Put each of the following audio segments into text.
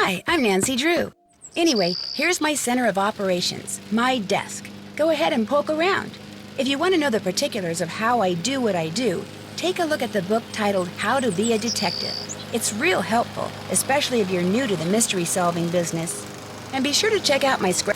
Hi, I'm Nancy Drew. Anyway, here's my center of operations, my desk. Go ahead and poke around. If you want to know the particulars of how I do what I do, take a look at the book titled How to Be a Detective. It's real helpful, especially if you're new to the mystery-solving business. And be sure to check out my script.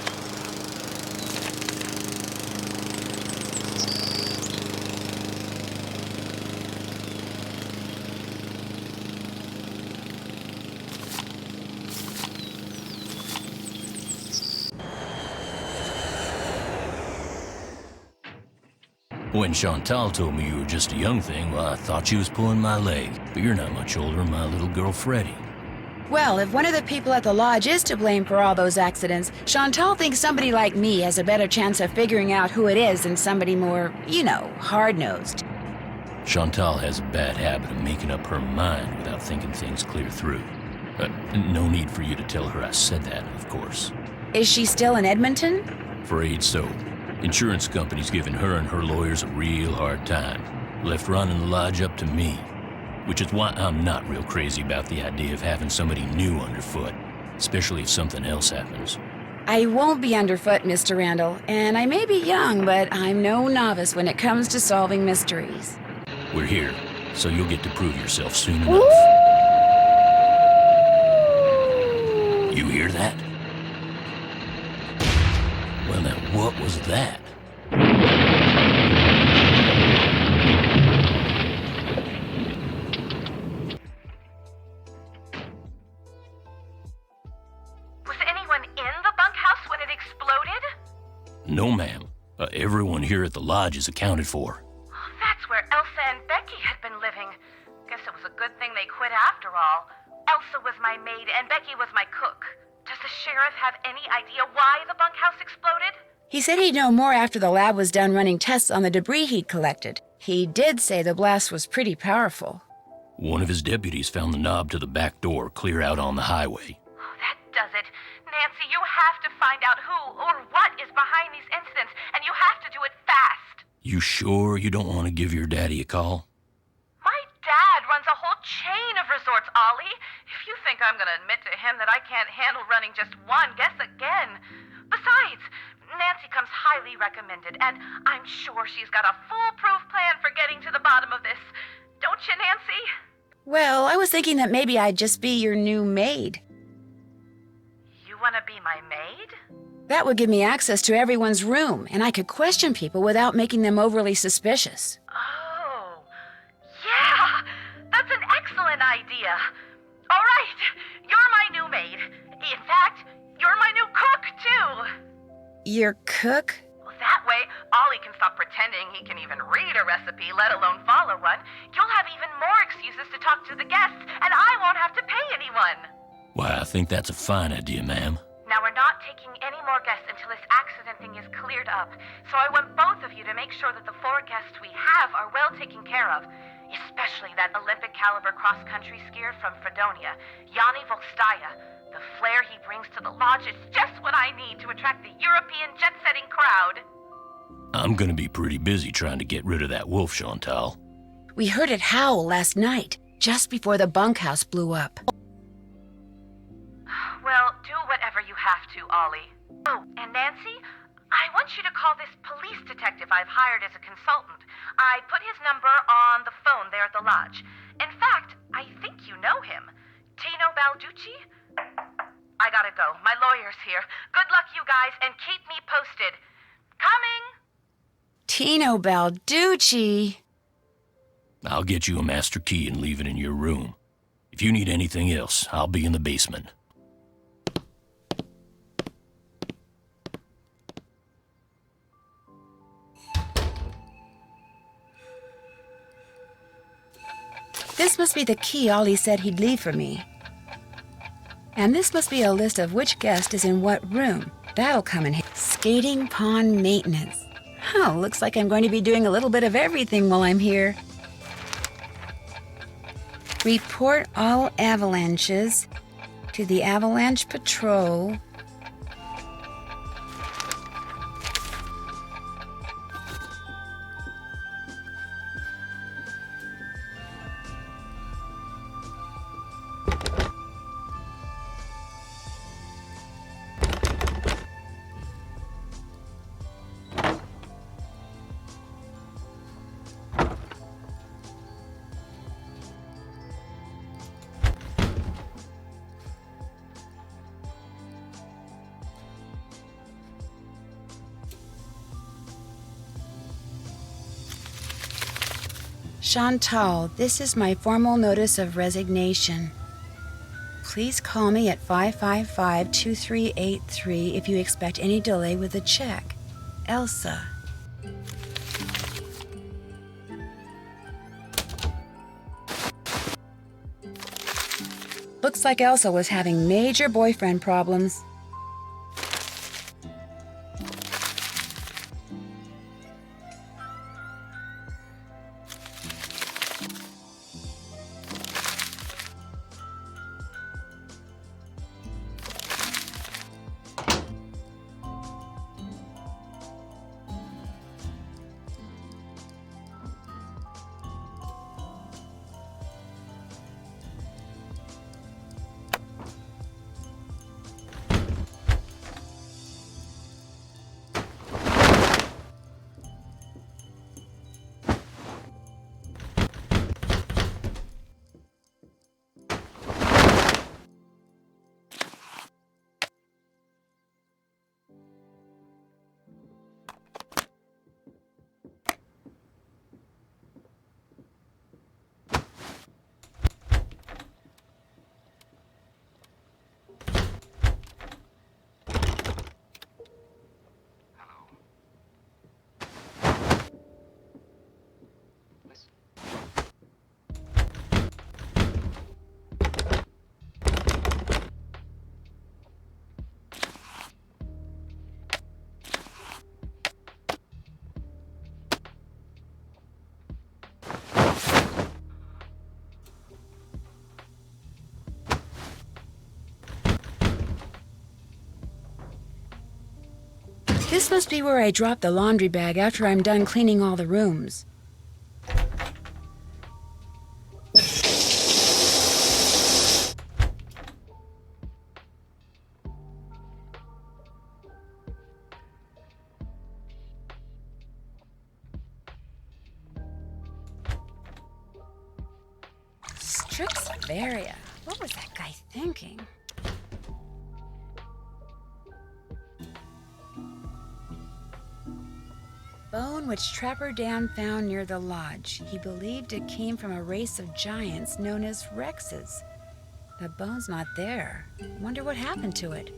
When Chantal told me you were just a young thing, well, I thought she was pulling my leg. But you're not much older than my little girl, Freddie. Well, if one of the people at the lodge is to blame for all those accidents, Chantal thinks somebody like me has a better chance of figuring out who it is than somebody more, hard-nosed. Chantal has a bad habit of making up her mind without thinking things clear through. No need for you to tell her I said that, of course. Is she still in Edmonton? Afraid so. Insurance company's giving her and her lawyers a real hard time. Left running the lodge up to me. Which is why I'm not real crazy about the idea of having somebody new underfoot, especially if something else happens. I won't be underfoot, Mr. Randall, and I may be young, but I'm no novice when it comes to solving mysteries. We're here, so you'll get to prove yourself soon enough. You hear that? Well, now, what was that? No, ma'am. Everyone here at the lodge is accounted for. That's where Elsa and Becky had been living. Guess it was a good thing they quit after all. Elsa was my maid and Becky was my cook. Does the sheriff have any idea why the bunkhouse exploded? He said he'd know more after the lab was done running tests on the debris he'd collected. He did say the blast was pretty powerful. One of his deputies found the knob to the back door clear out on the highway. Oh, that does it. Nancy, you have to find out who or what is behind these incidents, and you have to do it fast. You sure you don't want to give your daddy a call? My dad runs a whole chain of resorts, Ollie. If you think I'm going to admit to him that I can't handle running just one, guess again. Besides, Nancy comes highly recommended, and I'm sure she's got a foolproof plan for getting to the bottom of this. Don't you, Nancy? Well, I was thinking that maybe I'd just be your new maid. Want to be my maid? That would give me access to everyone's room, and I could question people without making them overly suspicious. Oh, yeah! That's an excellent idea. All right, you're my new maid. In fact, you're my new cook, too. Your cook? Well, that way, Ollie can stop pretending he can even read a recipe, let alone follow one. You'll have even more excuses to talk to the guests, and I won't have to pay anyone. Why, I think that's a fine idea, ma'am. Now, we're not taking any more guests until this accident thing is cleared up. So I want both of you to make sure that the 4 guests we have are well taken care of. Especially that Olympic-caliber cross-country skier from Fredonia, Yanni Volstaya. The flair he brings to the lodge is just what I need to attract the European jet-setting crowd. I'm gonna be pretty busy trying to get rid of that wolf, Chantal. We heard it howl last night, just before the bunkhouse blew up. Well, do whatever you have to, Ollie. Oh, and Nancy, I want you to call this police detective I've hired as a consultant. I put his number on the phone there at the lodge. In fact, I think you know him. Tino Balducci? I gotta go. My lawyer's here. Good luck, you guys, and keep me posted. Coming! Tino Balducci. I'll get you a master key and leave it in your room. If you need anything else, I'll be in the basement. This must be the key Ollie said he'd leave for me. And this must be a list of which guest is in what room. That'll come in handy. Skating pond maintenance. Oh, looks like I'm going to be doing a little bit of everything while I'm here. Report all avalanches to the Avalanche Patrol. Chantal, this is my formal notice of resignation. Please call me at 555-2383 if you expect any delay with the check. Elsa. Looks like Elsa was having major boyfriend problems. This must be where I drop the laundry bag after I'm done cleaning all the rooms. Strixvaria. What was that guy thinking? Bone which Trapper Dan found near the lodge. He believed it came from a race of giants known as Rexes. The bone's not there. Wonder what happened to it.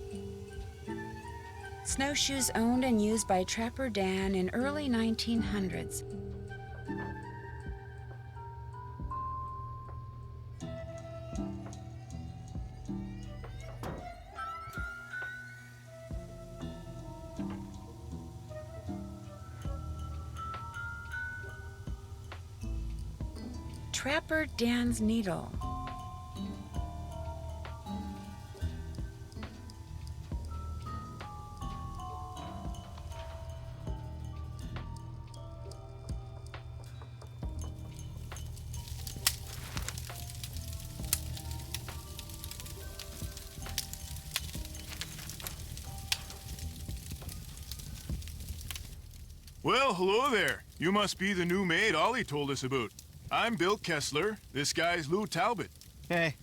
Snowshoes owned and used by Trapper Dan in early 1900s. Trapper Dan's needle. Well, hello there. You must be the new maid Ollie told us about. I'm Bill Kessler. This guy's Lou Talbot. Hey.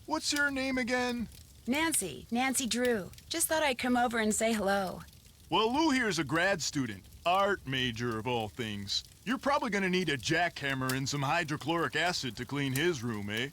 What's your name again? Nancy Drew. Just thought I'd come over and say hello. Well, Lou here's a grad student. Art major, of all things. You're probably gonna need a jackhammer and some hydrochloric acid to clean his room, eh?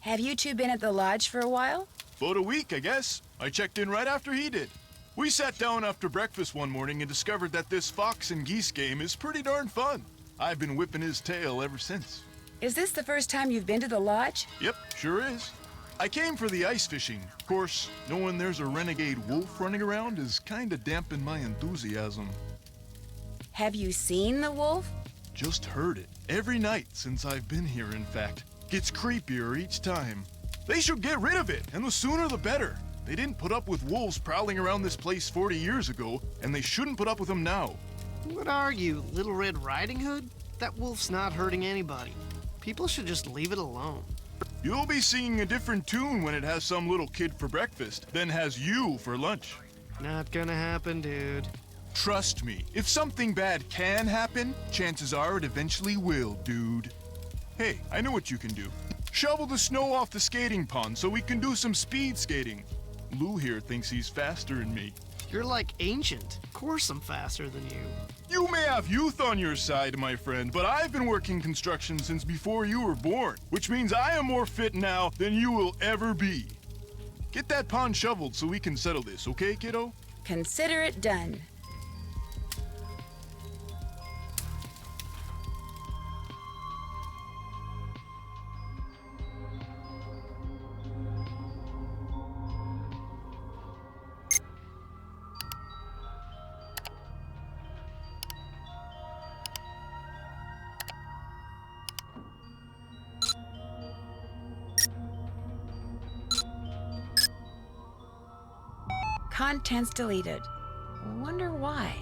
Have you two been at the lodge for a while? About a week, I guess. I checked in right after he did. We sat down after breakfast one morning and discovered that this fox and geese game is pretty darn fun. I've been whipping his tail ever since. Is this the first time you've been to the lodge? Yep, sure is. I came for the ice fishing. Of course, knowing there's a renegade wolf running around is kinda dampened my enthusiasm. Have you seen the wolf? Just heard it. Every night since I've been here, in fact. Gets creepier each time. They should get rid of it, and the sooner the better. They didn't put up with wolves prowling around this place 40 years ago, and they shouldn't put up with them now. What are you, Little Red Riding Hood? That wolf's not hurting anybody. People should just leave it alone. You'll be singing a different tune when it has some little kid for breakfast, then has you for lunch. Not gonna happen, dude. Trust me, if something bad can happen, chances are it eventually will, dude. Hey, I know what you can do. Shovel the snow off the skating pond so we can do some speed skating. Lou here thinks he's faster than me. You're like ancient. Of course I'm faster than you. You may have youth on your side, my friend, but I've been working construction since before you were born, which means I am more fit now than you will ever be. Get that pond shoveled so we can settle this, okay, kiddo? Consider it done. Contents deleted. Wonder why.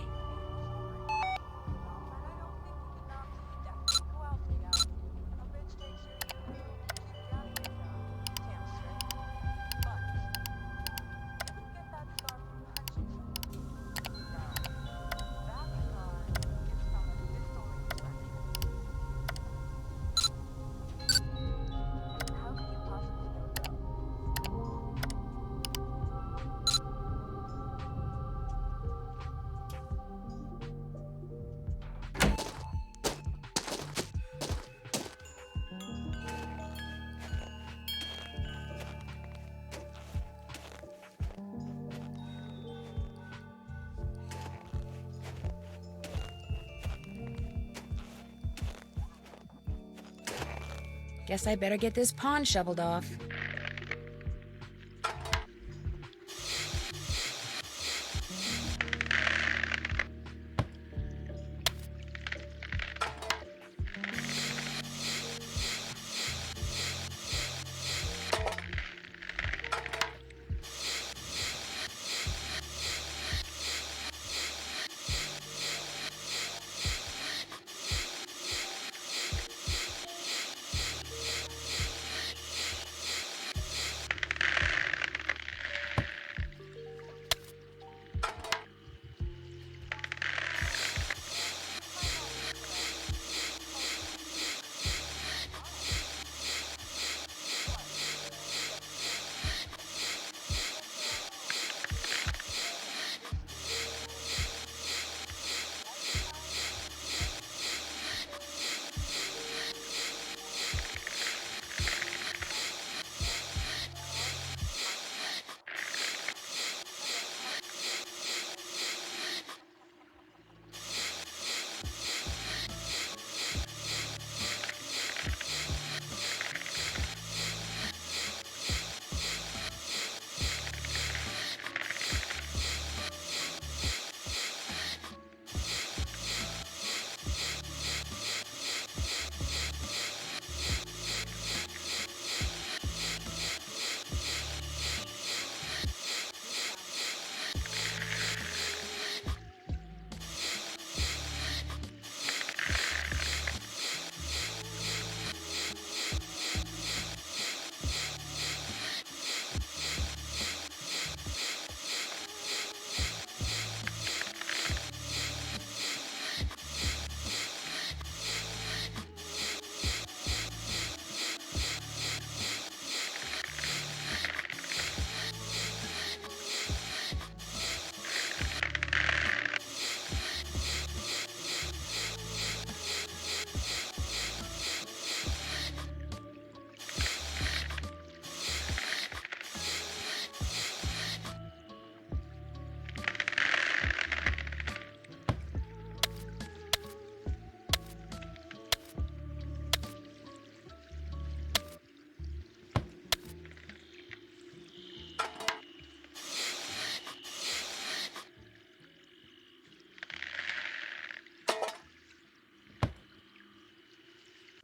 Guess I better get this pond shoveled off.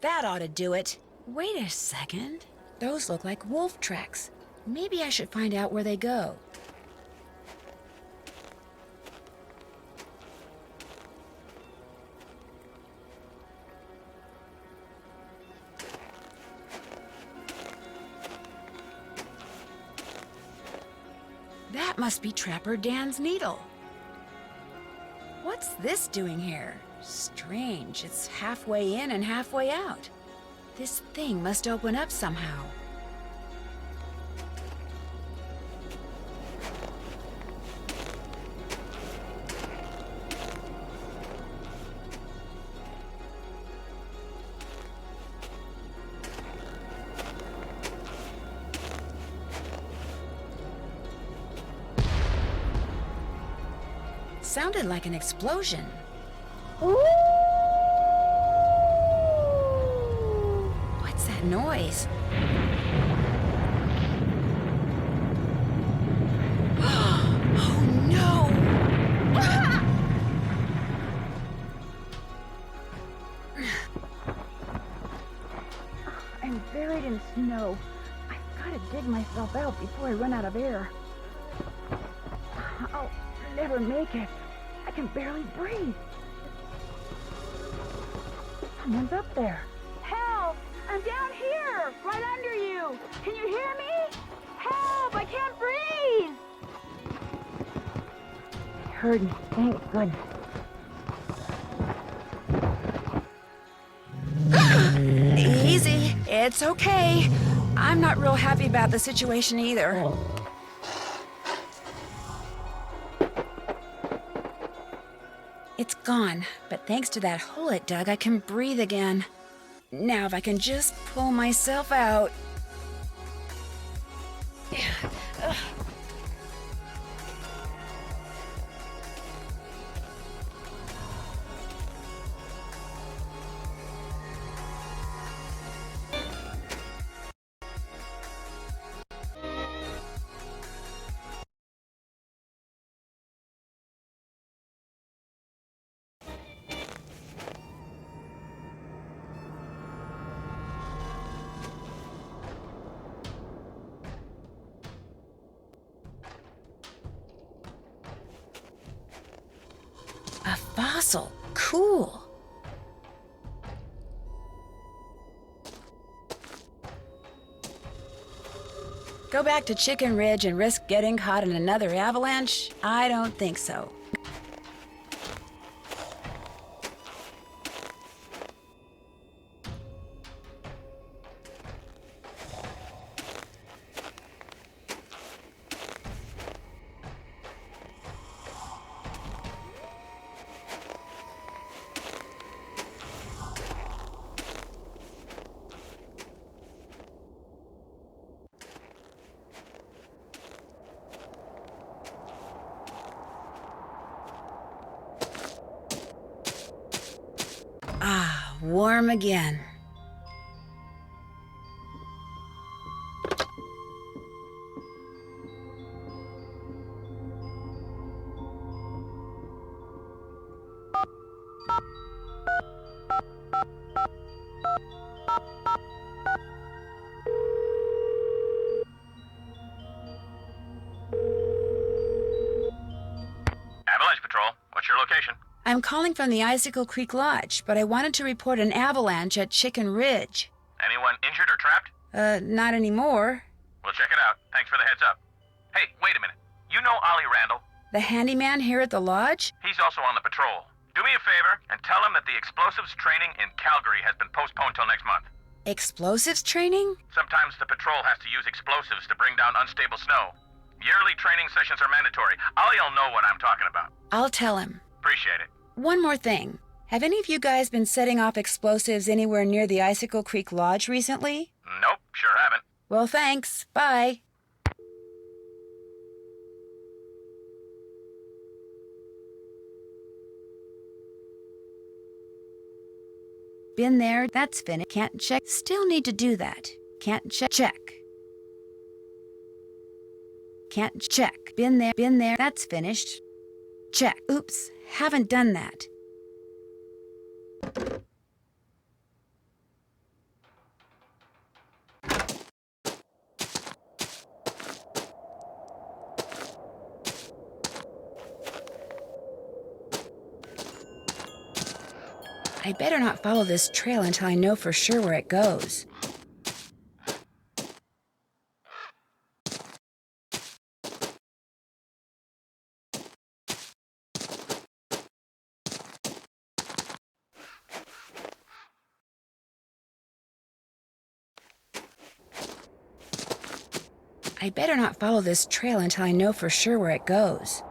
That ought to do it. Wait a second. Those look like wolf tracks. Maybe I should find out where they go. That must be Trapper Dan's needle. What's this doing here? Strange, it's halfway in and halfway out. This thing must open up somehow. sounded like an explosion. What's that noise? Oh no! I'm buried in snow. I've got to dig myself out before I run out of air. I'll never make it. I can barely breathe. Someone's up there. Help! I'm down here, right under you. Can you hear me? Help! I can't breathe. They heard me. Thank goodness. Easy. It's okay. I'm not real happy about the situation either. It's gone, but thanks to that hole it dug, I can breathe again. Now if I can just pull myself out. A fossil. Cool. Go back to Chicken Ridge and risk getting caught in another avalanche? I don't think so. Ah, warm again. Avalanche Patrol, what's your location? I'm calling from the Icicle Creek Lodge, but I wanted to report an avalanche at Chicken Ridge. Anyone injured or trapped? Not anymore. We'll check it out. Thanks for the heads up. Hey, wait a minute. You know Ollie Randall? The handyman here at the lodge? He's also on the patrol. Do me a favor and tell him that the explosives training in Calgary has been postponed till next month. Explosives training? Sometimes the patrol has to use explosives to bring down unstable snow. Yearly training sessions are mandatory. Ollie'll know what I'm talking about. I'll tell him. Appreciate it. One more thing. Have any of you guys been setting off explosives anywhere near the Icicle Creek Lodge recently? Nope, sure haven't. Well, thanks. Bye. Been there, that's finished. Can't check. Still need to do that. Can't check. Check. Can't check. Been there, that's finished. Check. Oops, haven't done that. I better not follow this trail until I know for sure where it goes. I better not follow this trail until I know for sure where it goes.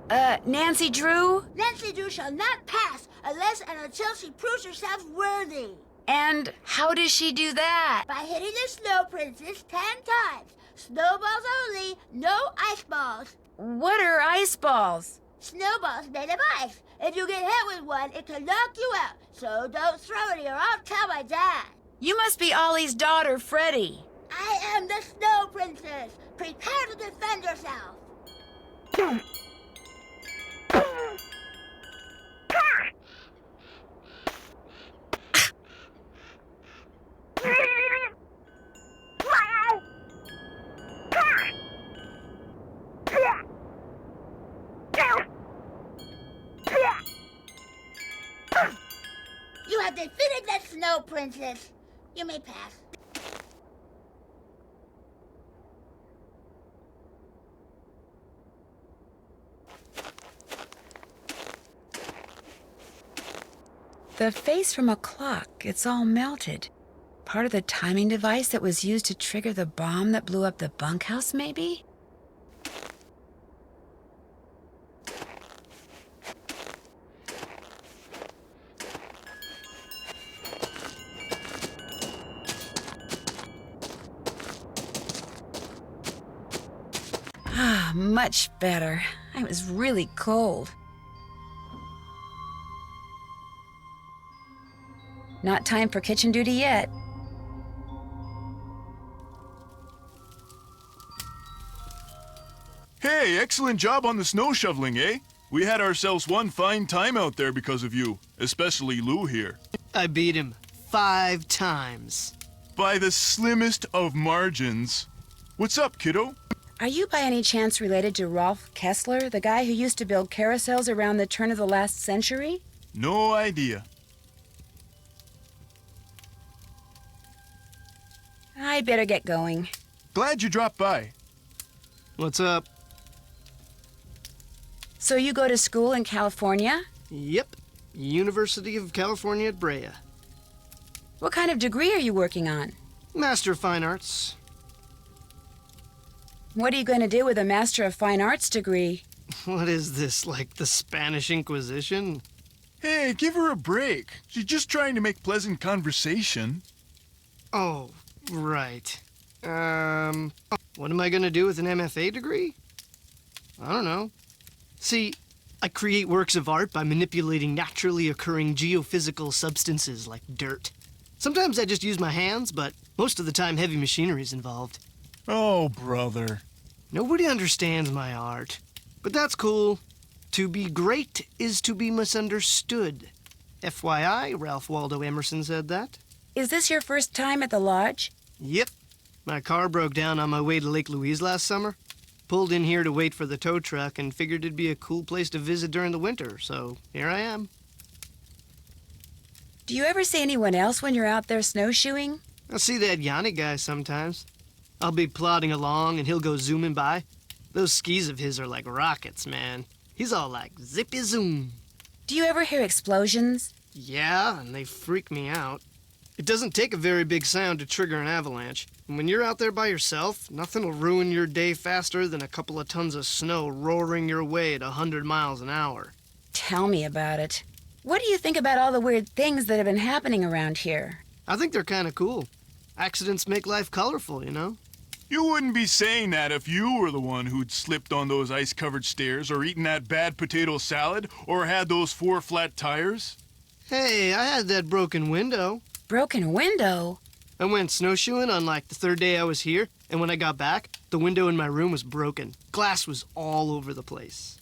Nancy Drew? Nancy Drew shall not pass unless and until she proves herself worthy. And how does she do that? By hitting the Snow Princess 10 times. Snowballs only, no ice balls. What are ice balls? Snowballs made of ice. If you get hit with one, it can knock you out. So don't throw any or I'll tell my dad. You must be Ollie's daughter, Freddie. I am the Snow Princess. Prepare to defend yourself. You have defeated the Snow Princess. You may pass. The face from a clock, it's all melted. Part of the timing device that was used to trigger the bomb that blew up the bunkhouse, maybe? Ah, much better. I was really cold. Not time for kitchen duty yet. Hey, excellent job on the snow shoveling, eh? We had ourselves one fine time out there because of you, especially Lou here. I beat him 5 times. By the slimmest of margins. What's up, kiddo? Are you by any chance related to Rolf Kessler, the guy who used to build carousels around the turn of the last century? No idea. I'd better get going. Glad you dropped by. What's up? So you go to school in California? Yep. University of California at Brea. What kind of degree are you working on? Master of Fine Arts. What are you going to do with a Master of Fine Arts degree? What is this, like the Spanish Inquisition? Hey, give her a break. She's just trying to make pleasant conversation. Oh, right. What am I gonna do with an MFA degree? I don't know. See, I create works of art by manipulating naturally occurring geophysical substances like dirt. Sometimes I just use my hands, but most of the time heavy machinery is involved. Oh, brother. Nobody understands my art, but that's cool. To be great is to be misunderstood. FYI, Ralph Waldo Emerson said that. Is this your first time at the lodge? Yep. My car broke down on my way to Lake Louise last summer. Pulled in here to wait for the tow truck and figured it'd be a cool place to visit during the winter, so here I am. Do you ever see anyone else when you're out there snowshoeing? I see that Yanni guy sometimes. I'll be plodding along and he'll go zooming by. Those skis of his are like rockets, man. He's all like zippy zoom. Do you ever hear explosions? Yeah, and they freak me out. It doesn't take a very big sound to trigger an avalanche. And when you're out there by yourself, nothing will ruin your day faster than a couple of tons of snow roaring your way at 100 miles an hour. Tell me about it. What do you think about all the weird things that have been happening around here? I think they're kind of cool. Accidents make life colorful, you know? You wouldn't be saying that if you were the one who'd slipped on those ice-covered stairs or eaten that bad potato salad or had those 4 flat tires. Hey, I had that broken window. Broken window? I went snowshoeing on like the 3rd day I was here, and when I got back, the window in my room was broken. Glass was all over the place.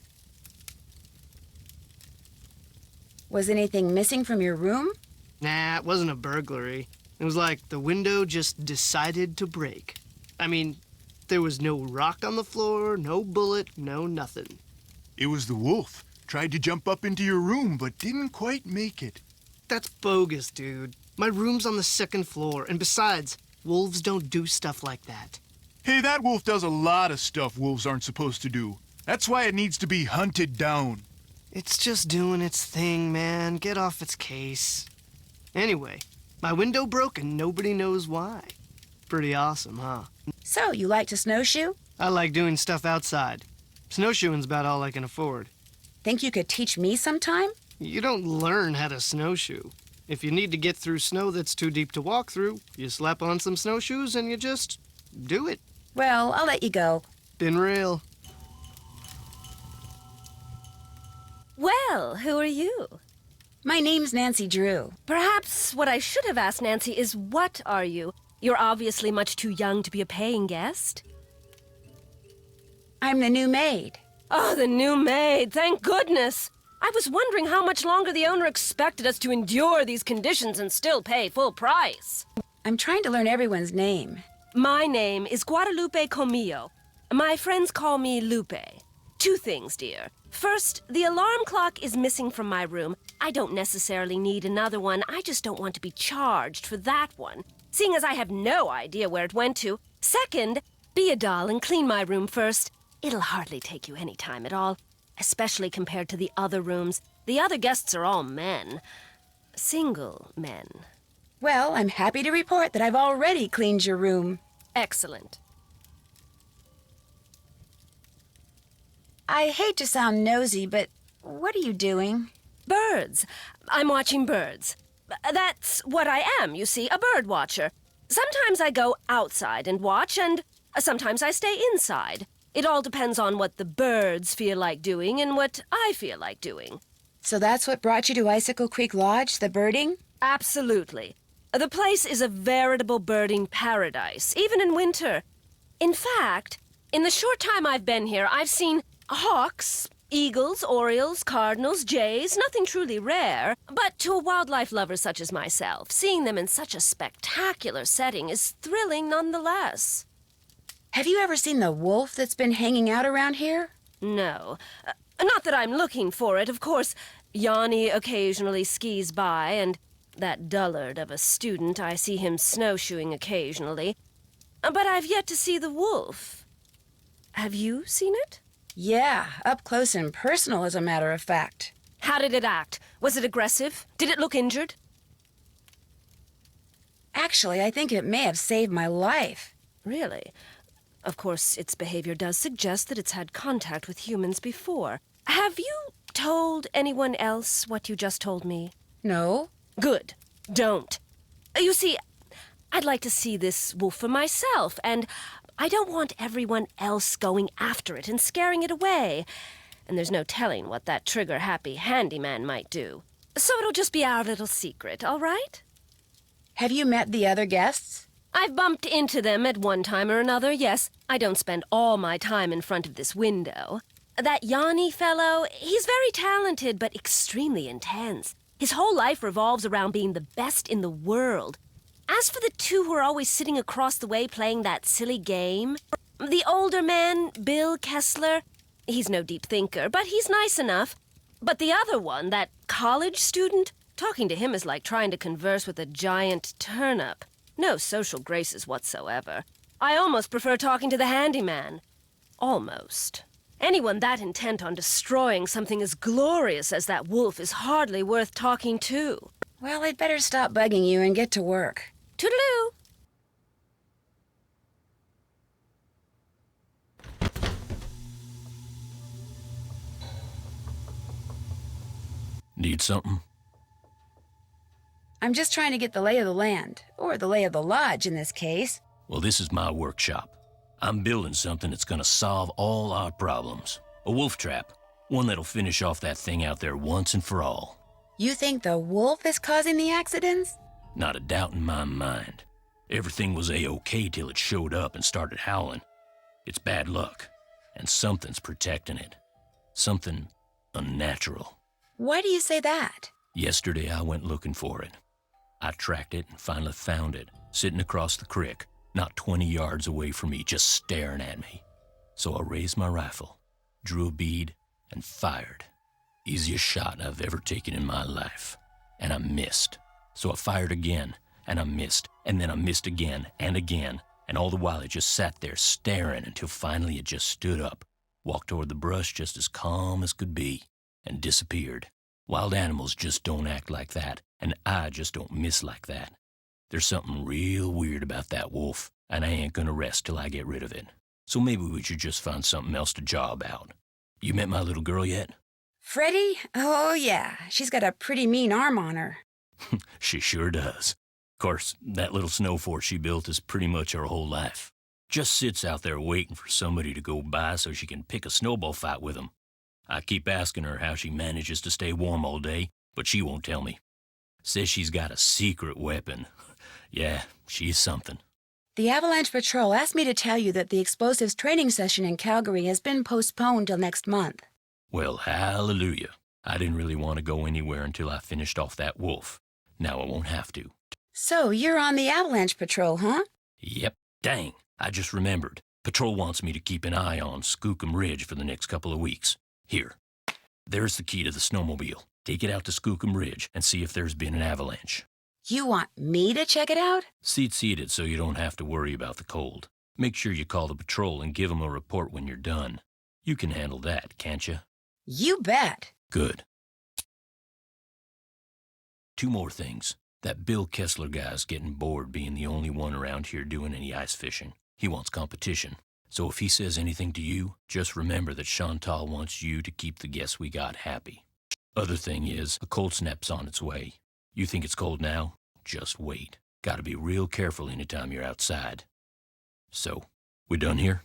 Was anything missing from your room? Nah, it wasn't a burglary. It was like the window just decided to break. I mean, there was no rock on the floor, no bullet, no nothing. It was the wolf. Tried to jump up into your room, but didn't quite make it. That's bogus, dude. My room's on the 2nd floor, and besides, wolves don't do stuff like that. Hey, that wolf does a lot of stuff wolves aren't supposed to do. That's why it needs to be hunted down. It's just doing its thing, man. Get off its case. Anyway, my window broke and nobody knows why. Pretty awesome, huh? So, you like to snowshoe? I like doing stuff outside. Snowshoeing's about all I can afford. Think you could teach me sometime? You don't learn how to snowshoe. If you need to get through snow that's too deep to walk through, you slap on some snowshoes and you just do it. Well, I'll let you go. Been real. Well, who are you? My name's Nancy Drew. Perhaps what I should have asked, Nancy, is what are you? You're obviously much too young to be a paying guest. I'm the new maid. Oh, the new maid, thank goodness. I was wondering how much longer the owner expected us to endure these conditions and still pay full price. I'm trying to learn everyone's name. My name is Guadalupe Comillo. My friends call me Lupe. 2 things, dear. First, the alarm clock is missing from my room. I don't necessarily need another one. I just don't want to be charged for that one, seeing as I have no idea where it went to. Second, be a doll and clean my room first. It'll hardly take you any time at all, especially compared to the other rooms. The other guests are all men. Single men. Well, I'm happy to report that I've already cleaned your room. Excellent. I hate to sound nosy, but what are you doing? Birds. I'm watching birds. That's what I am, you see, a bird watcher. Sometimes I go outside and watch, and sometimes I stay inside. It all depends on what the birds feel like doing and what I feel like doing. So that's what brought you to Icicle Creek Lodge, the birding? Absolutely. The place is a veritable birding paradise, even in winter. In fact, in the short time I've been here, I've seen hawks, eagles, orioles, cardinals, jays, nothing truly rare. But to a wildlife lover such as myself, seeing them in such a spectacular setting is thrilling nonetheless. Have you ever seen the wolf that's been hanging out around here? No. Not that I'm looking for it, of course. Yanni occasionally skis by, and that dullard of a student, I see him snowshoeing occasionally. But I've yet to see the wolf. Have you seen it? Yeah, up close and personal, as a matter of fact. How did it act? Was it aggressive? Did it look injured? Actually, I think it may have saved my life. Really? Of course, its behavior does suggest that it's had contact with humans before. Have you told anyone else what you just told me? No? Good. Don't. You see, I'd like to see this wolf for myself, and I don't want everyone else going after it and scaring it away. And there's no telling what that trigger-happy handyman might do. So it'll just be our little secret, all right? Have you met the other guests? I've bumped into them at one time or another, yes. I don't spend all my time in front of this window. That Yanni fellow, he's very talented, but extremely intense. His whole life revolves around being the best in the world. As for the 2 who are always sitting across the way playing that silly game, the older man, Bill Kessler, he's no deep thinker, but he's nice enough. But the other one, that college student, talking to him is like trying to converse with a giant turnip. No social graces whatsoever. I almost prefer talking to the handyman. Almost. Anyone that intent on destroying something as glorious as that wolf is hardly worth talking to. Well, I'd better stop bugging you and get to work. Toodaloo! Need something? I'm just trying to get the lay of the land, or the lay of the lodge in this case. Well, this is my workshop. I'm building something that's gonna solve all our problems. A wolf trap. One that'll finish off that thing out there once and for all. You think the wolf is causing the accidents? Not a doubt in my mind. Everything was A-OK till it showed up and started howling. It's bad luck, and something's protecting it. Something unnatural. Why do you say that? Yesterday I went looking for it. I tracked it and finally found it, sitting across the creek, not 20 yards away from me, just staring at me. So I raised my rifle, drew a bead, and fired. Easiest shot I've ever taken in my life. And I missed. So I fired again, and I missed, and then I missed again, and all the while it just sat there staring until finally it just stood up, walked toward the brush just as calm as could be, and disappeared. Wild animals just don't act like that, and I just don't miss like that. There's something real weird about that wolf, and I ain't gonna rest till I get rid of it. So maybe we should just find something else to jaw about. You met my little girl yet? Freddie? Oh, yeah. She's got a pretty mean arm on her. She sure does. Of course, that little snow fort she built is pretty much her whole life. Just sits out there waiting for somebody to go by so she can pick a snowball fight with them. I keep asking her how she manages to stay warm all day, but she won't tell me. Says she's got a secret weapon. Yeah, she's something. The Avalanche Patrol asked me to tell you that the explosives training session in Calgary has been postponed till next month. Well, hallelujah. I didn't really want to go anywhere until I finished off that wolf. Now I won't have to. So, you're on the Avalanche Patrol, huh? Yep. Dang, I just remembered. Patrol wants me to keep an eye on Skookum Ridge for the next couple of weeks. Here. There's the key to the snowmobile. Take it out to Skookum Ridge and see if there's been an avalanche. You want me to check it out? Seat it so you don't have to worry about the cold. Make sure you call the patrol and give them a report when you're done. You can handle that, can't you? You bet. Good. 2 more things. That Bill Kessler guy's getting bored being the only one around here doing any ice fishing. He wants competition. So if he says anything to you, just remember that Chantal wants you to keep the guests we got happy. Other thing is, a cold snap's on its way. You think it's cold now? Just wait. Gotta be real careful anytime you're outside. So, we done here?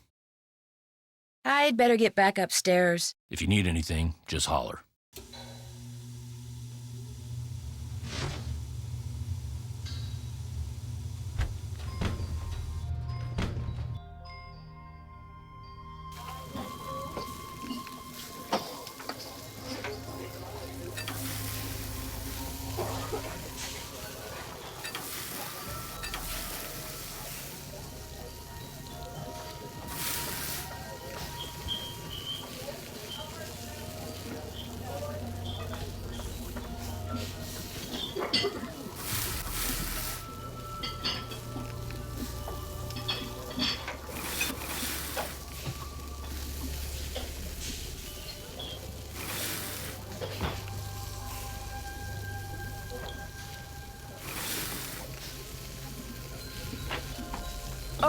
I'd better get back upstairs. If you need anything, just holler.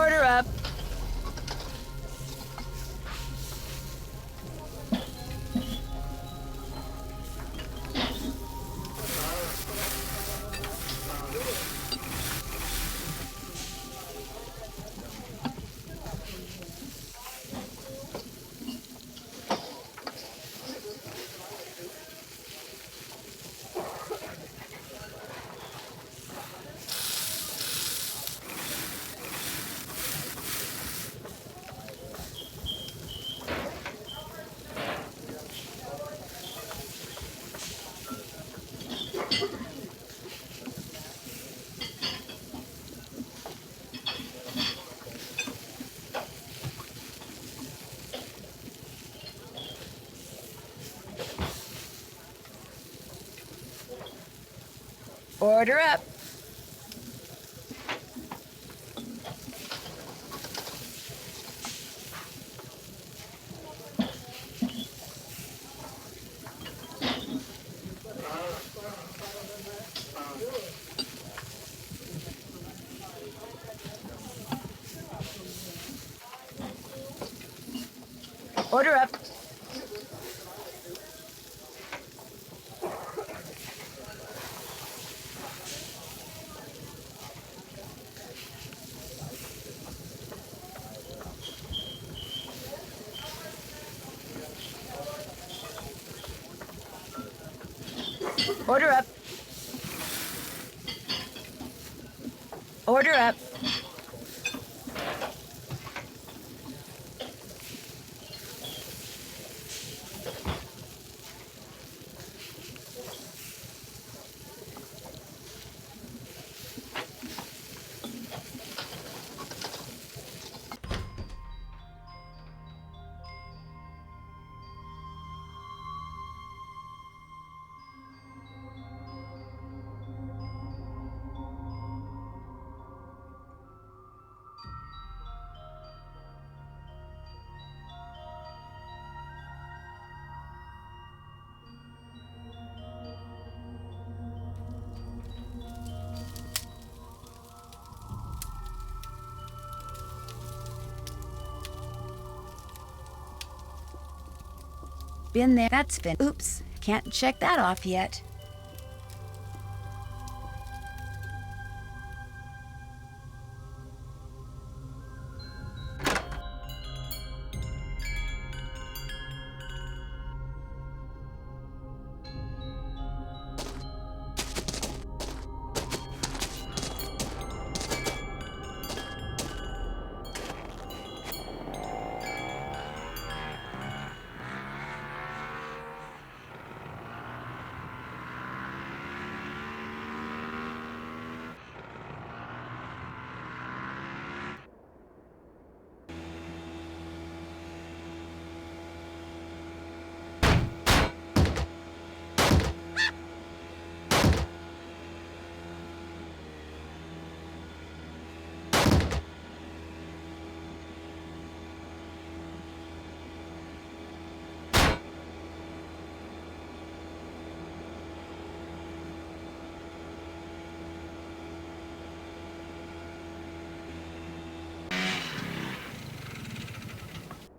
Order up. Order up. Order up. Order up. Order up. Been there. That's been. Oops. Can't check that off yet.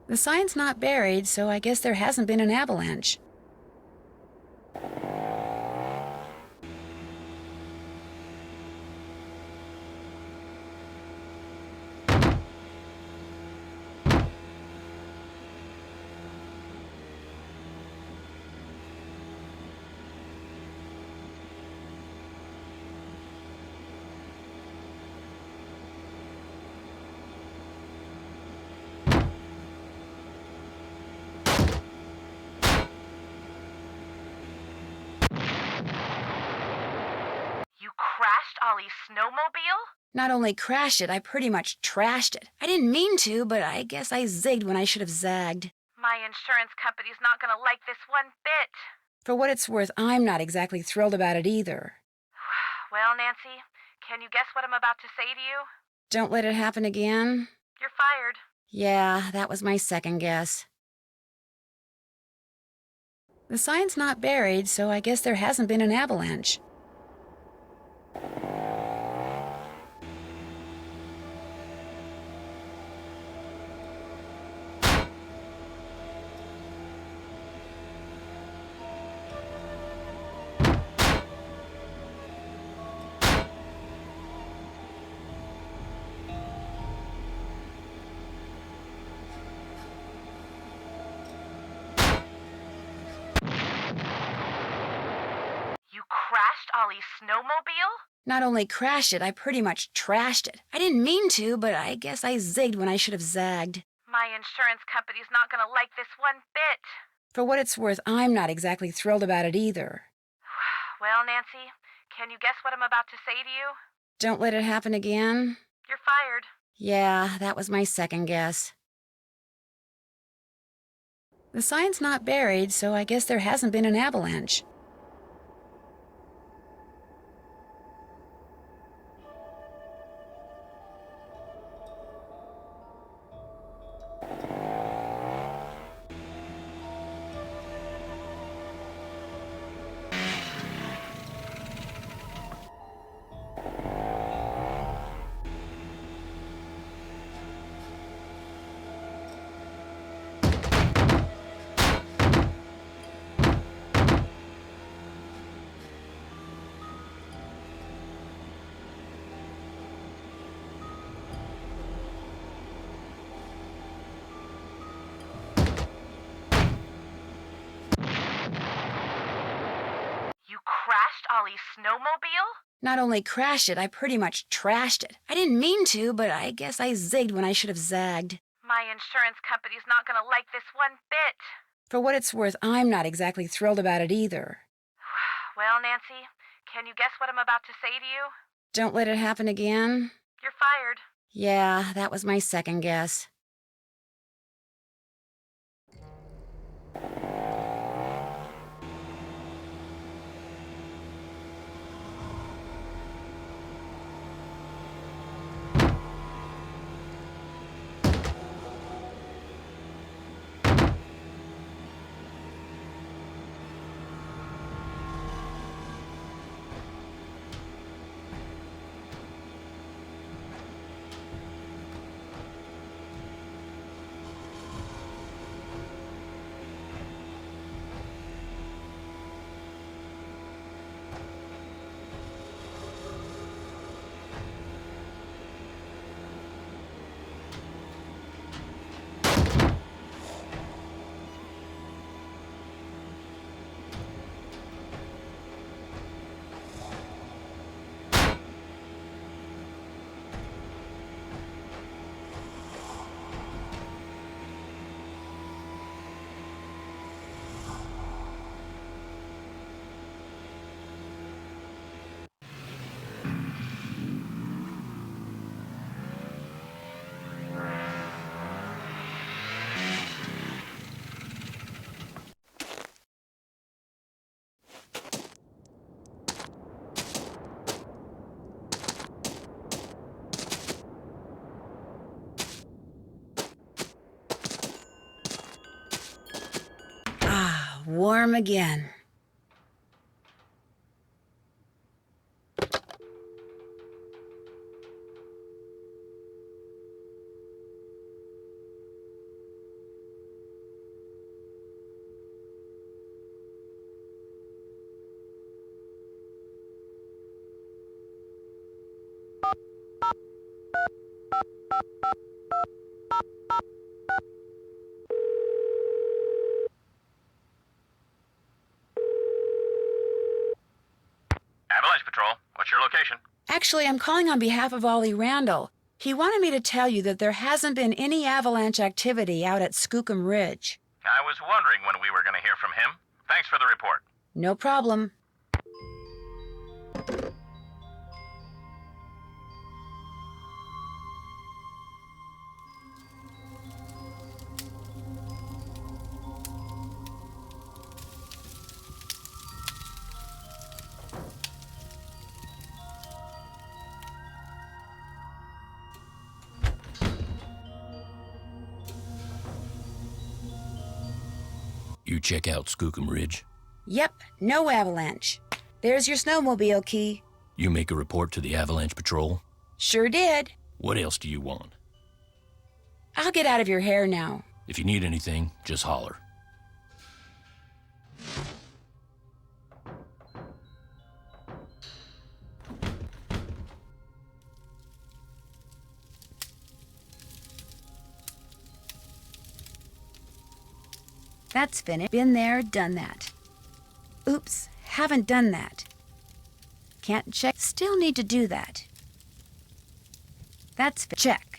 The sign's not buried, so I guess there hasn't been an avalanche. Crashed Ollie's snowmobile? Not only crashed it, I pretty much trashed it. I didn't mean to, but I guess I zigged when I should have zagged. My insurance company's not gonna like this one bit. For what it's worth, I'm not exactly thrilled about it either. Well, Nancy, can you guess what I'm about to say to you? Don't let it happen again. You're fired. Yeah, that was my second guess. The sign's not buried, so I guess there hasn't been an avalanche. Crashed Ollie's snowmobile? Not only crashed it, I pretty much trashed it. I didn't mean to, but I guess I zigged when I should have zagged. My insurance company's not gonna like this one bit. For what it's worth, I'm not exactly thrilled about it either. Well, Nancy, can you guess what I'm about to say to you? Don't let it happen again. You're fired. Yeah, that was my second guess. The sign's not buried, so I guess there hasn't been an avalanche. Crashed Ollie's snowmobile? Not only crashed it, I pretty much trashed it. I didn't mean to, but I guess I zigged when I should have zagged. My insurance company's not gonna like this one bit. For what it's worth, I'm not exactly thrilled about it either. Well, Nancy, can you guess what I'm about to say to you? Don't let it happen again. You're fired. Yeah, that was my second guess. storm again. Avalanche Patrol, what's your location? Actually, I'm calling on behalf of Ollie Randall. He wanted me to tell you that there hasn't been any avalanche activity out at Skookum Ridge. I was wondering when we were going to hear from him. Thanks for the report. No problem. You check out Skookum Ridge. Yep, no avalanche. There's your snowmobile key. You make a report to the Avalanche Patrol. Sure did. What else do you want? I'll get out of your hair now. If you need anything, just holler. That's finished. Been there, done that. Oops, haven't done that. Can't check. Still need to do that. That's check.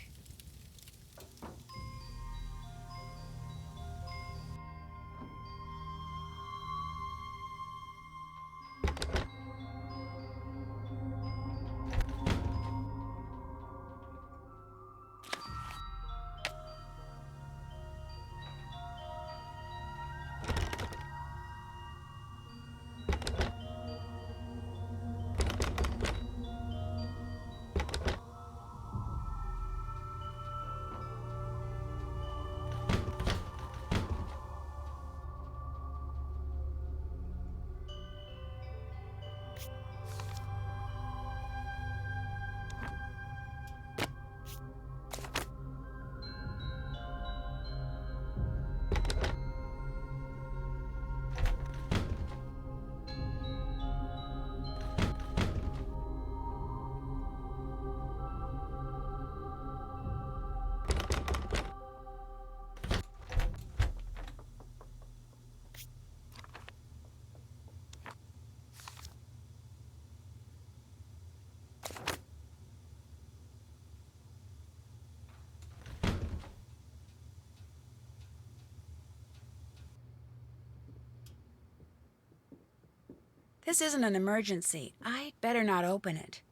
This isn't an emergency. I'd better not open it.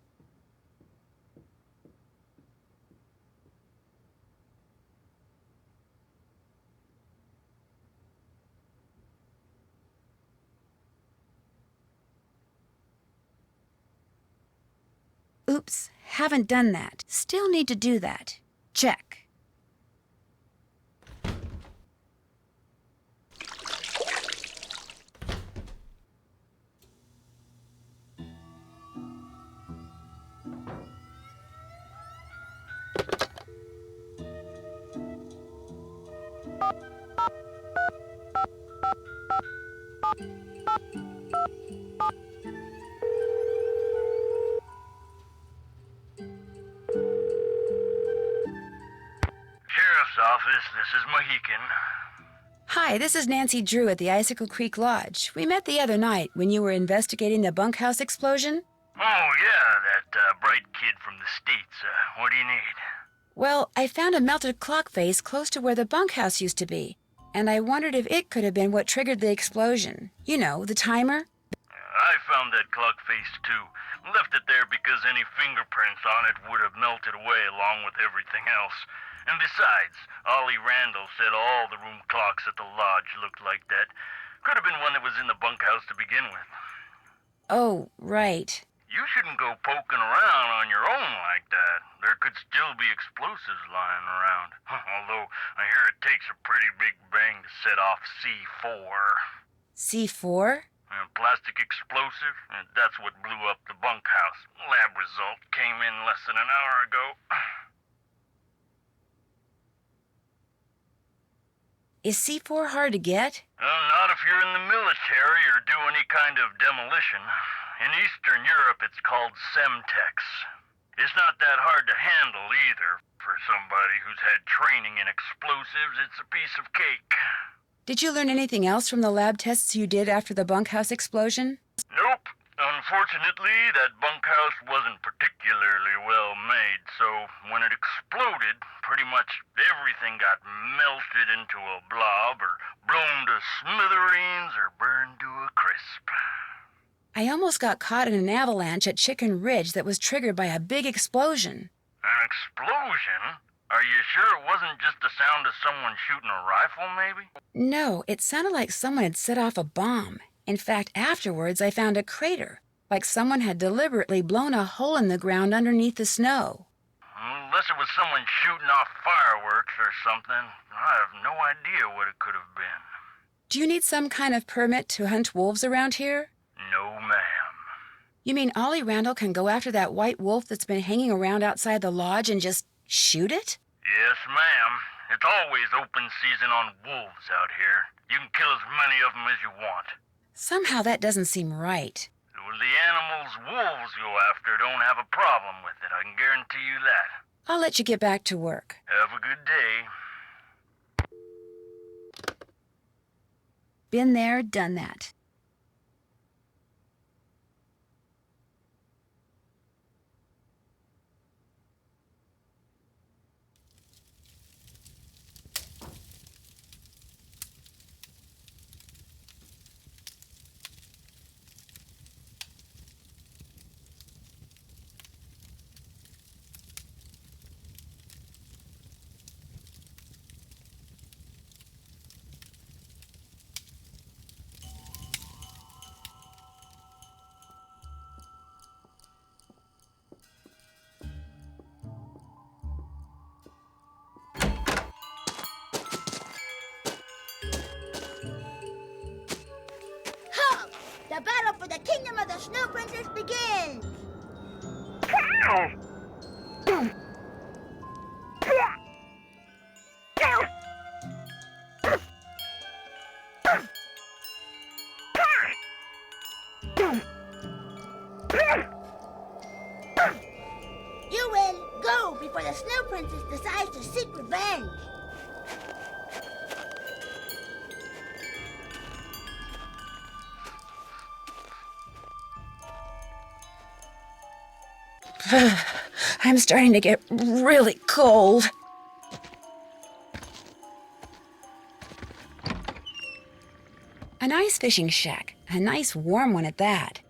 Oops, haven't done that. Still need to do that. Check. Sheriff's Office, this is Mohican. Hi, this is Nancy Drew at the Icicle Creek Lodge. We met the other night when you were investigating the bunkhouse explosion. Oh, yeah, that bright kid from the States. What do you need? Well, I found a melted clock face close to where the bunkhouse used to be, and I wondered if it could have been what triggered the explosion. You know, the timer. I found that clock face, too. Left it there because any fingerprints on it would have melted away along with everything else. And besides, Ollie Randall said all the room clocks at the lodge looked like that. Could have been one that was in the bunkhouse to begin with. Oh, right. You shouldn't go poking around on your own like that. There could still be explosives lying around. Although, I hear it takes a pretty big bang to set off C4. C4? Plastic explosive? That's what blew up the bunkhouse. Lab result came in less than an hour ago. Is C4 hard to get? Not if you're in the military or do any kind of demolition. In Eastern Europe, it's called Semtex. It's not that hard to handle either. For somebody who's had training in explosives, it's a piece of cake. Did you learn anything else from the lab tests you did after the bunkhouse explosion? Nope. Unfortunately, that bunkhouse wasn't particularly well made, so when it exploded, pretty much everything got melted into a blob or blown to smithereens or burned to a crisp. I almost got caught in an avalanche at Chicken Ridge that was triggered by a big explosion. An explosion? Are you sure it wasn't just the sound of someone shooting a rifle, maybe? No, it sounded like someone had set off a bomb. In fact, afterwards I found a crater, like someone had deliberately blown a hole in the ground underneath the snow. Unless it was someone shooting off fireworks or something, I have no idea what it could have been. Do you need some kind of permit to hunt wolves around here? No, ma'am. You mean Ollie Randall can go after that white wolf that's been hanging around outside the lodge and just shoot it? Yes, ma'am. It's always open season on wolves out here. You can kill as many of them as you want. Somehow that doesn't seem right. Well, the animals wolves go after don't have a problem with it, I can guarantee you that. I'll let you get back to work. Have a good day. Been there, done that. The battle for the kingdom of the Snow Princess begins! You win! Go before the Snow Princess decides to seek revenge! I'm starting to get really cold. An ice fishing shack. A nice warm one at that.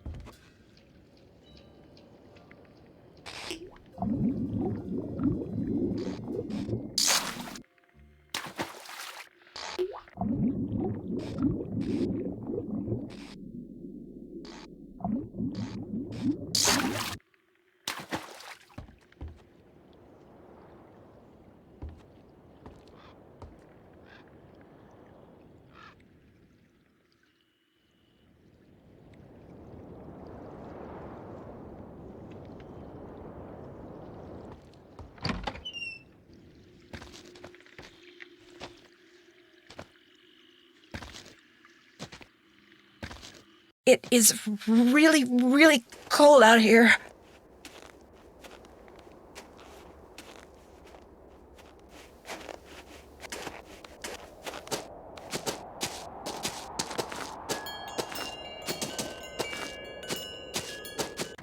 It is really, really cold out here.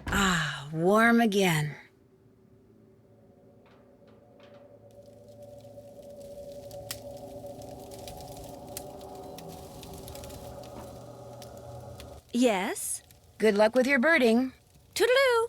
Ah, warm again. Yes? Good luck with your birding. Toodaloo!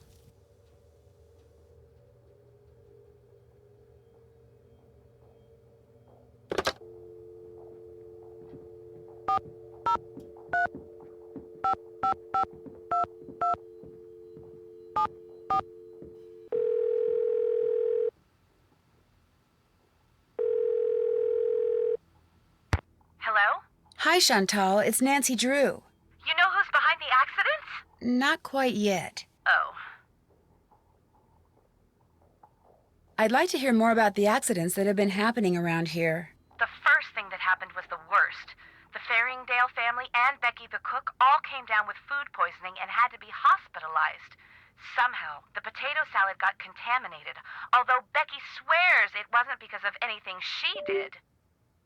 Hello? Hi, Hi, Chantal. It's Nancy Drew. You know who's behind the accidents? Not quite yet. Oh. I'd like to hear more about the accidents that have been happening around here. The first thing that happened was the worst. The Faringdale family and Becky the cook all came down with food poisoning and had to be hospitalized. Somehow, the potato salad got contaminated, although Becky swears it wasn't because of anything she did.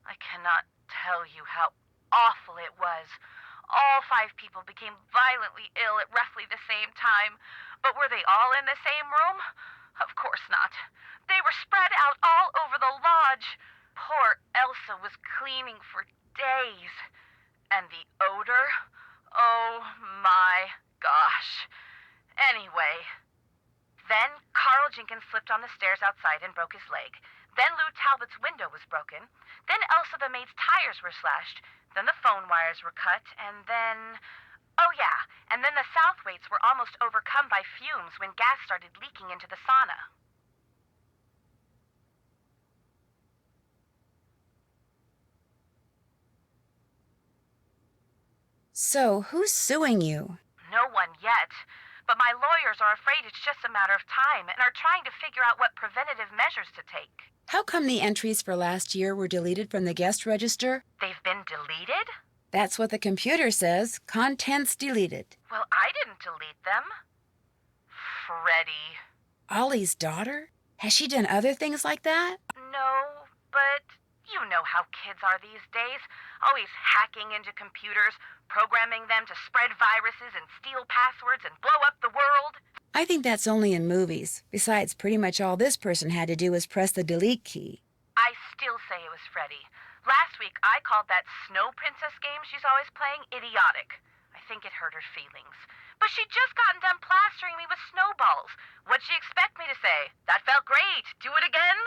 I cannot tell you how awful it was. All 5 people became violently ill at roughly the same time. But were they all in the same room? Of course not. They were spread out all over the lodge. Poor Elsa was cleaning for days. And the odor? Oh my gosh. Anyway, then Carl Jenkins slipped on the stairs outside and broke his leg. Then Lou Talbot's window was broken. Then Elsa the maid's tires were slashed. Then the phone wires were cut. And then... oh yeah, and then the Southwaites were almost overcome by fumes when gas started leaking into the sauna. So, who's suing you? No one yet. But my lawyers are afraid it's just a matter of time and are trying to figure out what preventative measures to take. How come the entries for last year were deleted from the guest register? They've been deleted? That's what the computer says. Contents deleted. Well, I didn't delete them. Freddie. Ollie's daughter? Has she done other things like that? No, but you know how kids are these days. Always hacking into computers, programming them to spread viruses and steal passwords and blow up the world. I think that's only in movies. Besides, pretty much all this person had to do was press the delete key. I still say it was Freddie. Last week, I called that Snow Princess game she's always playing idiotic. I think it hurt her feelings. But she'd just gotten done plastering me with snowballs. What'd she expect me to say? That felt great. Do it again?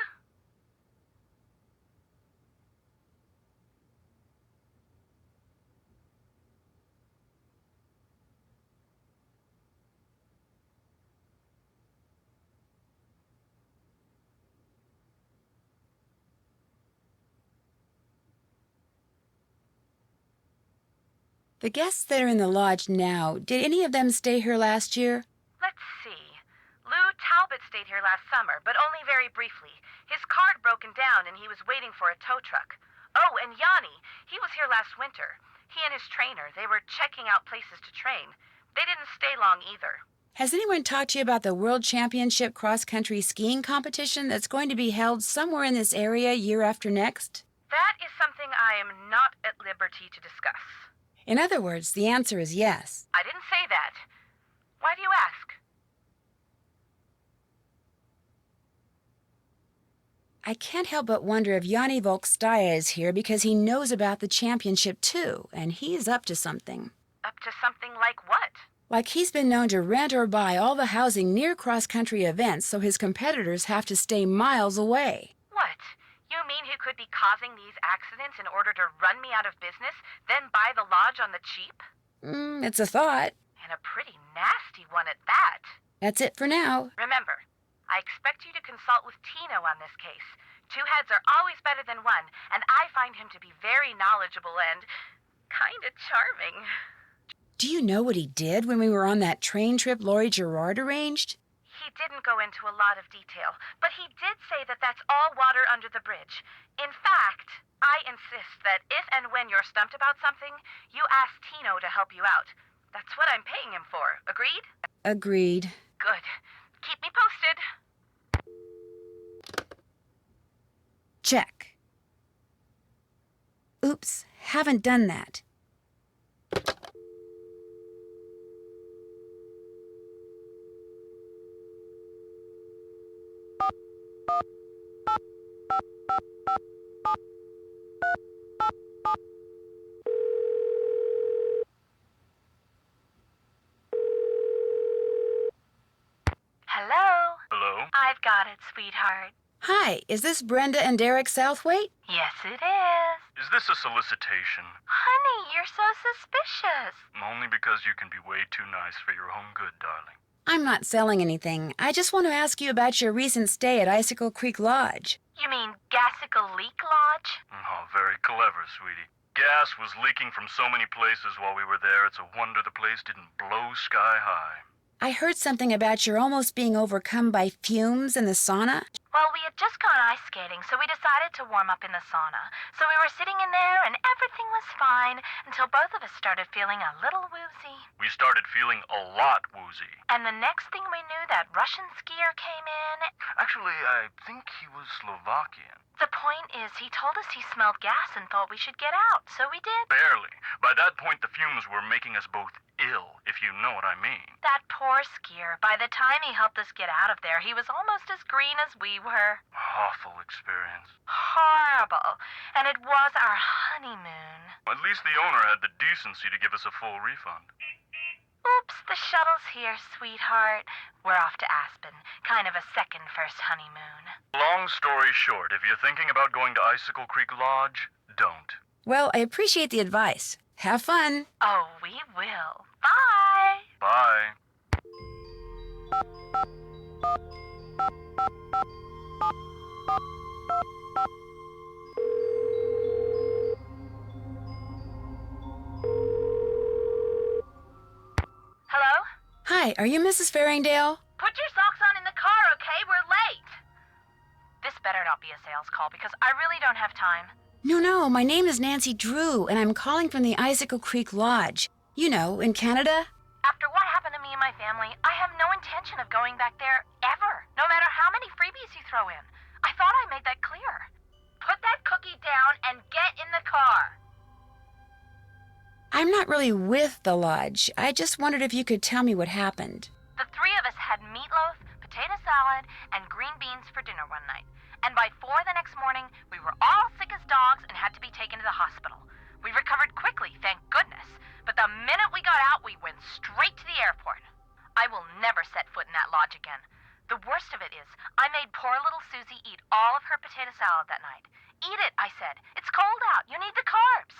The guests that are in the lodge now, did any of them stay here last year? Let's see. Lou Talbot stayed here last summer, but only very briefly. His card broken down and he was waiting for a tow truck. Oh, and Yanni, he was here last winter. He and his trainer, they were checking out places to train. They didn't stay long either. Has anyone talked to you about the World Championship cross-country skiing competition that's going to be held somewhere in this area year after next? That is something I am not at liberty to discuss. In other words, the answer is yes. I didn't say that. Why do you ask? I can't help but wonder if Yanni Volkstaya is here because he knows about the championship too, and he's up to something. Up to something like what? Like he's been known to rent or buy all the housing near cross-country events so his competitors have to stay miles away. What? You mean he could be causing these accidents in order to run me out of business, then buy the lodge on the cheap? It's a thought. And a pretty nasty one at that. That's it for now. Remember, I expect you to consult with Tino on this case. 2 heads are always better than one, and I find him to be very knowledgeable and kinda charming. Do you know what he did when we were on that train trip Laurie Gerard arranged? He didn't go into a lot of detail, but he did say that that's all water under the bridge. In fact, I insist that if and when you're stumped about something, you ask Tino to help you out. That's what I'm paying him for. Agreed? Agreed. Good. Keep me posted. Check. Oops, haven't done that. Hello? Hello? I've got it, sweetheart. Hi, is this Brenda and Derek Southwaite? Yes, it is. Is this a solicitation? Honey, you're so suspicious. Only because you can be way too nice for your own good, darling. I'm not selling anything. I just want to ask you about your recent stay at Icicle Creek Lodge. You mean Gassicle Leak Lodge? Oh, very clever, sweetie. Gas was leaking from so many places while we were there, it's a wonder the place didn't blow sky high. I heard something about your almost being overcome by fumes in the sauna. Well, we had just gone ice skating, so we decided to warm up in the sauna. So we were sitting in there, and everything was fine until both of us started feeling a little woozy. We started feeling a lot woozy. And the next thing we knew, that Russian skier came in. Actually, I think he was Slovakian. The point is, he told us he smelled gas and thought we should get out, so we did. Barely. By that point, the fumes were making us both ill, if you know what I mean. That poor skier. By the time he helped us get out of there, he was almost as green as we were. Awful experience. Horrible. And it was our honeymoon. At least the owner had the decency to give us a full refund. Oops, the shuttle's here, sweetheart. We're off to Aspen. Kind of a second first honeymoon. Long story short, if you're thinking about going to Icicle Creek Lodge, don't. Well, I appreciate the advice. Have fun. Oh, we will. Bye. Bye. Hello? Hi, are you Mrs. Farringdale? Put your socks on in the car, okay? We're late. This better not be a sales call because I really don't have time. No, my name is Nancy Drew, and I'm calling from the Icicle Creek Lodge. You know, in Canada. After what happened to me and my family, I have no intention of going back there ever, no matter how many freebies you throw in. I thought I made that clear. Put that cookie down and get in the car. I'm not really with the lodge. I just wondered if you could tell me what happened. The three of us had meatloaf, potato salad, and green beans for dinner one night. And by 4 the next morning, we were all sick as dogs and had to be taken to the hospital. We recovered quickly, thank goodness. But the minute we got out, we went straight to the airport. I will never set foot in that lodge again. The worst of it is, I made poor little Susie eat all of her potato salad that night. Eat it, I said. It's cold out. You need the carbs.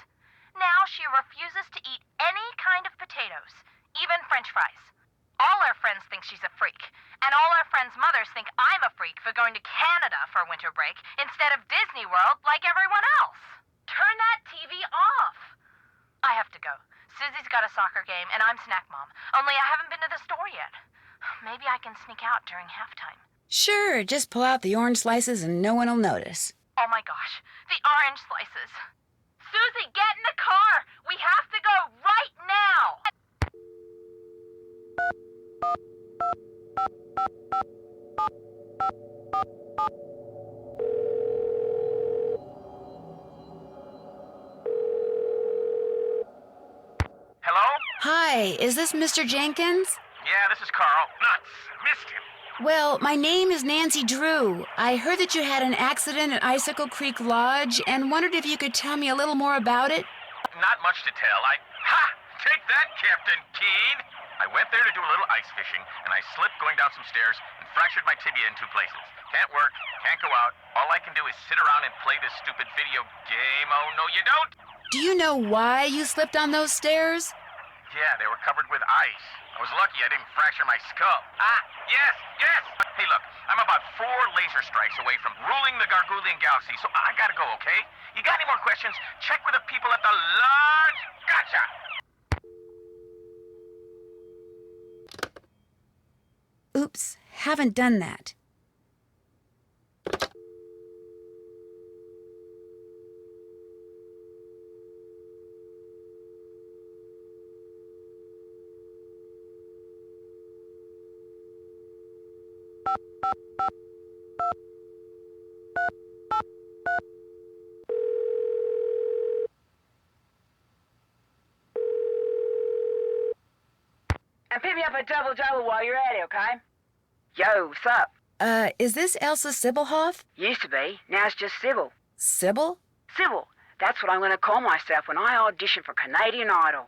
Now she refuses to eat any kind of potatoes, even French fries. All our friends think she's a freak, and all our friends' mothers think I'm a freak for going to Canada for winter break instead of Disney World like everyone else. Turn that TV off. I have to go. Susie's got a soccer game, and I'm snack mom. Only I haven't been to the store yet. Maybe I can sneak out during halftime. Sure, just pull out the orange slices and no one will notice. Oh my gosh, the orange slices. Susie, get in the car! We have to go right now! Hello? Hi, is this Mr. Jenkins? Yeah, this is Carl. Nuts. Missed him. Well, my name is Nancy Drew. I heard that you had an accident at Icicle Creek Lodge and wondered if you could tell me a little more about it. Not much to tell. Take that, Captain Keen! I went there to do a little ice fishing, and I slipped going down some stairs and fractured my tibia in 2 places. Can't work, can't go out. All I can do is sit around and play this stupid video game. Oh, no, you don't! Do you know why you slipped on those stairs? Yeah, they were covered with ice. I was lucky I didn't fracture my skull. Yes! Hey, look, I'm about 4 laser strikes away from ruling the Gargoulian galaxy, so I gotta go, okay? You got any more questions? Check with the people at the lodge. Gotcha! Oops, haven't done that. And pick me up a double-double while you're at it, okay? Yo, what's up? Is this Elsa Sybilhoff? Used to be. Now it's just Sybil. Sybil? Sybil. That's what I'm going to call myself when I audition for Canadian Idol.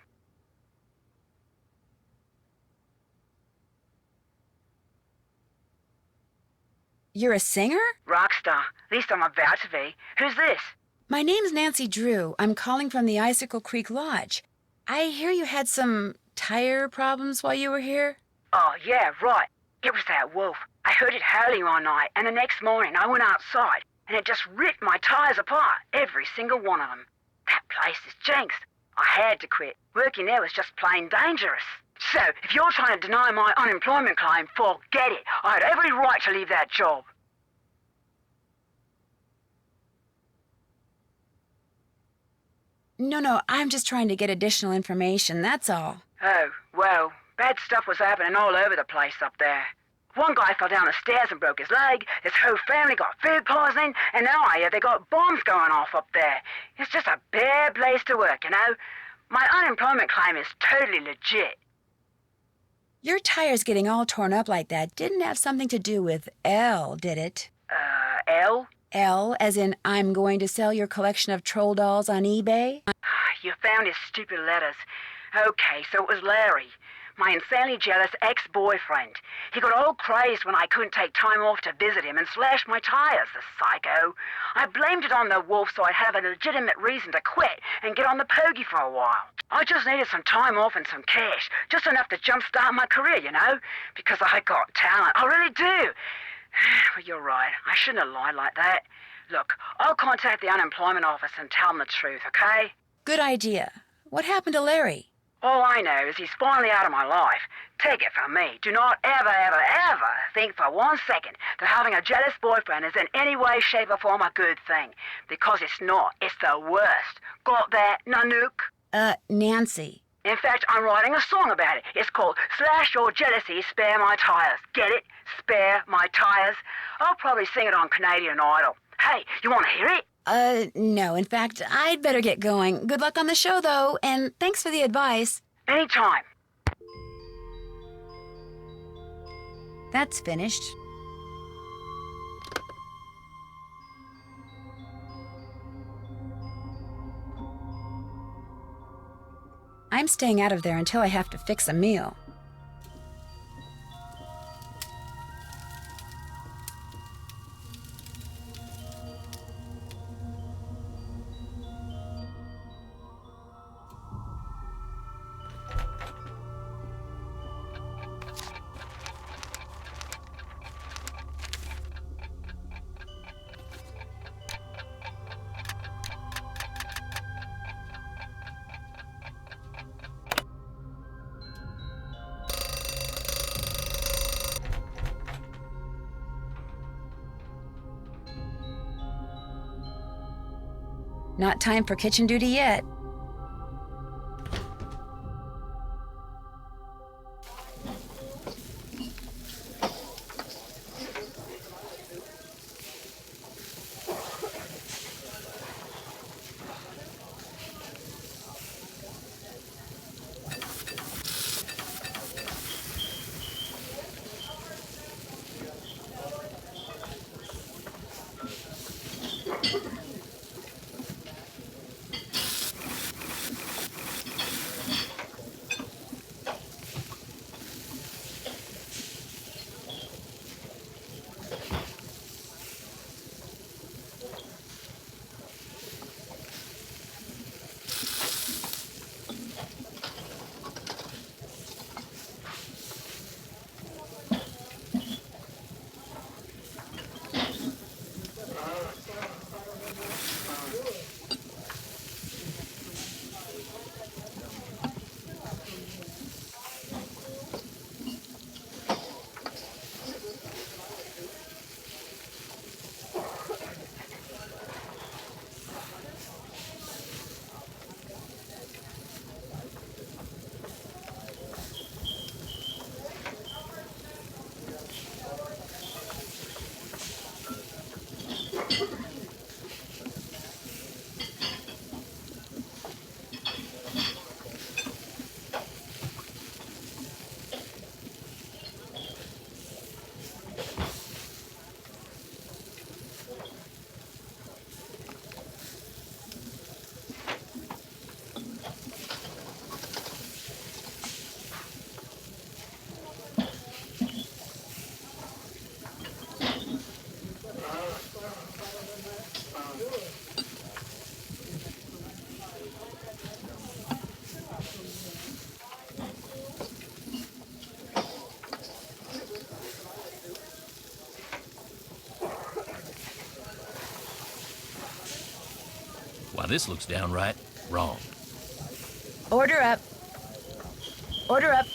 You're a singer? Rockstar. At least I'm about to be. Who's this? My name's Nancy Drew. I'm calling from the Icicle Creek Lodge. I hear you had some tire problems while you were here? Oh, yeah, right. It was that wolf. I heard it howling all night, and the next morning I went outside, and it just ripped my tires apart, every single one of them. That place is jinxed. I had to quit. Working there was just plain dangerous. So, if you're trying to deny my unemployment claim, forget it. I had every right to leave that job. No, I'm just trying to get additional information, that's all. Oh, well, bad stuff was happening all over the place up there. One guy fell down the stairs and broke his leg, his whole family got food poisoning, and now I hear they got bombs going off up there. It's just a bad place to work, you know? My unemployment claim is totally legit. Your tires getting all torn up like that didn't have something to do with L, did it? L? L, as in I'm going to sell your collection of troll dolls on eBay? You found his stupid letters. Okay, so it was Larry, my insanely jealous ex-boyfriend. He got all crazed when I couldn't take time off to visit him and slashed my tires, the psycho. I blamed it on the wolf so I'd have a legitimate reason to quit and get on the pokey for a while. I just needed some time off and some cash, just enough to jumpstart my career, you know? Because I got talent, I really do. Well, you're right, I shouldn't have lied like that. Look, I'll contact the unemployment office and tell them the truth, okay? Good idea. What happened to Larry? All I know is he's finally out of my life. Take it from me. Do not ever, ever, ever think for 1 second that having a jealous boyfriend is in any way, shape, or form a good thing. Because it's not. It's the worst. Got that, Nanook? Nancy. In fact, I'm writing a song about it. It's called Slash Your Jealousy, Spare My Tires. Get it? Spare My Tires. I'll probably sing it on Canadian Idol. Hey, you want to hear it? No. In fact, I'd better get going. Good luck on the show, though, and thanks for the advice. Anytime. That's finished. I'm staying out of there until I have to fix a meal. Not time for kitchen duty yet. Why, this looks downright Wrong. Order up. Order up.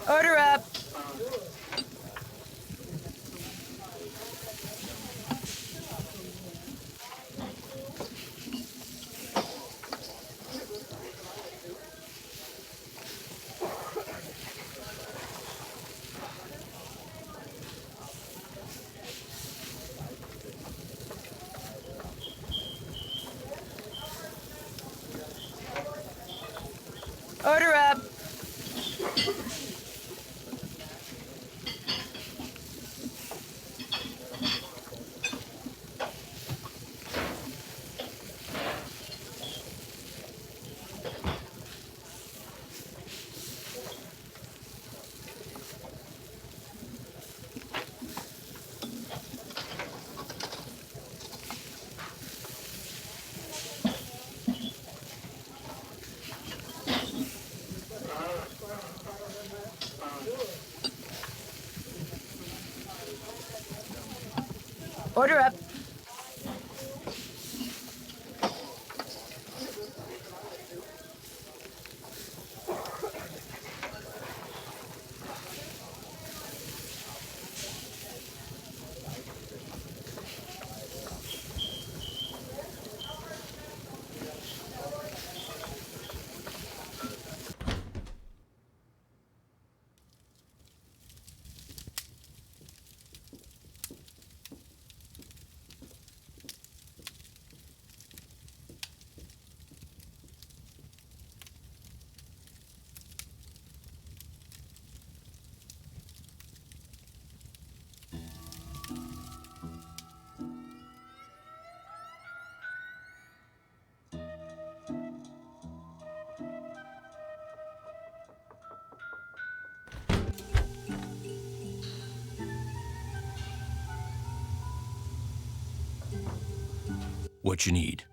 Order up. Order up. Order up. What you need?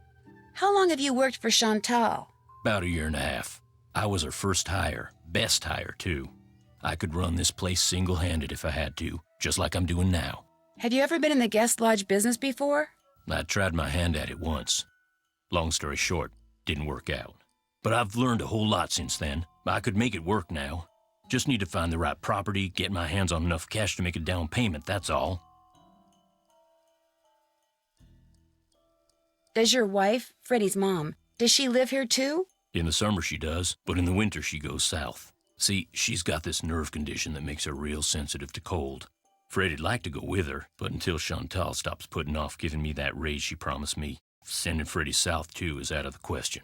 How long have you worked for Chantal? About a year and a half. I was her first hire. Best hire, too. I could run this place single-handed if I had to, just like I'm doing now. Have you ever been in the guest lodge business before? I tried my hand at it once. Long story short, didn't work out. But I've learned a whole lot since then. I could make it work now. Just need to find the right property, get my hands on enough cash to make a down payment, that's all. Does your wife, Freddie's mom, does she live here too? In the summer she does, but in the winter she goes south. See, she's got this nerve condition that makes her real sensitive to cold. Freddie'd like to go with her, but until Chantal stops putting off giving me that raise she promised me, sending Freddie south too is out of the question.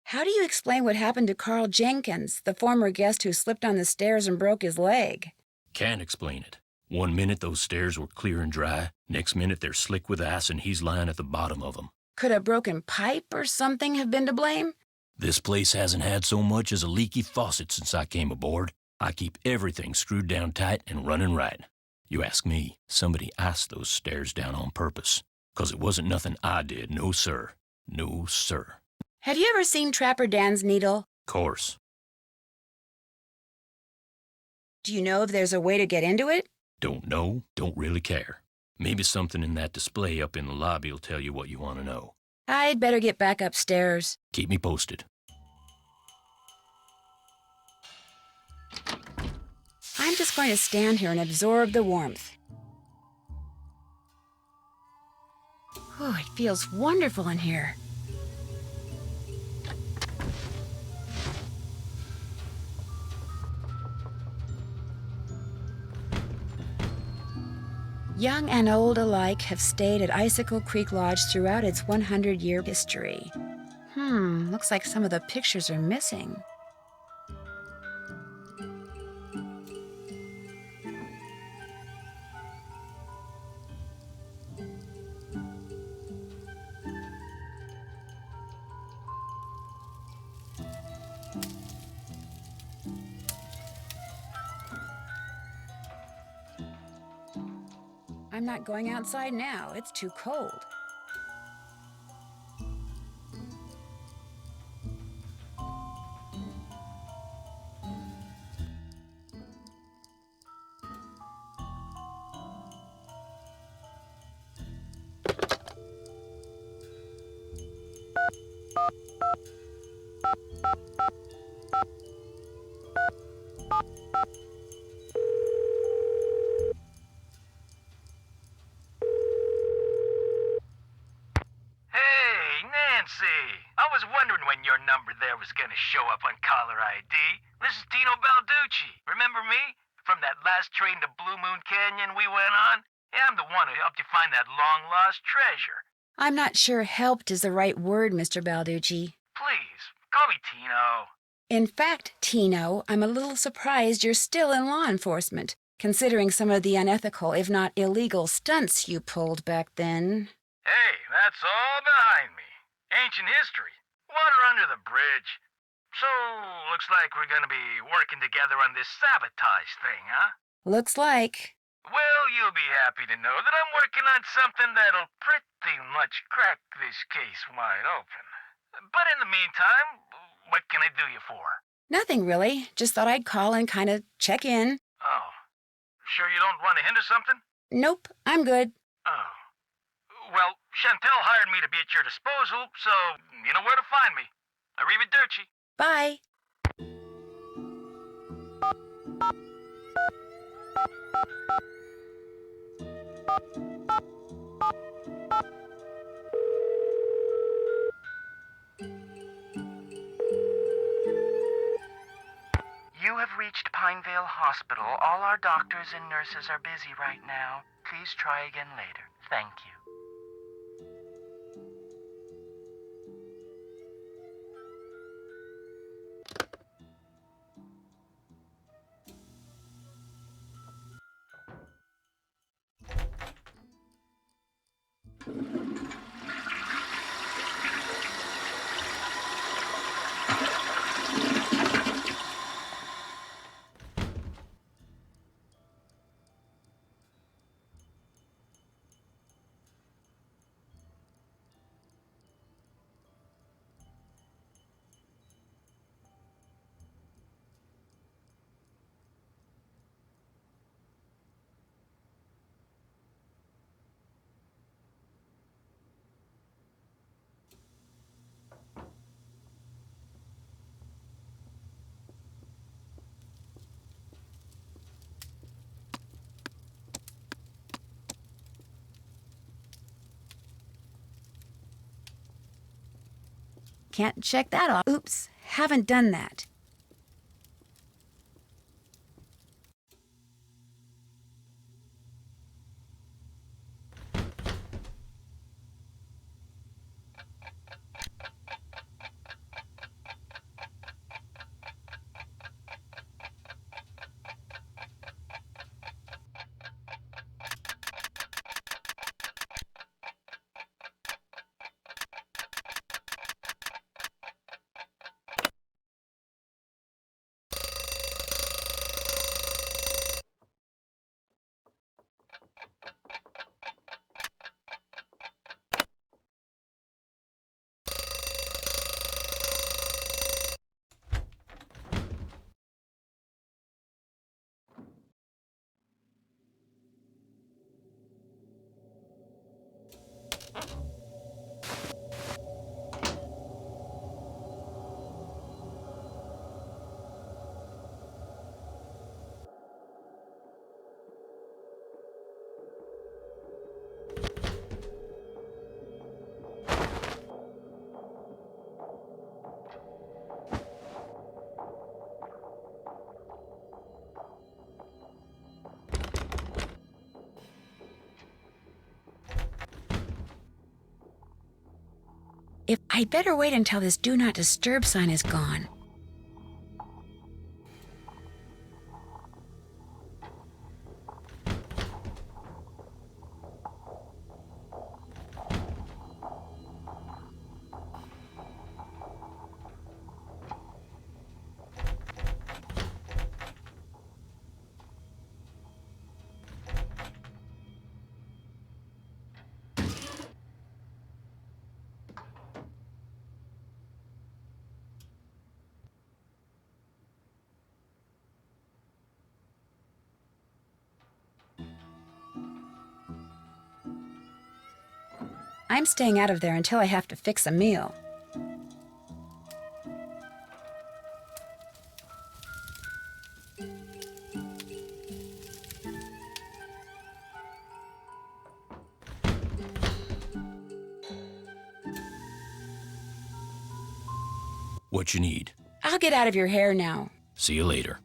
How do you explain what happened to Carl Jenkins, the former guest who slipped on the stairs and broke his leg? Can't explain it. One minute those stairs were clear and dry, next minute they're slick with ice and he's lying at the bottom of them. Could a broken pipe or something have been to blame? This place hasn't had so much as a leaky faucet since I came aboard. I keep everything screwed down tight and running right. You ask me, somebody iced those stairs down on purpose. 'Cause it wasn't nothing I did, no sir. No sir. Have you ever seen Trapper Dan's needle? Course. Do you know if there's a way to get into it? Don't know, don't really care. Maybe something in that display up in the lobby will tell you what you want to know. I'd better get back upstairs. Keep me posted. I'm just going to stand here and absorb the warmth. Oh, it feels wonderful in here. Young and old alike have stayed at Icicle Creek Lodge throughout its 100-year history. Looks like some of the pictures are missing. I'm not going outside now. It's too cold. Hey, Nancy! I was wondering when your number there was gonna show up on caller ID. This is Dino Balducci. Remember me? From that last train to Blue Moon Canyon we went on? Yeah, I'm the one who helped you find that long-lost treasure. I'm not sure helped is the right word, Mr. Balducci. Please, call me Tino. In fact, Tino, I'm a little surprised you're still in law enforcement, considering some of the unethical, if not illegal, stunts you pulled back then. Hey, that's all behind me. Ancient history. Water under the bridge. So, looks like we're gonna be working together on this sabotage thing, huh? Looks like. Well, you'll be happy to know that I'm working on something that'll pretty much crack this case wide open. But in the meantime, what can I do you for? Nothing really. Just thought I'd call and kind of check in. Oh, sure you don't want to hint or something? Nope, I'm good. Oh. Well, Chantel hired me to be at your disposal, so you know where to find me. Arrivederci. Bye. You have reached Pinevale Hospital. All our doctors and nurses are busy right now. Please try again later. Thank you. Can't check that off. Oops, haven't done that. I better wait until this Do Not Disturb sign is gone. I'm staying out of there until I have to fix a meal. What you need? I'll get out of your hair now. See you later.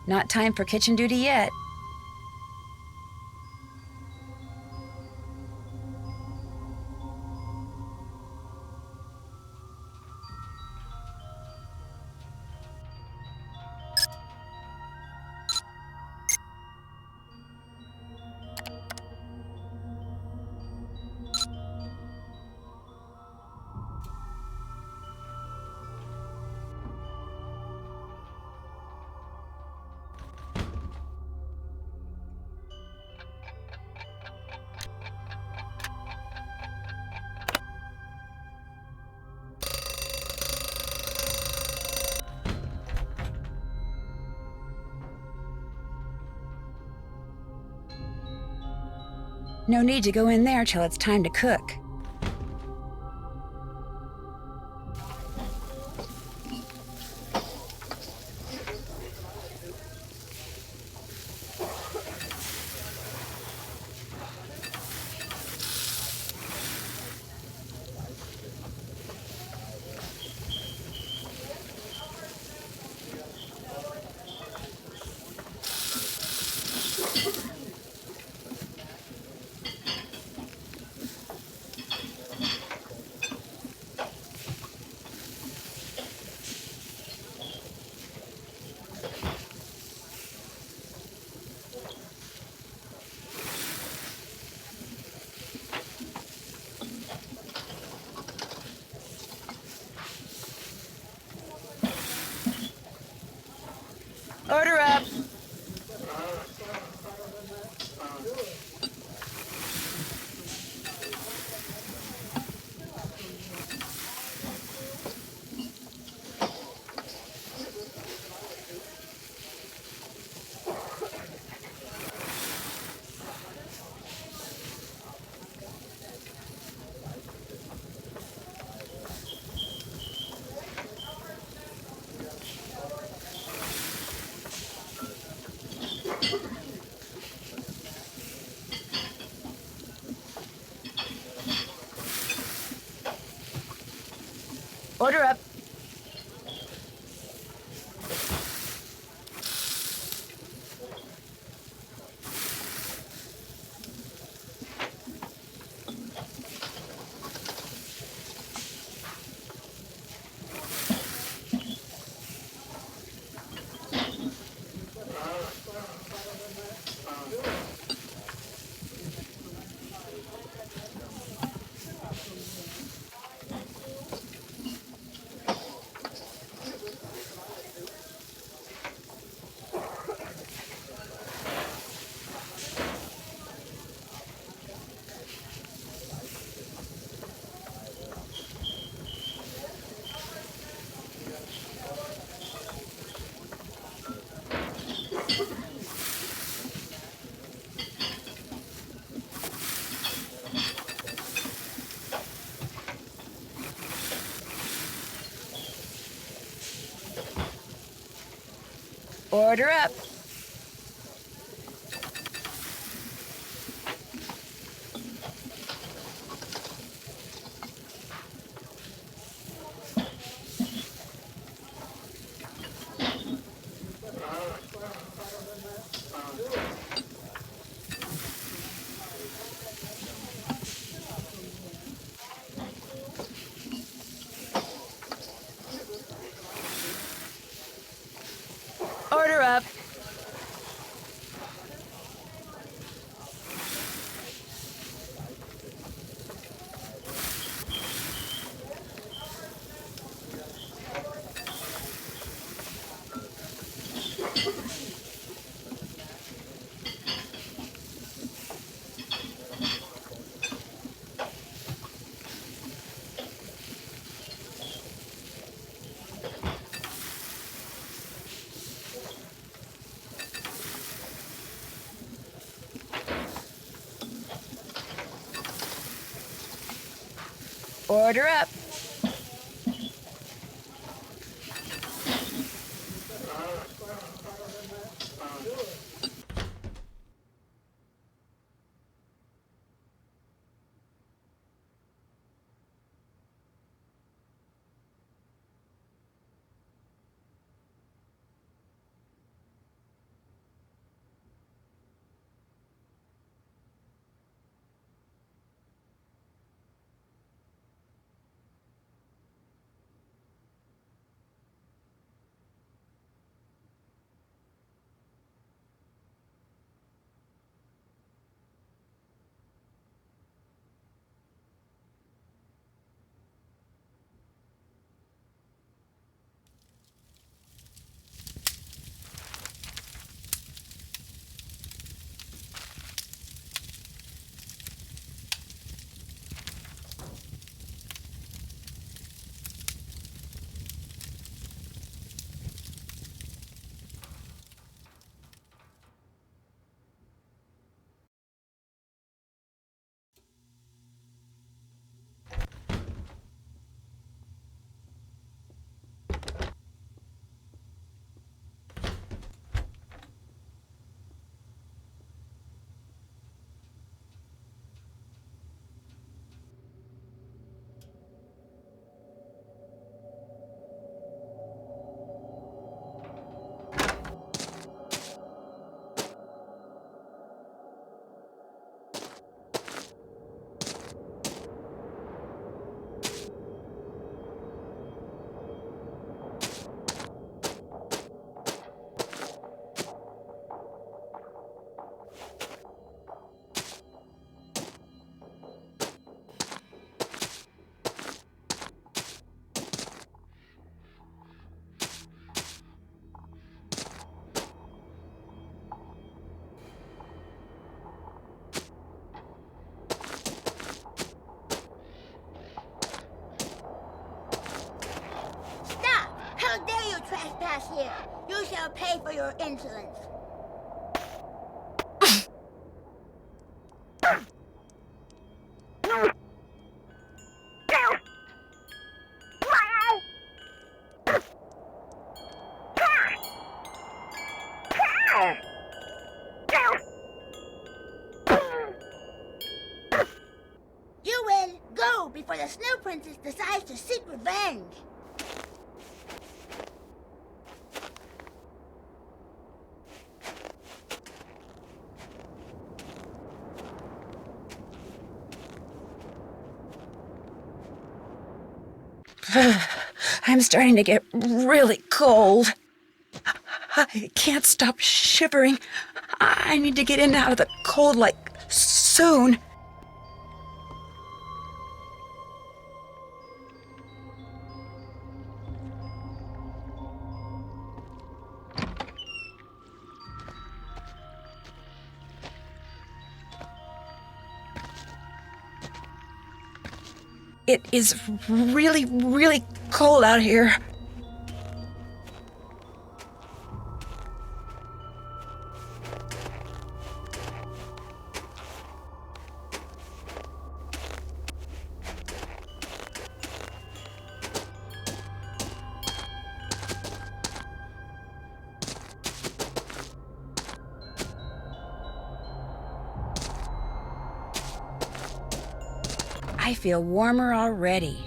Not time for kitchen duty yet. No need to go in there till it's time to cook. Order up. Order up. Order up. Order up. Order up. How dare you trespass here? You shall pay for your insolence. You win. Go before the Snow Princess decides to seek revenge. I'm starting to get really cold. I can't stop shivering. I need to get in and out of the cold, like, soon. It is really, really cold out here. I feel warmer already.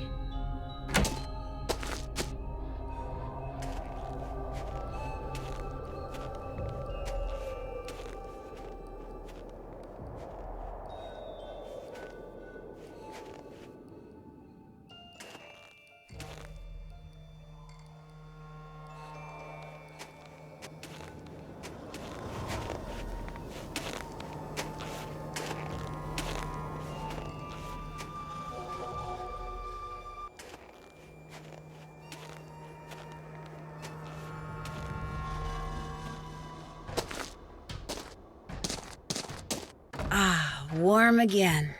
Ah, warm again.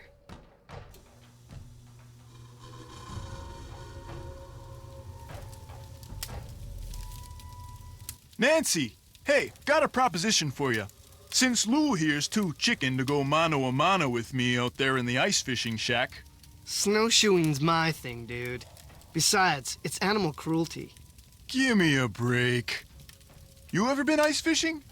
Nancy! Hey, got a proposition for you. Since Lou here's too chicken to go mano a mano with me out there in the ice fishing shack. Snowshoeing's my thing, dude. Besides, it's animal cruelty. Gimme a break. You ever been ice fishing?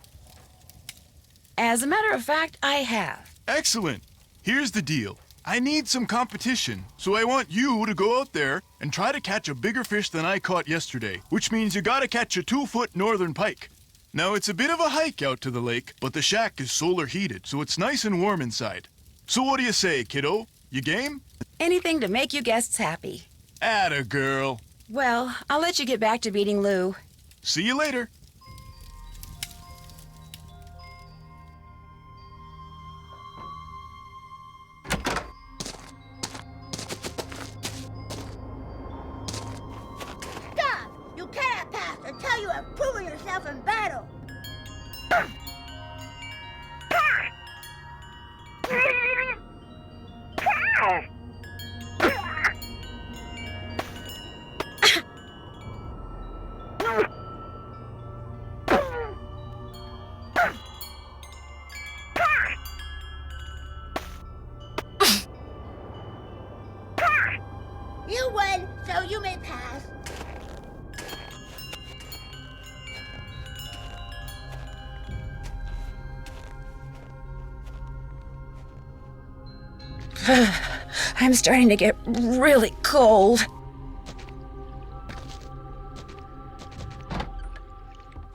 As a matter of fact, I have. Excellent. Here's the deal. I need some competition, so I want you to go out there and try to catch a bigger fish than I caught yesterday, which means you gotta catch a 2-foot northern pike. Now, it's a bit of a hike out to the lake, but the shack is solar heated, so it's nice and warm inside. So what do you say, kiddo? You game? Anything to make you guests happy. Atta girl. Well, I'll let you get back to beating Lou. See you later. Stop! You cannot pass until you have proven yourself in battle. You win, so you may pass. I'm starting to get really cold.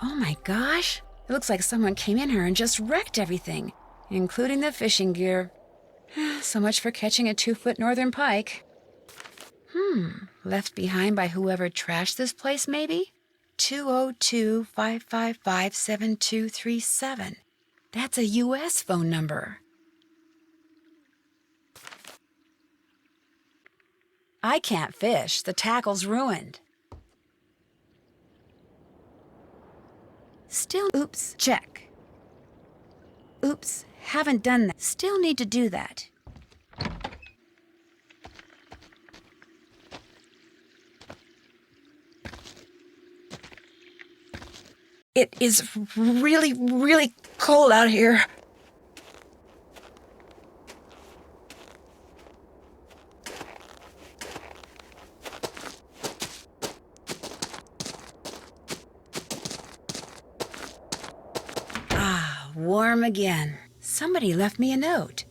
Oh my gosh. It looks like someone came in here and just wrecked everything, including the fishing gear. So much for catching a 2-foot northern pike. Left behind by whoever trashed this place, maybe? 202-555-7237. That's a U.S. phone number. I can't fish. The tackle's ruined. Still, oops, check. Oops, haven't done that. Still need to do that. It is really, really cold out here. Ah, warm again. Somebody left me a note.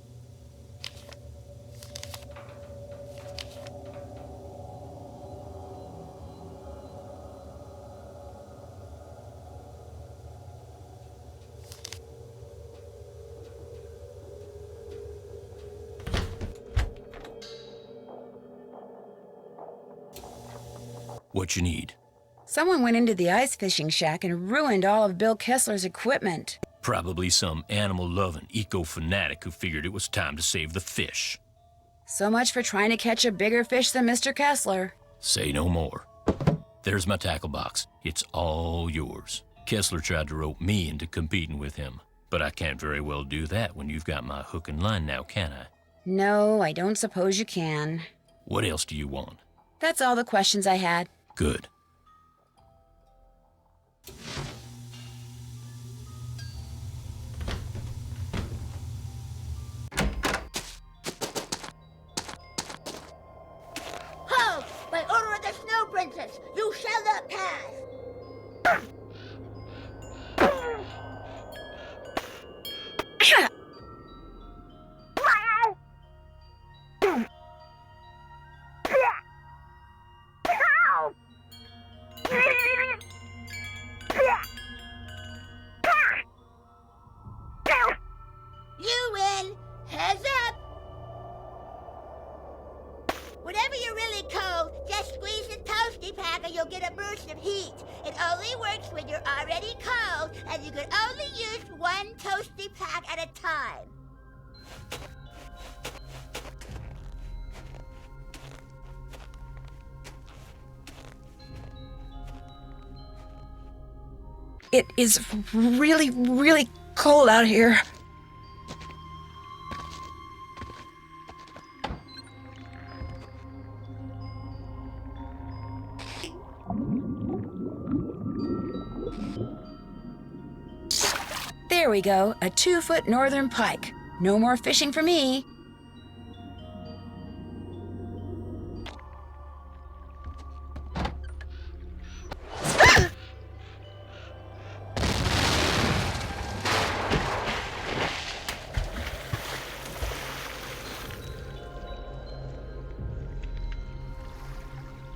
What you need? Someone went into the ice fishing shack and ruined all of Bill Kessler's equipment. Probably some animal-loving eco-fanatic who figured it was time to save the fish. So much for trying to catch a bigger fish than Mr. Kessler. Say no more. There's my tackle box. It's all yours. Kessler tried to rope me into competing with him, but I can't very well do that when you've got my hook and line now, can I? No, I don't suppose you can. What else do you want? That's all the questions I had. Good. Ho! By order of the Snow Princess, you shall not pass. pack and you'll get a burst of heat. It only works when you're already cold, and you can only use one toasty pack at a time. It is really, really cold out here. There we go, a 2-foot northern pike. No more fishing for me.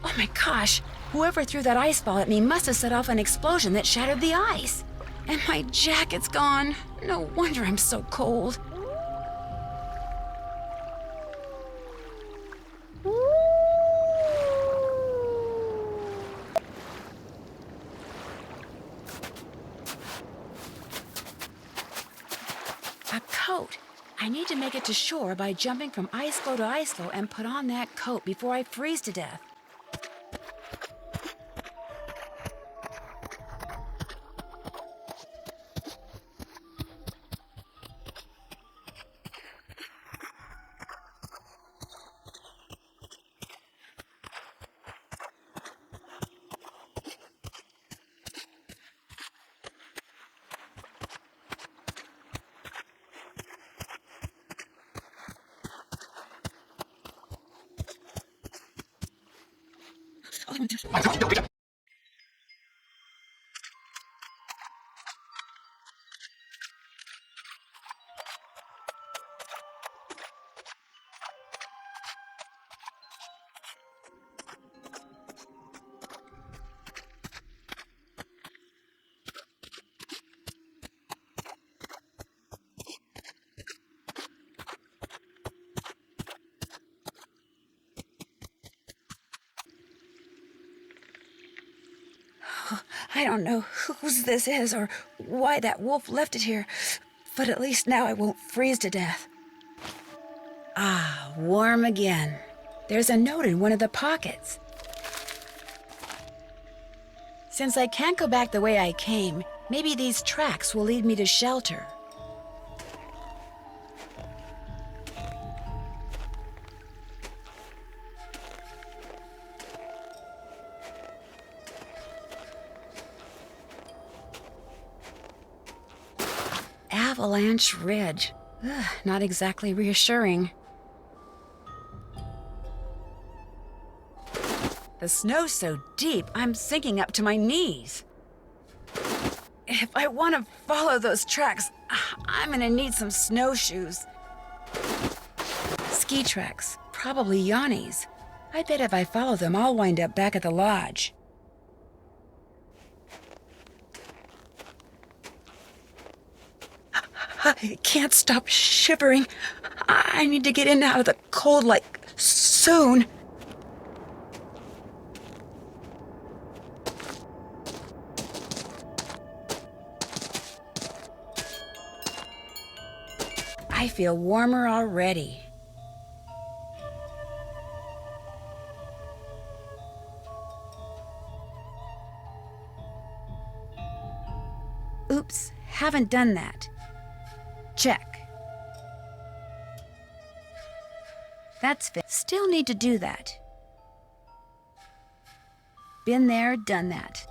Oh my gosh, whoever threw that ice ball at me must have set off an explosion that shattered the ice. And my jacket's gone. No wonder I'm so cold. A coat. I need to make it to shore by jumping from ice-floe to ice-floe and put on that coat before I freeze to death. I don't know whose this is or why that wolf left it here, but at least now I won't freeze to death. Ah, warm again. There's a note in one of the pockets. Since I can't go back the way I came, maybe these tracks will lead me to shelter. Avalanche Ridge. Ugh, not exactly reassuring. The snow's so deep, I'm sinking up to my knees. If I want to follow those tracks, I'm gonna need some snowshoes. Ski tracks, probably Yanni's. I bet if I follow them, I'll wind up back at the lodge. I can't stop shivering. I need to get in and out of the cold, like, soon. I feel warmer already. Oops, haven't done that. Check. That's fit. Still need to do that. Been there, done that.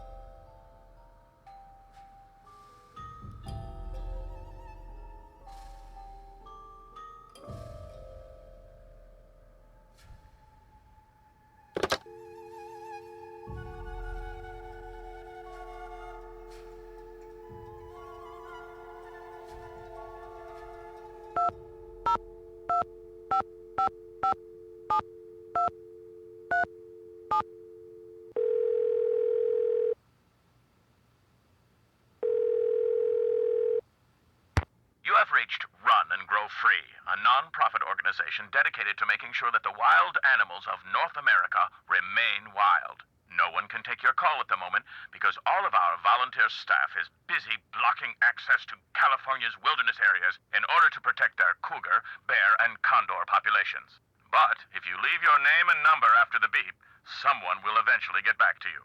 Free, a non-profit organization dedicated to making sure that the wild animals of North America remain wild. No one can take your call at the moment because all of our volunteer staff is busy blocking access to California's wilderness areas in order to protect their cougar, bear, and condor populations. But if you leave your name and number after the beep, someone will eventually get back to you.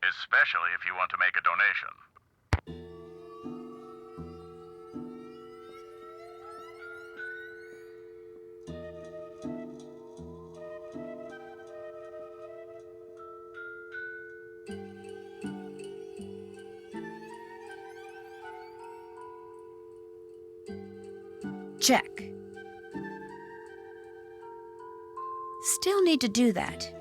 Especially if you want to make a donation. Check. Still need to do that.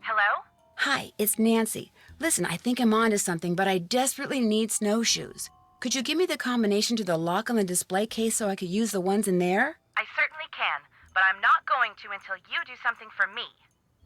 Hello? Hi, it's Nancy. Listen, I think I'm onto something, but I desperately need snowshoes. Could you give me the combination to the lock on the display case so I could use the ones in there? I certainly can, but I'm not going to until you do something for me.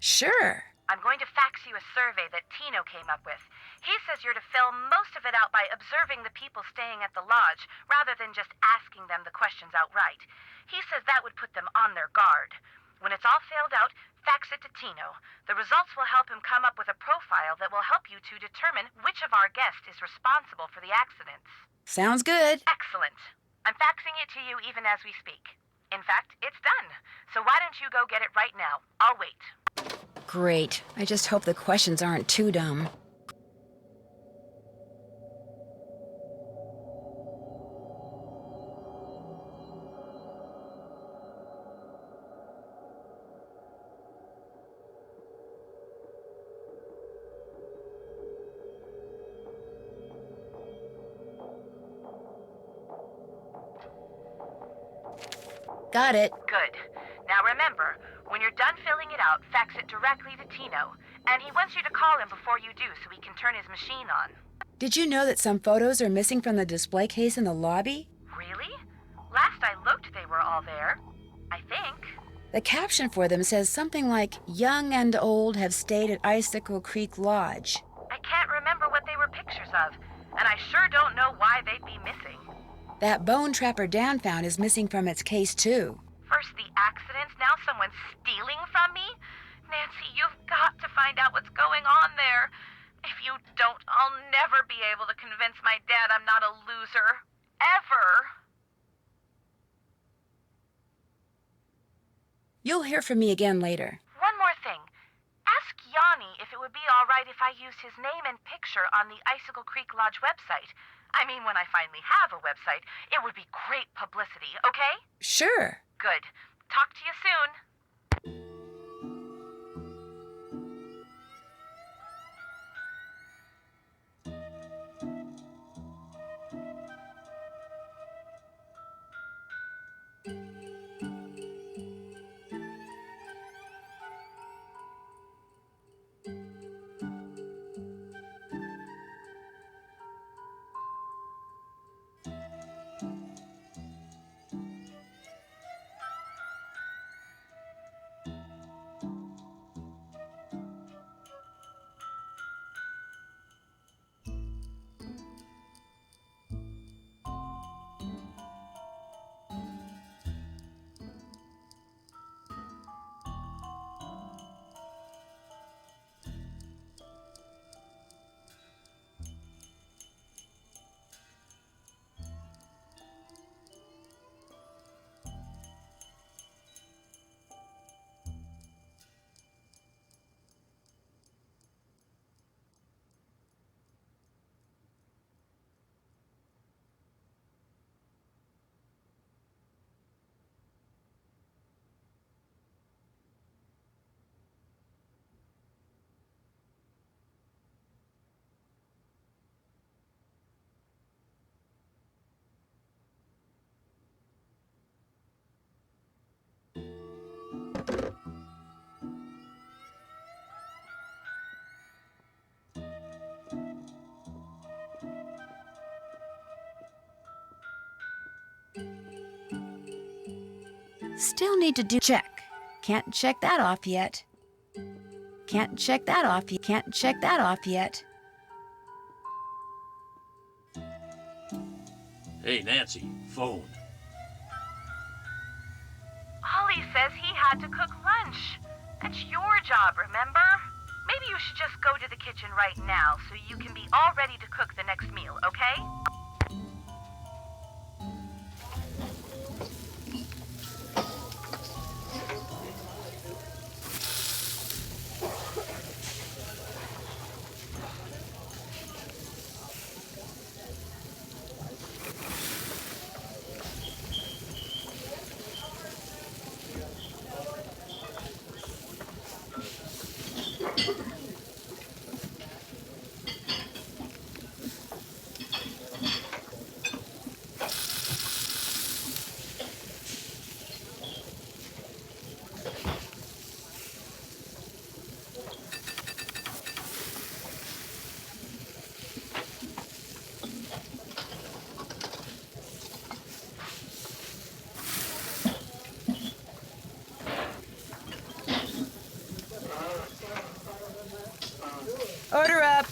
Sure. I'm going to fax you a survey that Tino came up with. He says you're to fill most of it out by observing the people staying at the lodge, rather than just asking them the questions outright. He says that would put them on their guard. When it's all filled out, fax it to Tino. The results will help him come up with a profile that will help you to determine which of our guests is responsible for the accidents. Sounds good. Excellent. I'm faxing it to you even as we speak. In fact, it's done. So why don't you go get it right now? I'll wait. Great. I just hope the questions aren't too dumb. Got it. Good. Now remember, when you're done filling it out, fax it directly to Tino. And he wants you to call him before you do so he can turn his machine on. Did you know that some photos are missing from the display case in the lobby? Really? Last I looked, they were all there. I think. The caption for them says something like, "Young and old have stayed at Icicle Creek Lodge." I can't remember what they were pictures of, and I sure don't know why they'd be missing. That bone trapper Dan found is missing from its case, too. First the accidents, now someone's stealing from me? Nancy, you've got to find out what's going on there. If you don't, I'll never be able to convince my dad I'm not a loser. Ever. You'll hear from me again later. One more thing. Ask Yanni if it would be all right if I used his name and picture on the Icicle Creek Lodge website. I mean, when I finally have a website, it would be great publicity, okay? Sure. Good. Talk to you soon. Still need to do check. Can't check that off yet. Can't check that off. Can't check that off yet. Hey, Nancy, phone. Ollie says he had to cook lunch. That's your job, remember? Maybe you should just go to the kitchen right now so you can be all ready to cook the next meal, okay? Order up.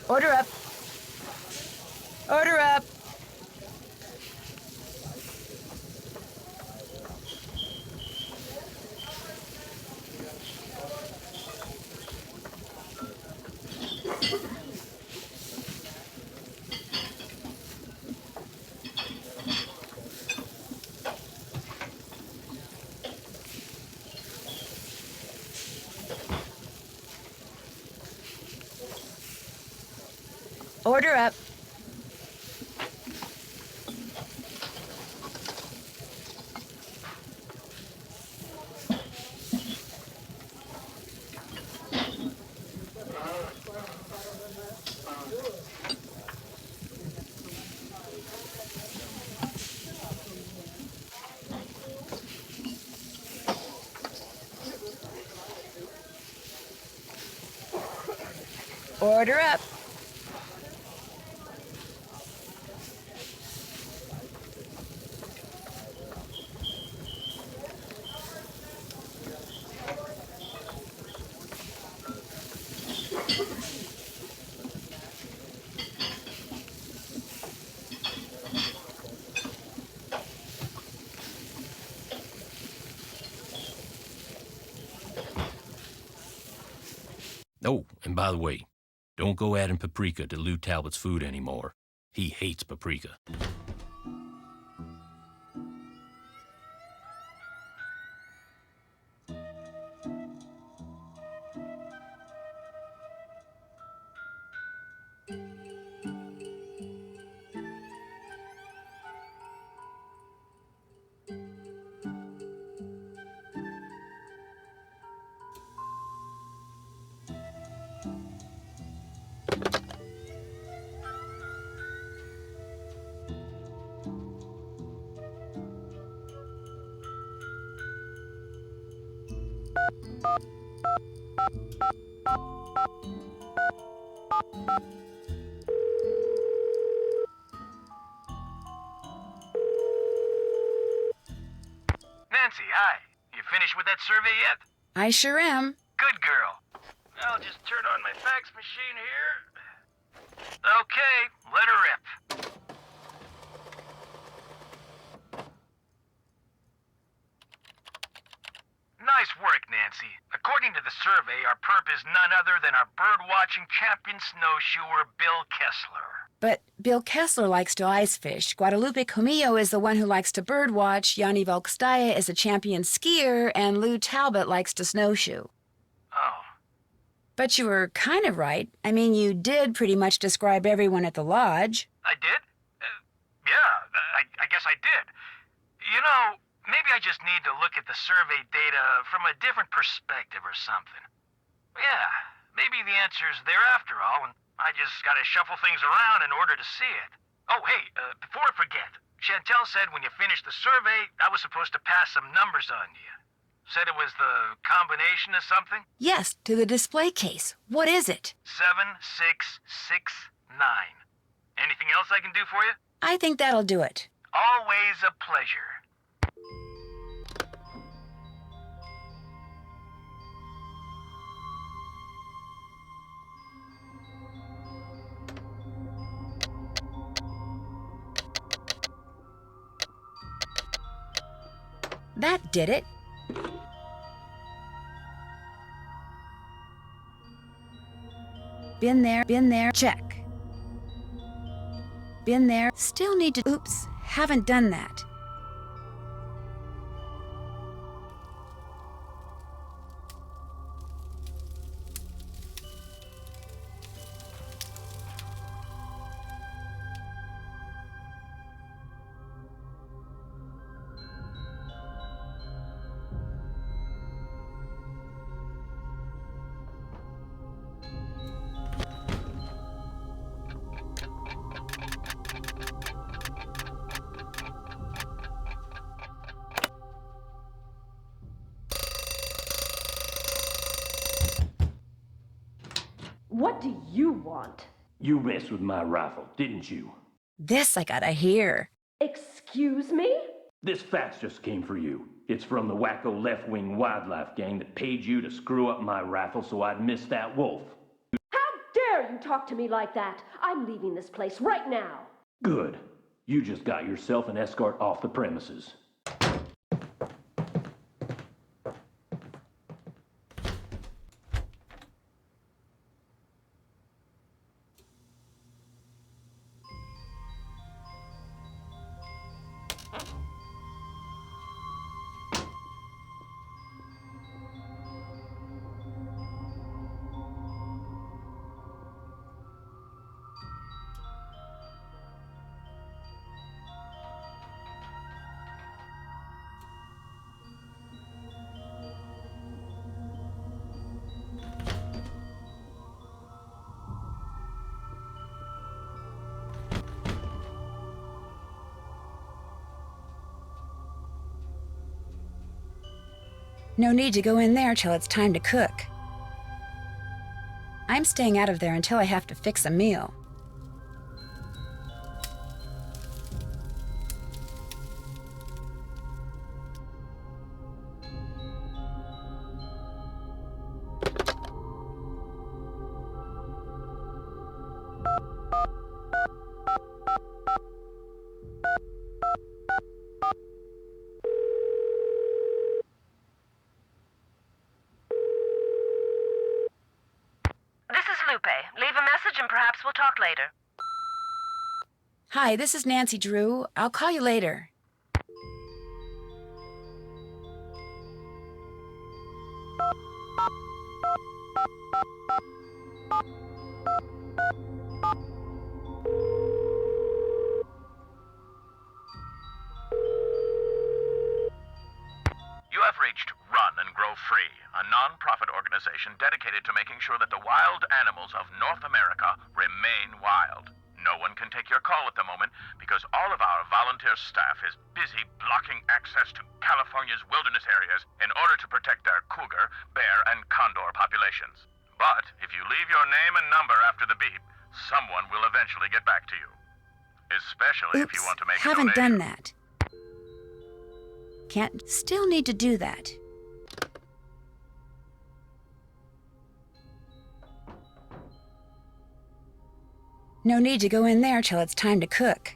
Order up. Order up. Order up. Order up. Oh, and by the way, don't go adding paprika to Lou Talbot's food anymore. He hates paprika. Nancy, hi. You finished with that survey yet? I sure am. Good girl. I'll just turn on my fax machine here. Okay, let her rip. Nice work, Nancy. According to the survey, our perp is none other than our bird-watching champion snowshoer, Bill Kessler. But Bill Kessler likes to ice fish. Guadalupe Comillo is the one who likes to birdwatch. Yanni Volkstaya is a champion skier, and Lou Talbot likes to snowshoe. Oh. But you were kind of right. I mean, you did pretty much describe everyone at the lodge. I did? I guess I did. You know, maybe I just need to look at the survey data from a different perspective or something. Yeah, maybe the answer's there after all, and I just gotta shuffle things around in order to see it. Oh, hey, before I forget, Chantel said when you finished the survey, I was supposed to pass some numbers on you. Said it was the combination of something? Yes, to the display case. What is it? 7669. Anything else I can do for you? I think that'll do it. Always a pleasure. That did it. Been there, check. Been there, still need to, oops, haven't done that. What do you want? You messed with my rifle, didn't you? This I gotta hear. Excuse me? This fax just came for you. It's from the wacko left-wing wildlife gang that paid you to screw up my rifle so I'd miss that wolf. How dare you talk to me like that? I'm leaving this place right now. Good. You just got yourself an escort off the premises. No need to go in there till it's time to cook. I'm staying out of there until I have to fix a meal. Leave a message and perhaps we'll talk later. Hi, this is Nancy Drew. I'll call you later. You have reached Run and Grow Free, a non-profit organization dedicated to making sure that the wild animals of North America remain wild. No one can take your call at the moment because all of our volunteer staff is busy blocking access to California's wilderness areas in order to protect their cougar, bear, and condor populations. But if you leave your name and number after the beep, someone will eventually get back to you. Especially if you want to make a haven't donation. done that. Still need to do that. No need to go in there till it's time to cook.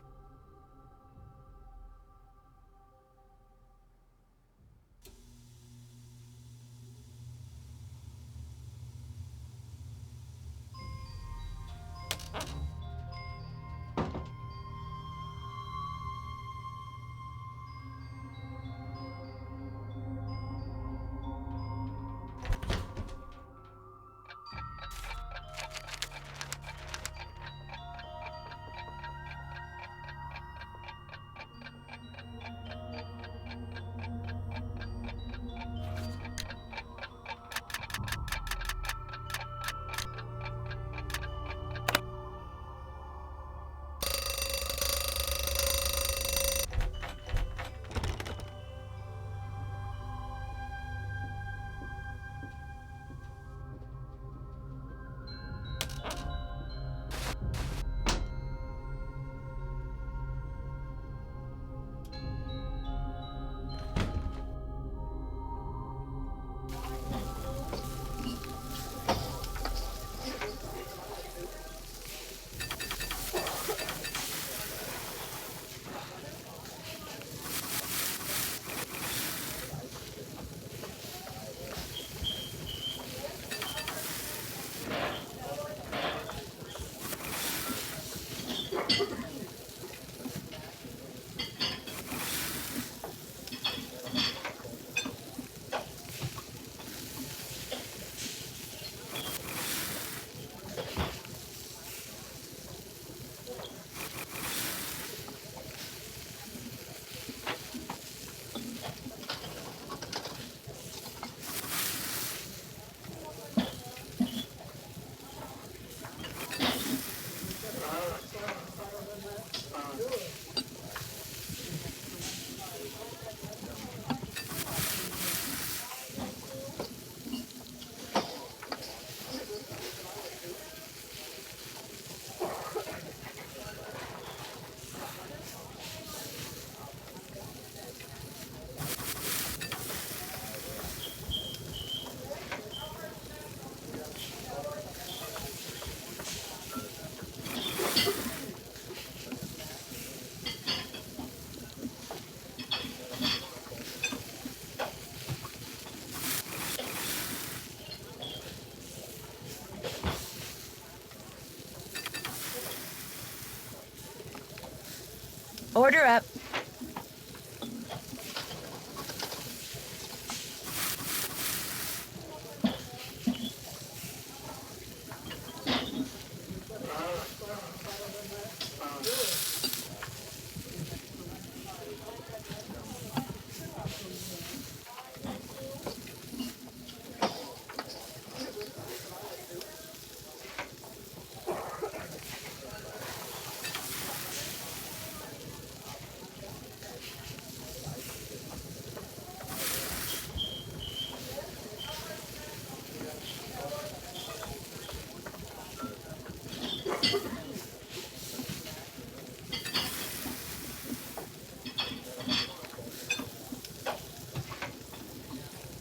Order up.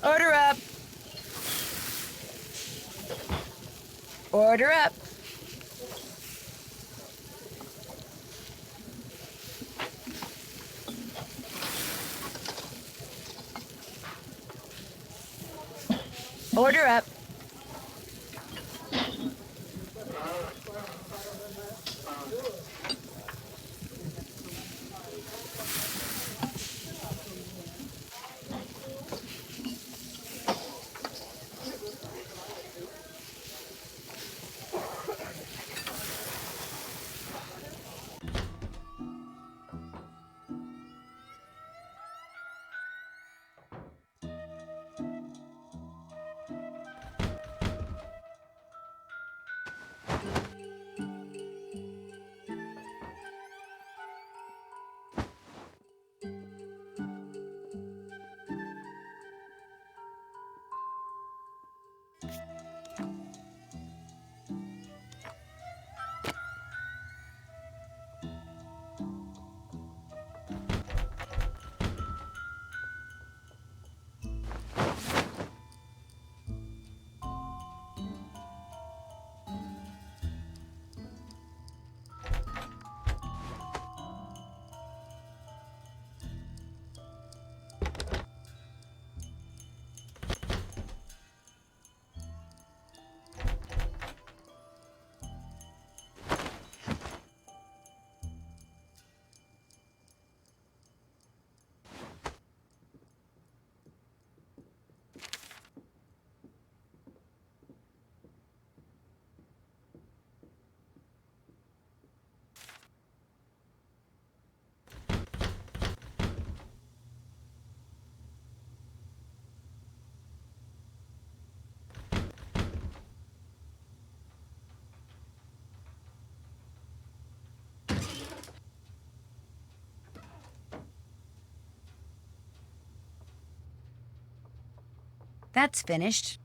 Order up. Order up. Order up. That's finished.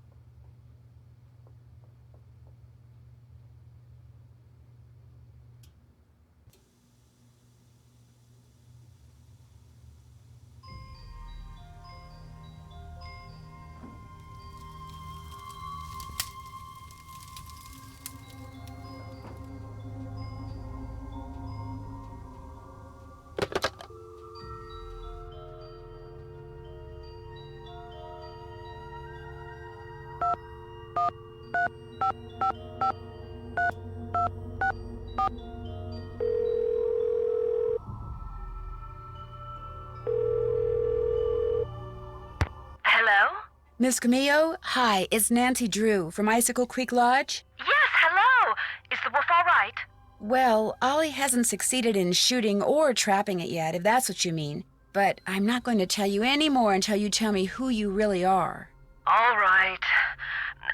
Hello? Miss Camillo, hi, it's Nancy Drew from Icicle Creek Lodge. Yes, hello. Is the wolf all right? Well, Ollie hasn't succeeded in shooting or trapping it yet, if that's what you mean. But I'm not going to tell you any more until you tell me who you really are. All right.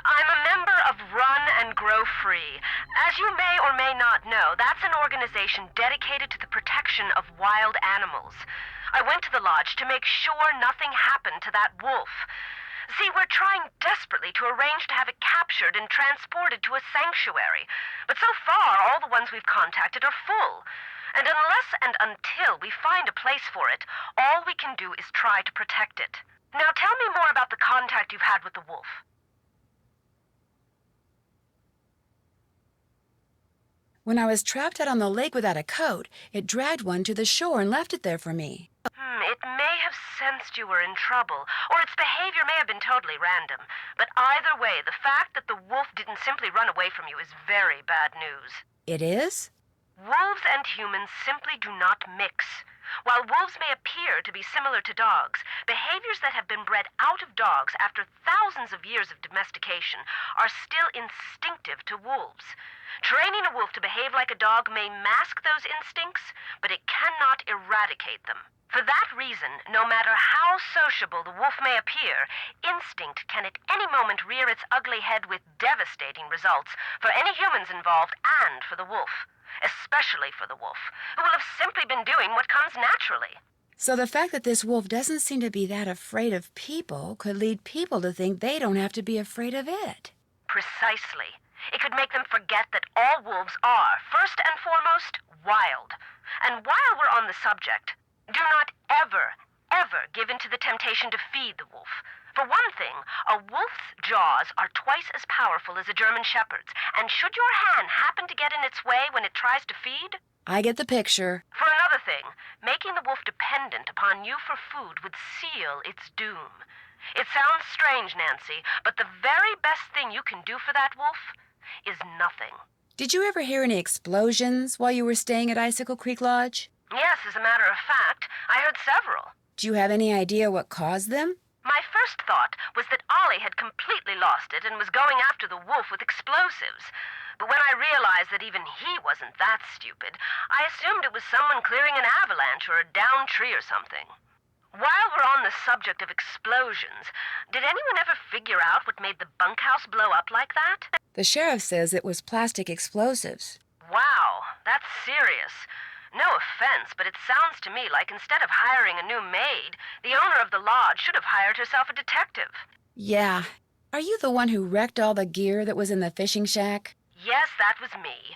I'm a member of Run and Grow Free. As you may or may not know, that's an organization dedicated to the protection of wild animals. I went to the lodge to make sure nothing happened to that wolf. See, we're trying desperately to arrange to have it captured and transported to a sanctuary. But so far, all the ones we've contacted are full. And unless and until we find a place for it, all we can do is try to protect it. Now tell me more about the contact you've had with the wolf. When I was trapped out on the lake without a coat, it dragged one to the shore and left it there for me. It may have sensed you were in trouble, or its behavior may have been totally random. But either way, the fact that the wolf didn't simply run away from you is very bad news. It is? Wolves and humans simply do not mix. While wolves may appear to be similar to dogs, behaviors that have been bred out of dogs after thousands of years of domestication are still instinctive to wolves. Training a wolf to behave like a dog may mask those instincts, but it cannot eradicate them. For that reason, no matter how sociable the wolf may appear, instinct can at any moment rear its ugly head with devastating results for any humans involved and for the wolf. Especially for the wolf, who will have simply been doing what comes naturally. So the fact that this wolf doesn't seem to be that afraid of people could lead people to think they don't have to be afraid of it. Precisely. It could make them forget that all wolves are, first and foremost, wild. And while we're on the subject, do not ever, ever give in to the temptation to feed the wolf. For one thing, a wolf's jaws are twice as powerful as a German shepherd's, and should your hand happen to get in its way when it tries to feed? I get the picture. For another thing, making the wolf dependent upon you for food would seal its doom. It sounds strange, Nancy, but the very best thing you can do for that wolf is nothing. Did you ever hear any explosions while you were staying at Icicle Creek Lodge? Yes, as a matter of fact, I heard several. Do you have any idea what caused them? My first thought was that Ollie had completely lost it and was going after the wolf with explosives. But when I realized that even he wasn't that stupid, I assumed it was someone clearing an avalanche or a downed tree or something. While we're on the subject of explosions, did anyone ever figure out what made the bunkhouse blow up like that? The sheriff says it was plastic explosives. Wow, that's serious. No offense, but it sounds to me like instead of hiring a new maid, the owner of the lodge should have hired herself a detective. Yeah. Are you the one who wrecked all the gear that was in the fishing shack? Yes, that was me.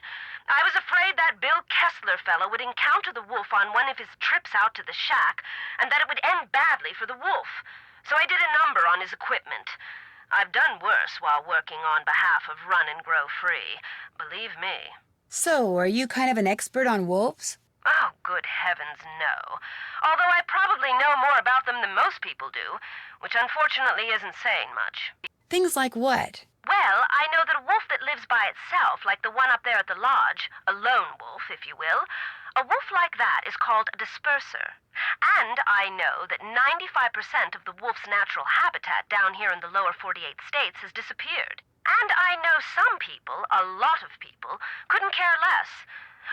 I was afraid that Bill Kessler fellow would encounter the wolf on one of his trips out to the shack, and that it would end badly for the wolf. So I did a number on his equipment. I've done worse while working on behalf of Run and Grow Free. Believe me. So, are you kind of an expert on wolves? Oh, good heavens, no. Although I probably know more about them than most people do, which unfortunately isn't saying much. Things like what? Well, I know that a wolf that lives by itself, like the one up there at the lodge, a lone wolf, if you will, a wolf like that is called a disperser. And I know that 95% of the wolf's natural habitat down here in the lower 48 states has disappeared. And I know some people, a lot of people, couldn't care less.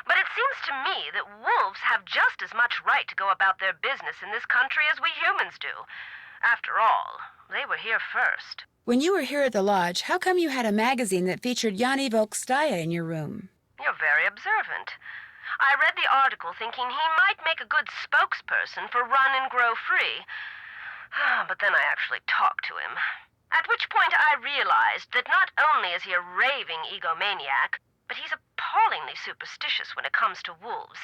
But it seems to me that wolves have just as much right to go about their business in this country as we humans do. After all, they were here first. When you were here at the lodge, how come you had a magazine that featured Yanni Volkstaya in your room? You're very observant. I read the article thinking he might make a good spokesperson for Run and Grow Free. But then I actually talked to him. At which point I realized that not only is he a raving egomaniac, but he's appallingly superstitious when it comes to wolves.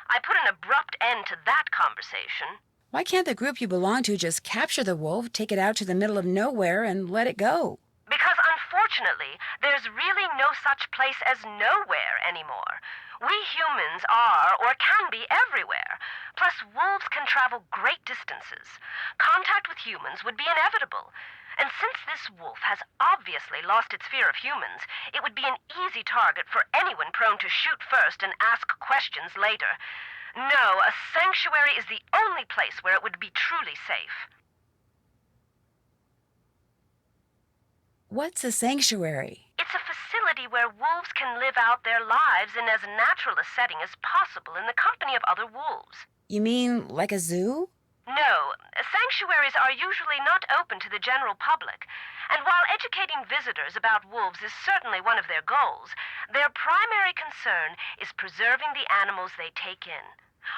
I put an abrupt end to that conversation. Why can't the group you belong to just capture the wolf, take it out to the middle of nowhere, and let it go? Because unfortunately, there's really no such place as nowhere anymore. We humans are, or can be, everywhere. Plus, wolves can travel great distances. Contact with humans would be inevitable. And since this wolf has obviously lost its fear of humans, it would be an easy target for anyone prone to shoot first and ask questions later. No, a sanctuary is the only place where it would be truly safe. What's a sanctuary? It's a facility where wolves can live out their lives in as natural a setting as possible in the company of other wolves. You mean like a zoo? No, sanctuaries are usually not open to the general public, and while educating visitors about wolves is certainly one of their goals, their primary concern is preserving the animals they take in.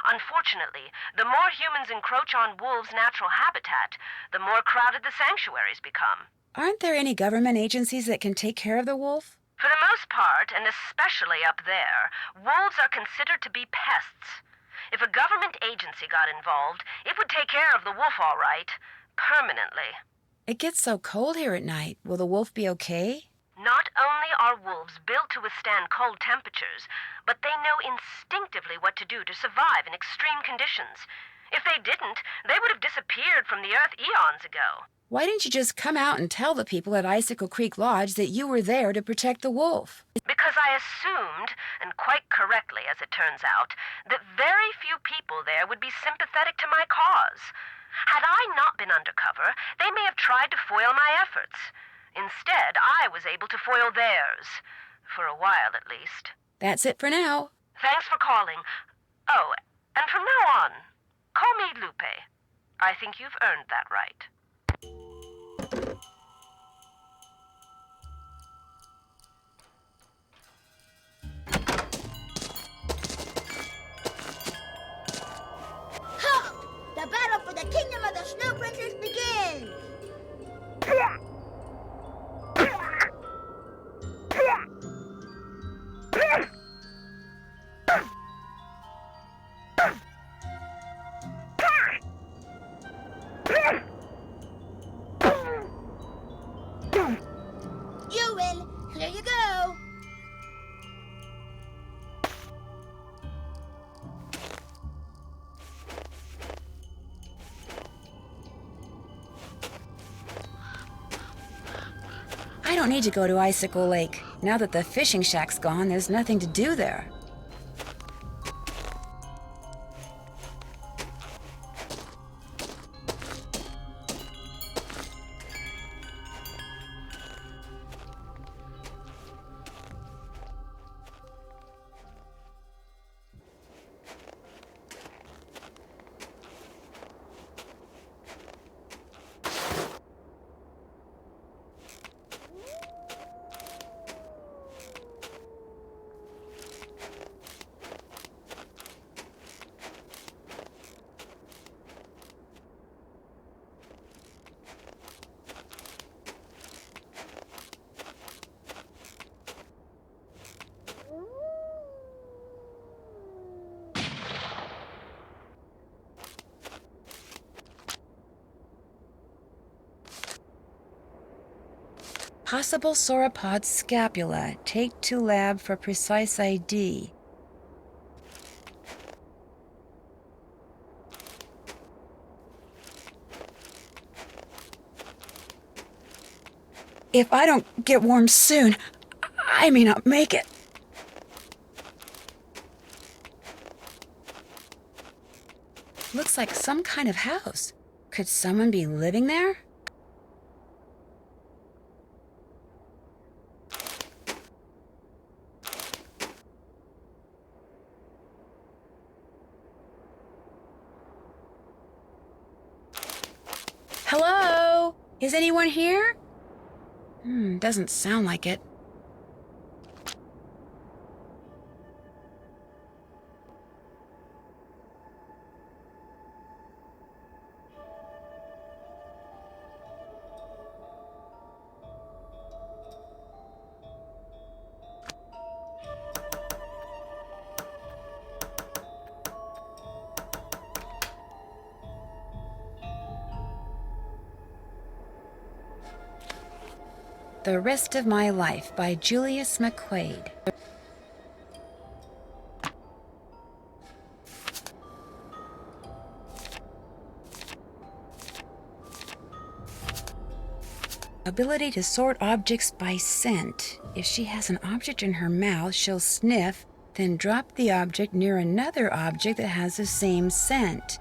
Unfortunately, the more humans encroach on wolves' natural habitat, the more crowded the sanctuaries become. Aren't there any government agencies that can take care of the wolf? For the most part, and especially up there, wolves are considered to be pests. If a government agency got involved, it would take care of the wolf all right, permanently. It gets so cold here at night. Will the wolf be okay? Not only are wolves built to withstand cold temperatures, but they know instinctively what to do to survive in extreme conditions. If they didn't, they would have disappeared from the earth eons ago. Why didn't you just come out and tell the people at Icicle Creek Lodge that you were there to protect the wolf? Because I assumed, and quite correctly as it turns out, that very few people there would be sympathetic to my cause. Had I not been undercover, they may have tried to foil my efforts. Instead, I was able to foil theirs. For a while, at least. That's it for now. Thanks for calling. Oh, and from now on, call me Lupe. I think you've earned that right. Halt! The battle for the kingdom of the Snow Princess begins! You win. Here you go. I don't need to go to Icicle Lake. Now that the fishing shack's gone, there's nothing to do there. Possible sauropod scapula. Take to lab for precise ID. If I don't get warm soon, I may not make it. Looks like some kind of house. Could someone be living there? Hello? Is anyone here? Doesn't sound like it. the Rest of My Life by Julius McQuaid. Ability to sort objects by scent. If she has an object in her mouth, she'll sniff, then drop the object near another object that has the same scent.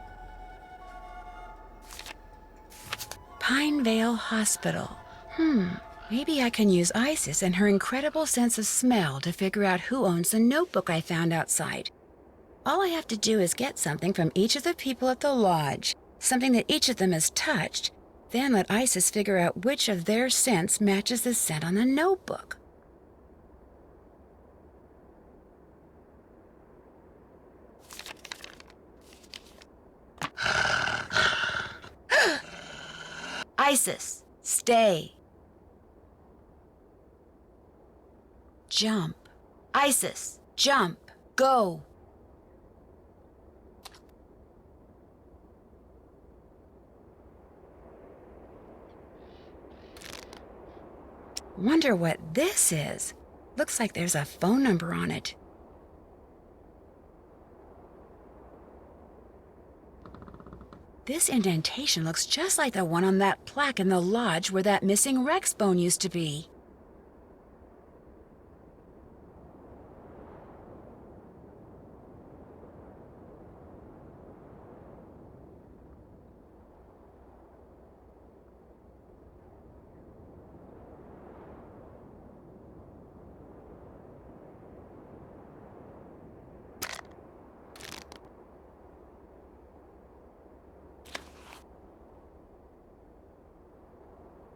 Pinevale Hospital. Maybe I can use Isis and her incredible sense of smell to figure out who owns the notebook I found outside. All I have to do is get something from each of the people at the lodge, something that each of them has touched, then let Isis figure out which of their scents matches the scent on the notebook. Isis, stay. Jump. Isis, jump. Go. Wonder what this is. Looks like there's a phone number on it. This indentation looks just like the one on that plaque in the lodge where that missing Rex bone used to be.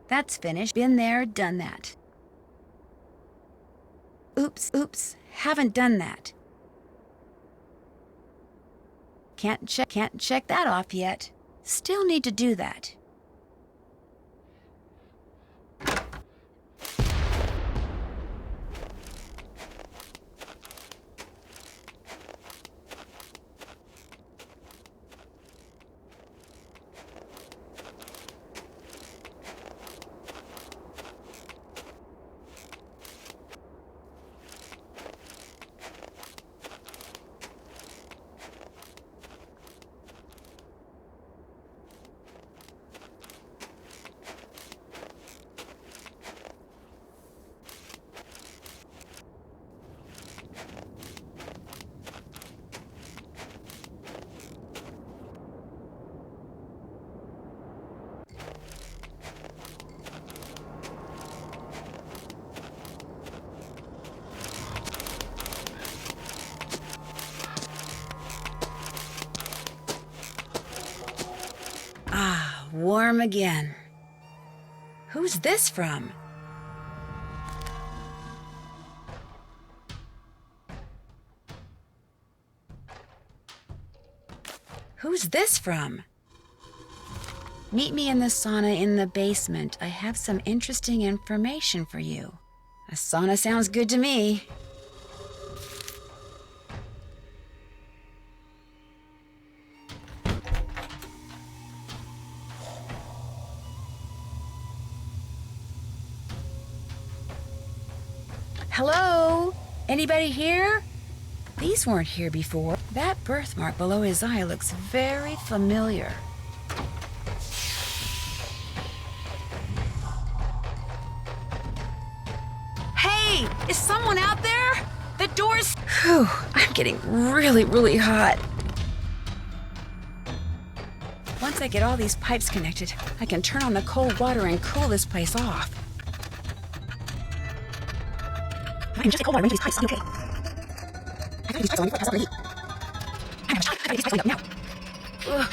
That's finished. Been there, done that. Oops, haven't done that. Can't check that off yet. Still need to do that. Warm again. Who's this from? Who's this from? Meet me in the sauna in the basement. I have some interesting information for you. A sauna sounds good to me. Hello? Anybody here? These weren't here before. That birthmark below his eye looks very familiar. Hey! Is someone out there? The door's... Whew, I'm getting really hot. Once I get all these pipes connected, I can turn on the cold water and cool this place off. I can just cold water into these pipes, okay? I gotta use pipes on before it has all the heat. I gotta get these pipes cleaned up now. Ugh.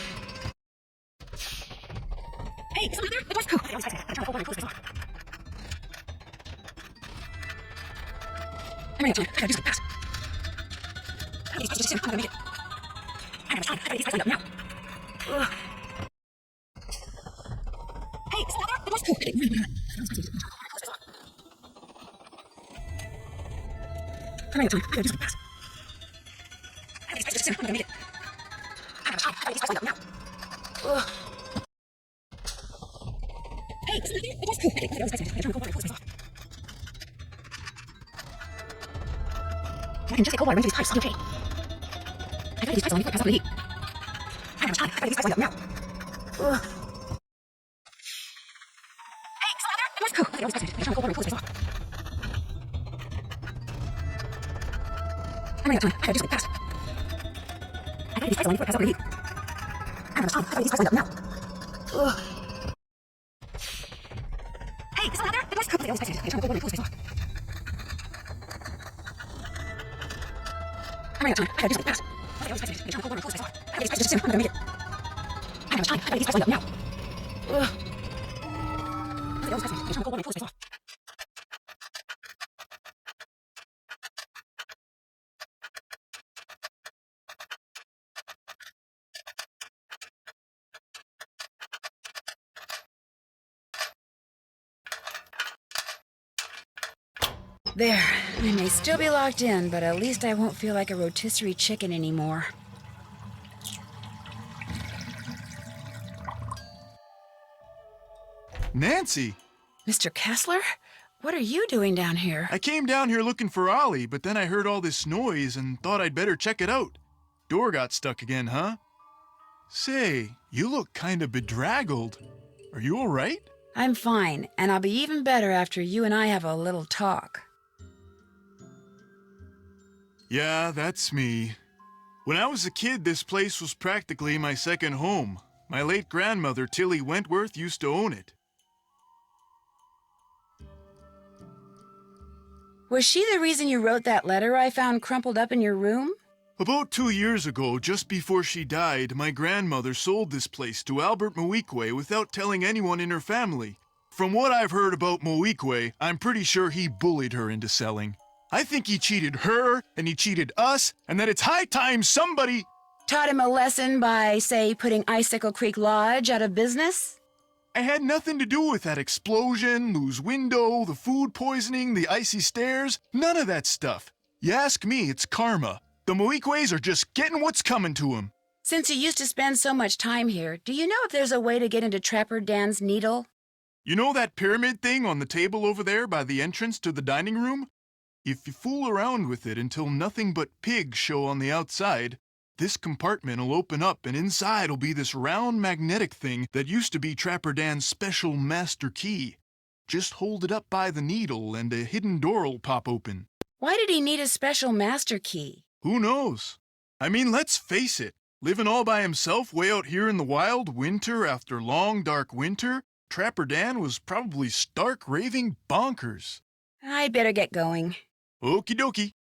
Hey, is someone there? The door's cool. I got all these pipes. I can turn the cold water and cool this place off. I'm running out of time. I gotta do something fast. I gotta get these pipes soon. I'm gonna make it. I gotta get these pipes cleaned up now. Ugh. Hey, is someone there? The door's cool. Okay, I'm running out of time. I gotta do something fast. I gotta get these pipes soon. I'm gonna make it. I gotta get these pipes cleaned up now. Ugh. Hey, is someone there? The door's cool. Okay, I gotta get all these pipes. I gotta turn the cold water and cool this place off. I can just get cold water into these pipes. Okay. I gotta use pipes on me before I pass out the heat. I don't have time. I gotta use pipes lined up now. Ugh. Hey, someone out there? Cool. Okay, all these pipes. I turn the cold water and pull this place off. I'm running out of time. I gotta do something fast. I gotta use pipes lined before I pass out the heat. I don't have time. I gotta use pipes lined up now. Ugh. Hey, is someone out there? Cool. Okay, all these pipes. I turn the cold water and pull this place off. I'm running out of time. I gotta do something fast. Okay, all these pipes. I turn the cold water and pull this place off. I gotta use pipes just soon. I'm gonna make it. I don't have time. I gotta use pipes lined up now. Ugh. Okay, all these pipes. I turn the cold water and pull this place off. There. I may still be locked in, but at least I won't feel like a rotisserie chicken anymore. Nancy! Mr. Kessler? What are you doing down here? I came down here looking for Ollie, but then I heard all this noise and thought I'd better check it out. Door got stuck again, huh? Say, you look kind of bedraggled. Are you all right? I'm fine, and I'll be even better after you and I have a little talk. Yeah, that's me. When I was a kid, this place was practically my second home. My late grandmother, Tilly Wentworth, used to own it. Was she the reason you wrote that letter I found crumpled up in your room? About 2 years ago, just before she died, my grandmother sold this place to Albert Moeequay without telling anyone in her family. From what I've heard about Moeequay, I'm pretty sure he bullied her into selling. I think he cheated her, and he cheated us, and that it's high time somebody... Taught him a lesson by, say, putting Icicle Creek Lodge out of business? I had nothing to do with that explosion, loose window, the food poisoning, the icy stairs, none of that stuff. You ask me, it's karma. The Moeequays are just getting what's coming to them. Since you used to spend so much time here, do you know if there's a way to get into Trapper Dan's Needle? You know that pyramid thing on the table over there by the entrance to the dining room? If you fool around with it until nothing but pigs show on the outside, this compartment will open up and inside will be this round magnetic thing that used to be Trapper Dan's special master key. Just hold it up by the needle and a hidden door will pop open. Why did he need a special master key? Who knows? I mean, let's face it. Living all by himself way out here in the wild, winter after long dark winter, Trapper Dan was probably stark raving bonkers. I'd better get going. Okie dokie.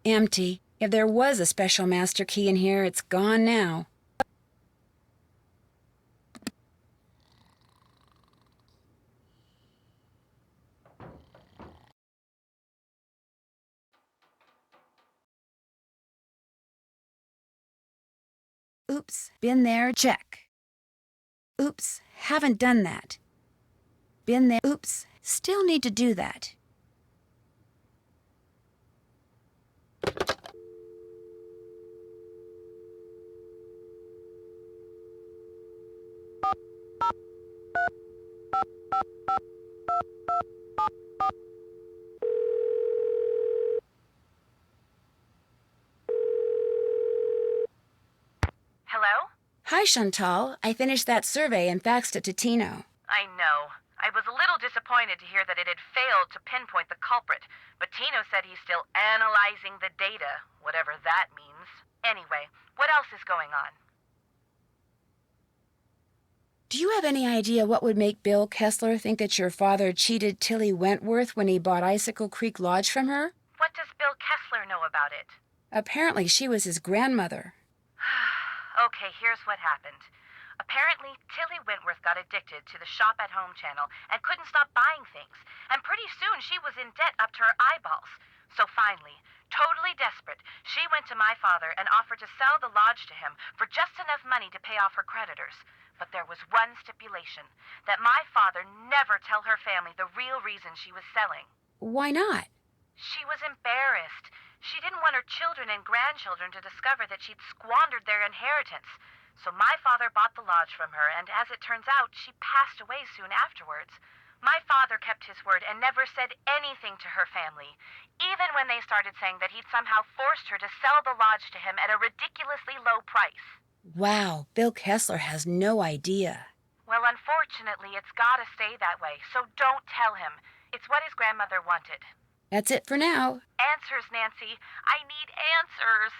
Empty. If there was a special master key in here, it's gone now. Oops, been there, check. Oops, haven't done that. Been there, oops, still need to do that. Hi, Chantal. I finished that survey and faxed it to Tino. I know. I was a little disappointed to hear that it had failed to pinpoint the culprit, but Tino said he's still analyzing the data, whatever that means. Anyway, what else is going on? Do you have any idea what would make Bill Kessler think that your father cheated Tilly Wentworth when he bought Icicle Creek Lodge from her? What does Bill Kessler know about it? Apparently she was his grandmother. Okay, here's what happened. Apparently, Tilly Wentworth got addicted to the shop-at-home channel and couldn't stop buying things. And pretty soon she was in debt up to her eyeballs. So finally, totally desperate, she went to my father and offered to sell the lodge to him for just enough money to pay off her creditors. But there was one stipulation, that my father never tell her family the real reason she was selling. Why not? She was embarrassed. She didn't want her children and grandchildren to discover that she'd squandered their inheritance. So my father bought the lodge from her, and as it turns out, she passed away soon afterwards. My father kept his word and never said anything to her family, even when they started saying that he'd somehow forced her to sell the lodge to him at a ridiculously low price. Wow, Bill Kessler has no idea. Well, unfortunately, it's gotta stay that way, so don't tell him. It's what his grandmother wanted. That's it for now. Answers, Nancy. I need answers.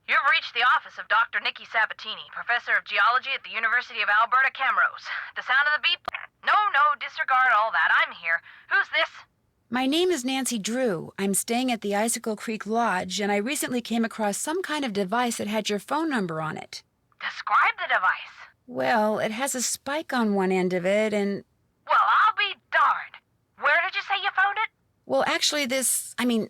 You've reached the office of Dr. Nikki Sabatini, professor of geology at the University of Alberta, Camrose. The sound of the beep? No, disregard all that. I'm here. Who's this? My name is Nancy Drew. I'm staying at the Icicle Creek Lodge, and I recently came across some kind of device that had your phone number on it. Describe the device. Well, it has a spike on one end of it, and... Well, I'll be darned. Where did you say you found it? Well, actually,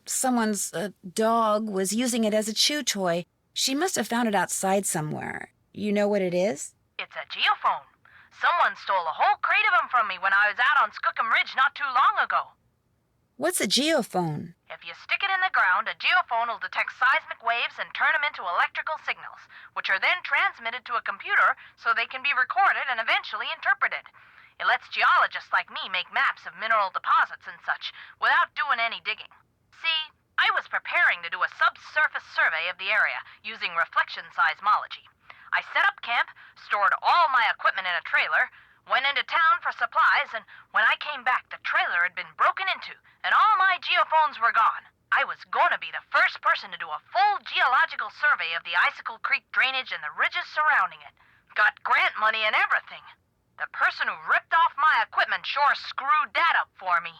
someone's dog was using it as a chew toy. She must have found it outside somewhere. You know what it is? It's a geophone. Someone stole a whole crate of them from me when I was out on Skookum Ridge not too long ago. What's a geophone? If you stick it in the ground, a geophone will detect seismic waves and turn them into electrical signals, which are then transmitted to a computer so they can be recorded and eventually interpreted. It lets geologists like me make maps of mineral deposits and such without doing any digging. See, I was preparing to do a subsurface survey of the area using reflection seismology. I set up camp, stored all my equipment in a trailer, went into town for supplies, and when I came back, the trailer had been broken into, and all my geophones were gone. I was gonna be the first person to do a full geological survey of the Icicle Creek drainage and the ridges surrounding it. Got grant money and everything. The person who ripped off my equipment sure screwed that up for me.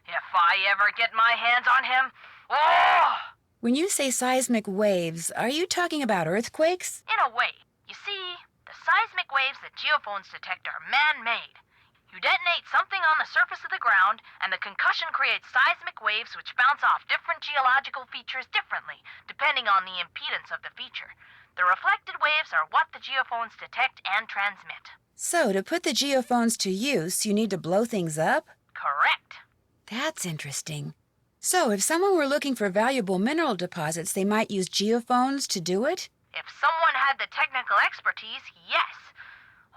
If I ever get my hands on him, oh! When you say seismic waves, are you talking about earthquakes? In a way. You see, the seismic waves that geophones detect are man-made. You detonate something on the surface of the ground, and the concussion creates seismic waves which bounce off different geological features differently, depending on the impedance of the feature. The reflected waves are what the geophones detect and transmit. So, to put the geophones to use, you need to blow things up? Correct. That's interesting. So, if someone were looking for valuable mineral deposits, they might use geophones to do it? If someone had the technical expertise, yes.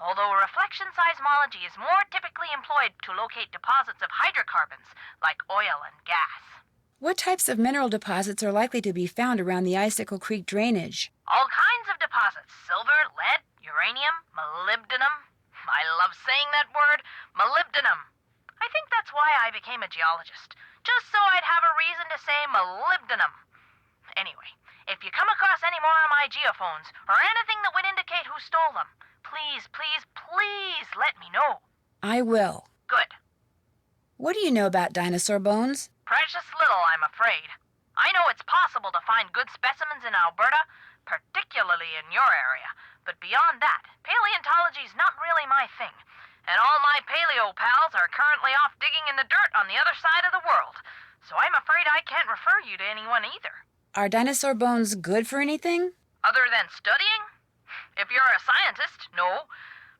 Although reflection seismology is more typically employed to locate deposits of hydrocarbons, like oil and gas. What types of mineral deposits are likely to be found around the Icicle Creek drainage? All kinds of deposits. Silver, lead, uranium, molybdenum. I love saying that word, molybdenum. I think that's why I became a geologist. Just so I'd have a reason to say molybdenum. Anyway, if you come across any more of my geophones, or anything that would indicate who stole them, please, please, please let me know. I will. Good. What do you know about dinosaur bones? Precious little, I'm afraid. I know it's possible to find good specimens in Alberta, particularly in your area. But beyond that, paleontology's not really my thing. And all my paleo pals are currently off digging in the dirt on the other side of the world. So I'm afraid I can't refer you to anyone either. Are dinosaur bones good for anything? Other than studying? If you're a scientist, no.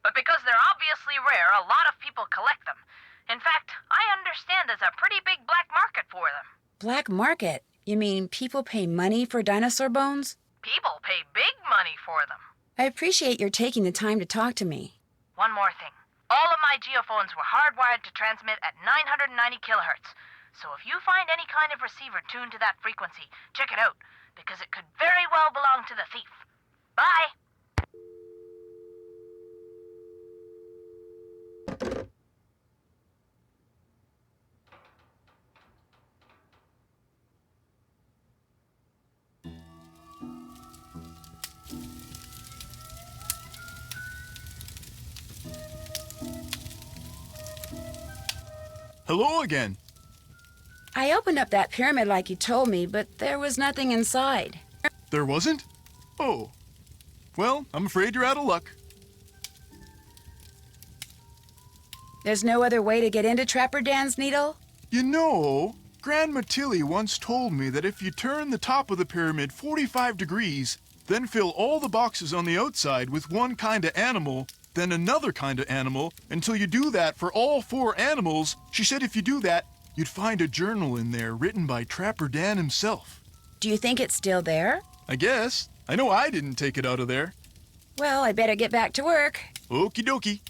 But because they're obviously rare, a lot of people collect them. In fact, I understand there's a pretty big black market for them. Black market? You mean people pay money for dinosaur bones? People pay big money for them. I appreciate your taking the time to talk to me. One more thing. All of my geophones were hardwired to transmit at 990 kilohertz. So if you find any kind of receiver tuned to that frequency, check it out, because it could very well belong to the thief. Bye! Hello again. I opened up that pyramid like you told me, but there was nothing inside. There wasn't? Oh. Well, I'm afraid you're out of luck. There's no other way to get into Trapper Dan's Needle? You know, Grandma Tilly once told me that if you turn the top of the pyramid 45 degrees, then fill all the boxes on the outside with one kind of animal, then another kind of animal, until you do that for all 4 animals, she said if you do that, you'd find a journal in there written by Trapper Dan himself. Do you think it's still there? I guess. I know I didn't take it out of there. Well, I better get back to work. Okie dokie.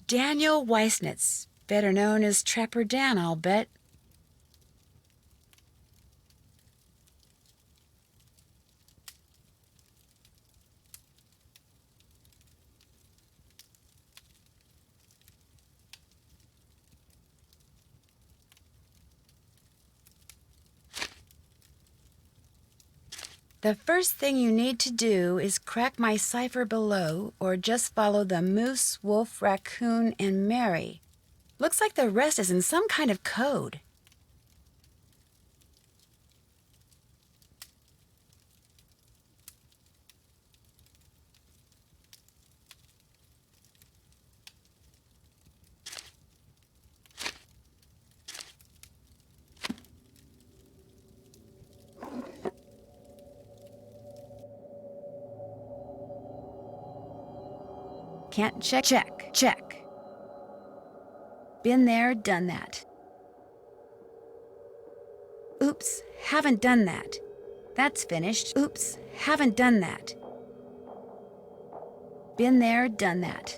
Daniel Weissnitz, better known as Trapper Dan, I'll bet. The first thing you need to do is crack my cipher below, or just follow the moose, wolf, raccoon, and Mary. Looks like the rest is in some kind of code. Can't check. Been there, done that. Oops, haven't done that. That's finished. Oops, haven't done that. Been there, done that.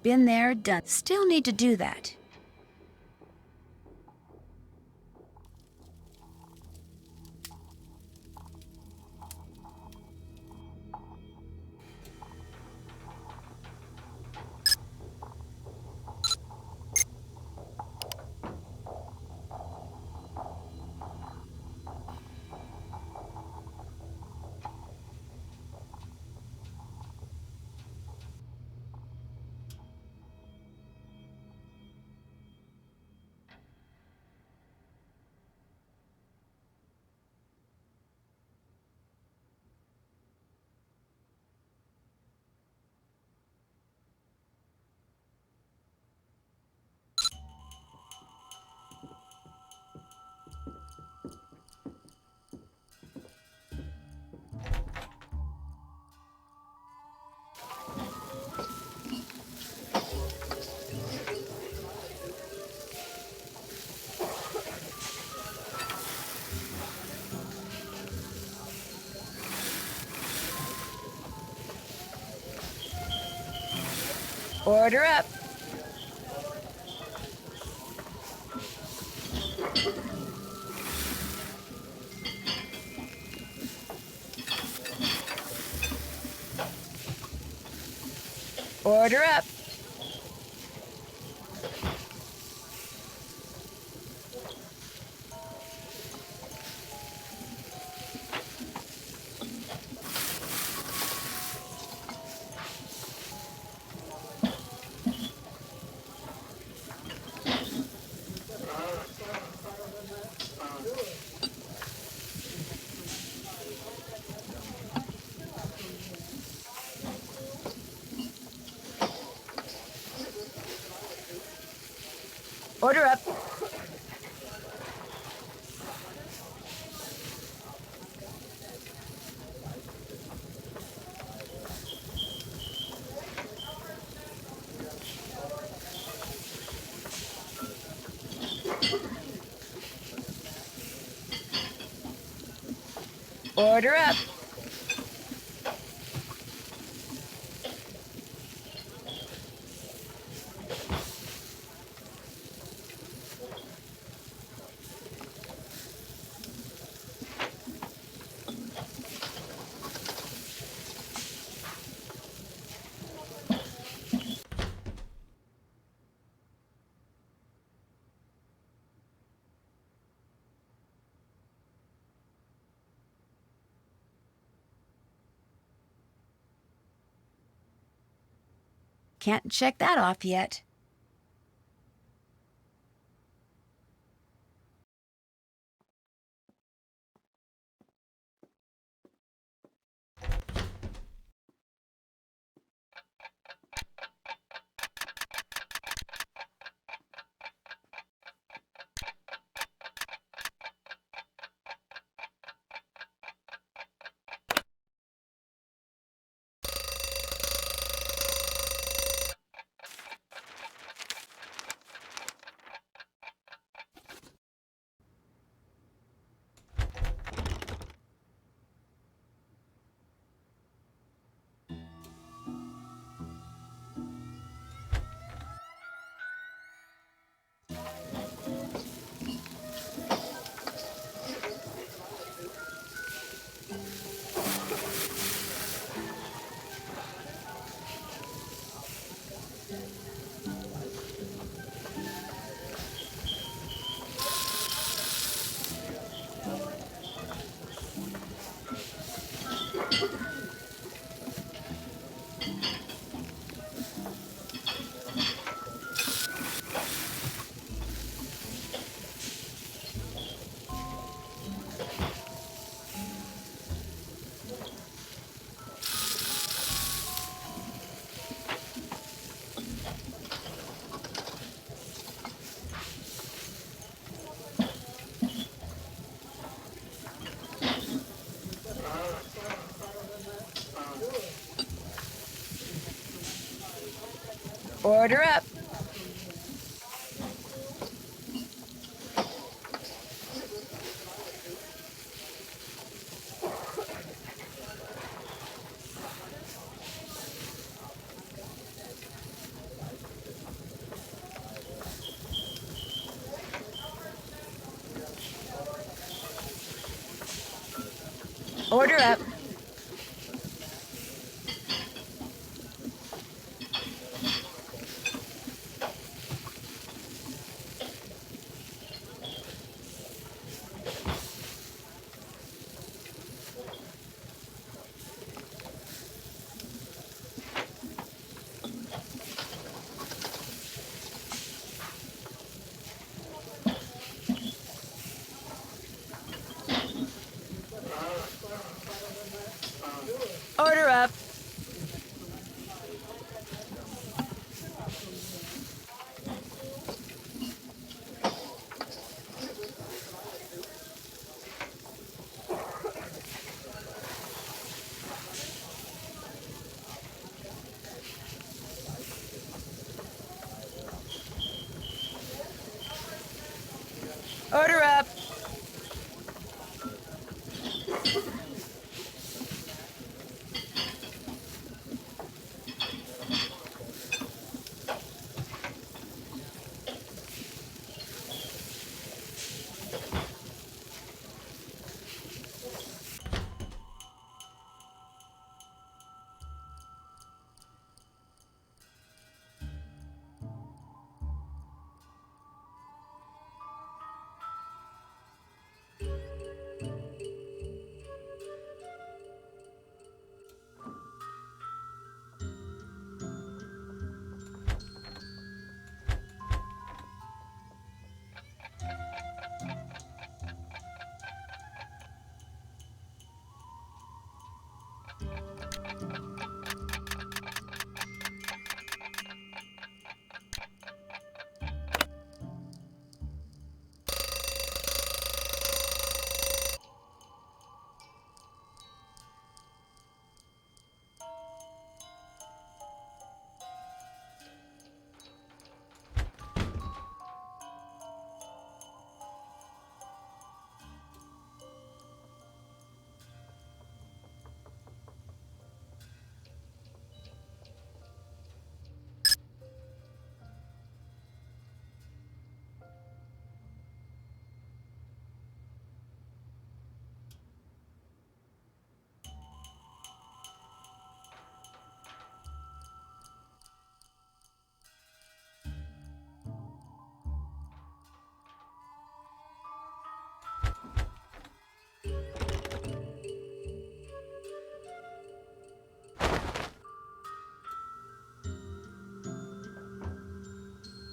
Been there, done. Still need to do that. Order up. Order up. Order up. Order up. Can't check that off yet. Order up. Order up.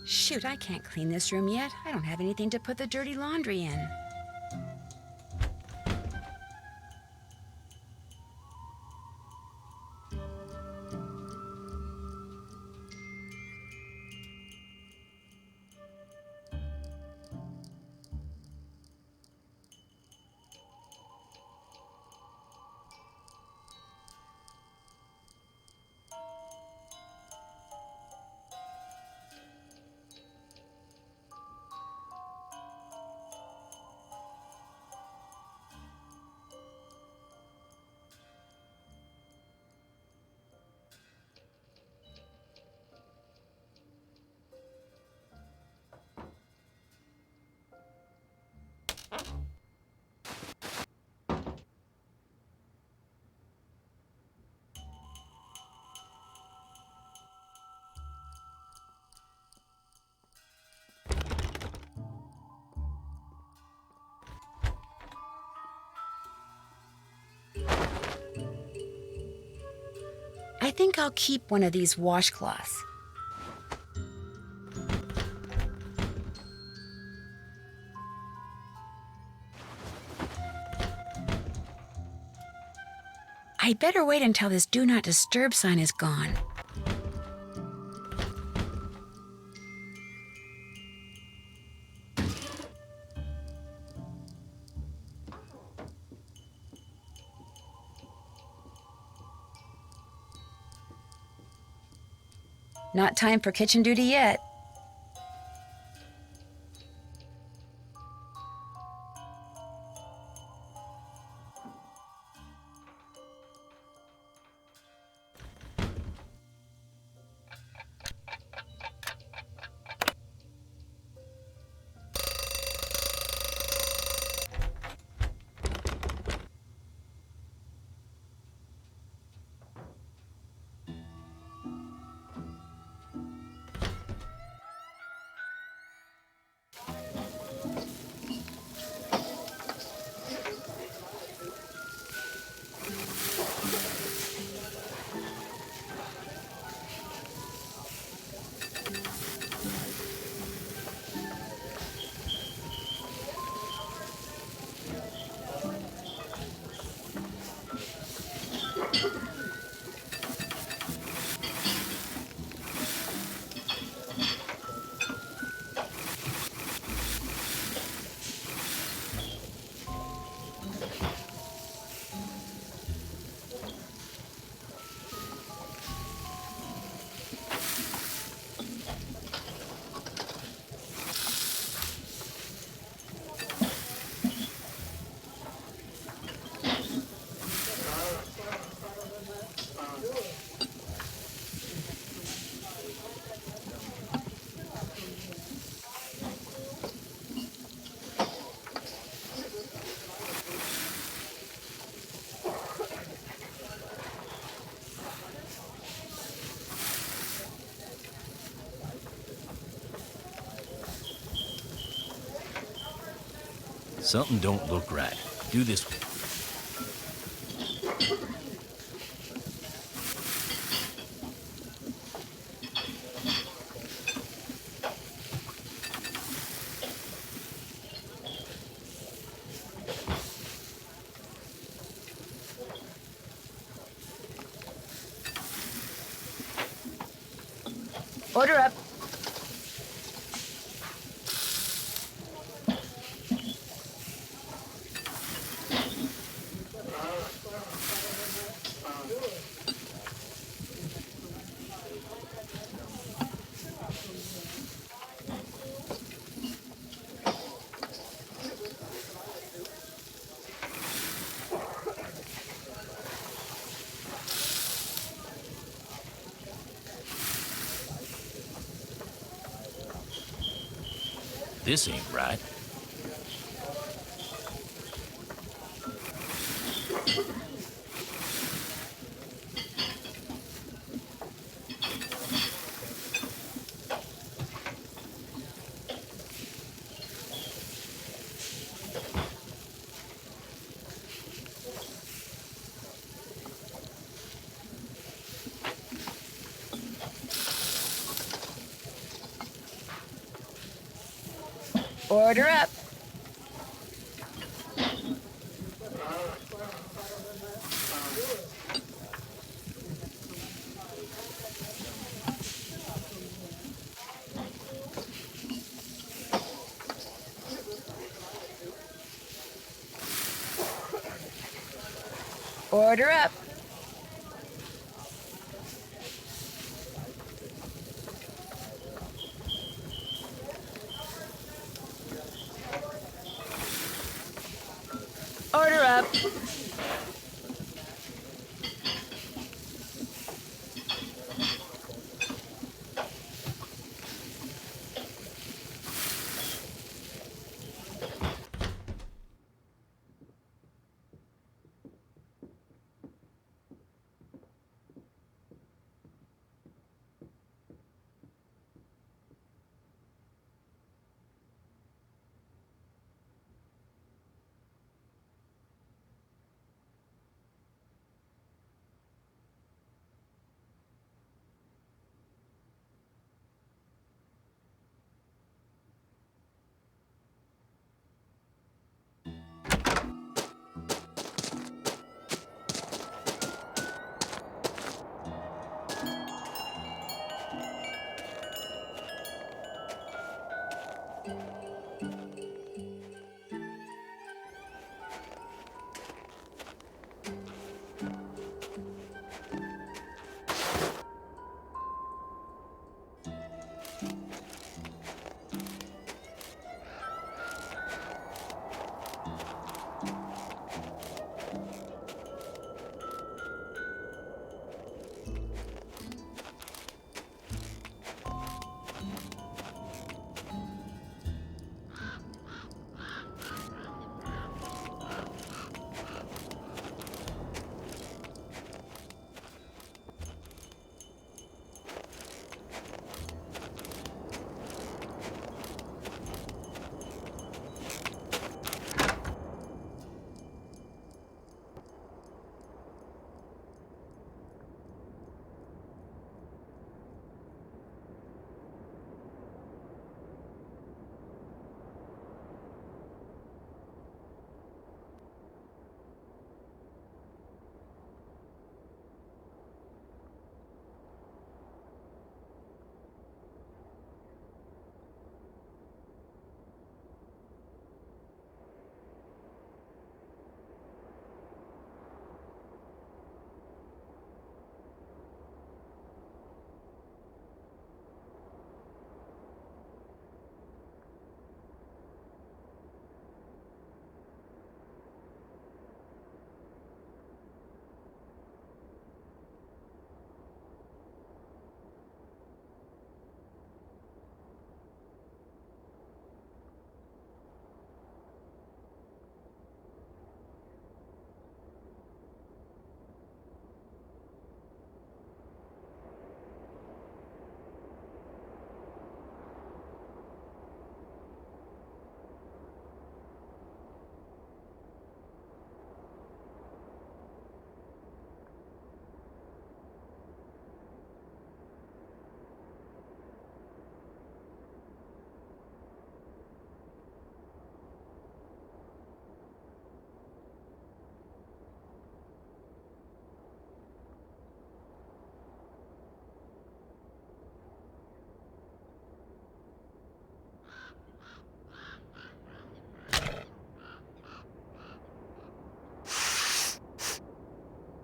Shoot, I can't clean this room yet. I don't have anything to put the dirty laundry in. I think I'll keep one of these washcloths. I'd better wait until this Do Not Disturb sign is gone. Not time for kitchen duty yet. Something don't look right. Do this. Order up. This ain't right. Order up. Order up. Order up.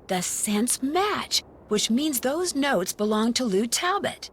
The scents match, which means those notes belong to Lou Talbot.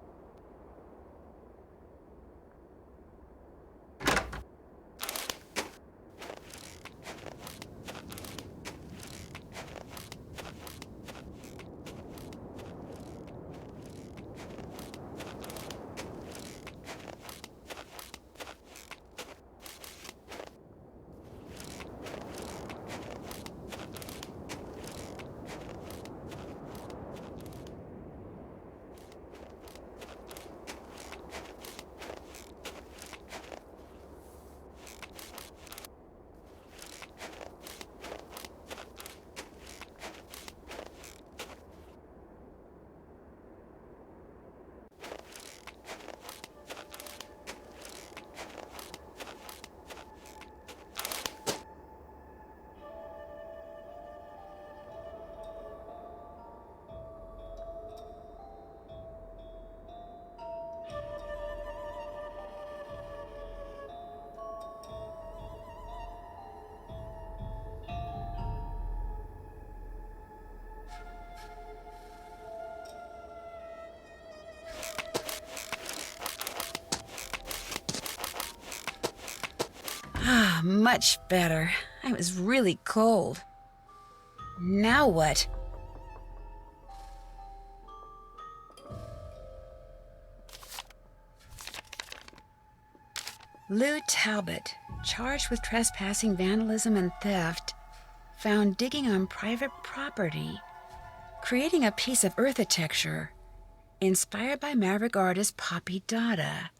Much better. I was really cold. Now what? Lou Talbot, charged with trespassing, vandalism, and theft, found digging on private property, creating a piece of architecture inspired by maverick artist Poppy Dada,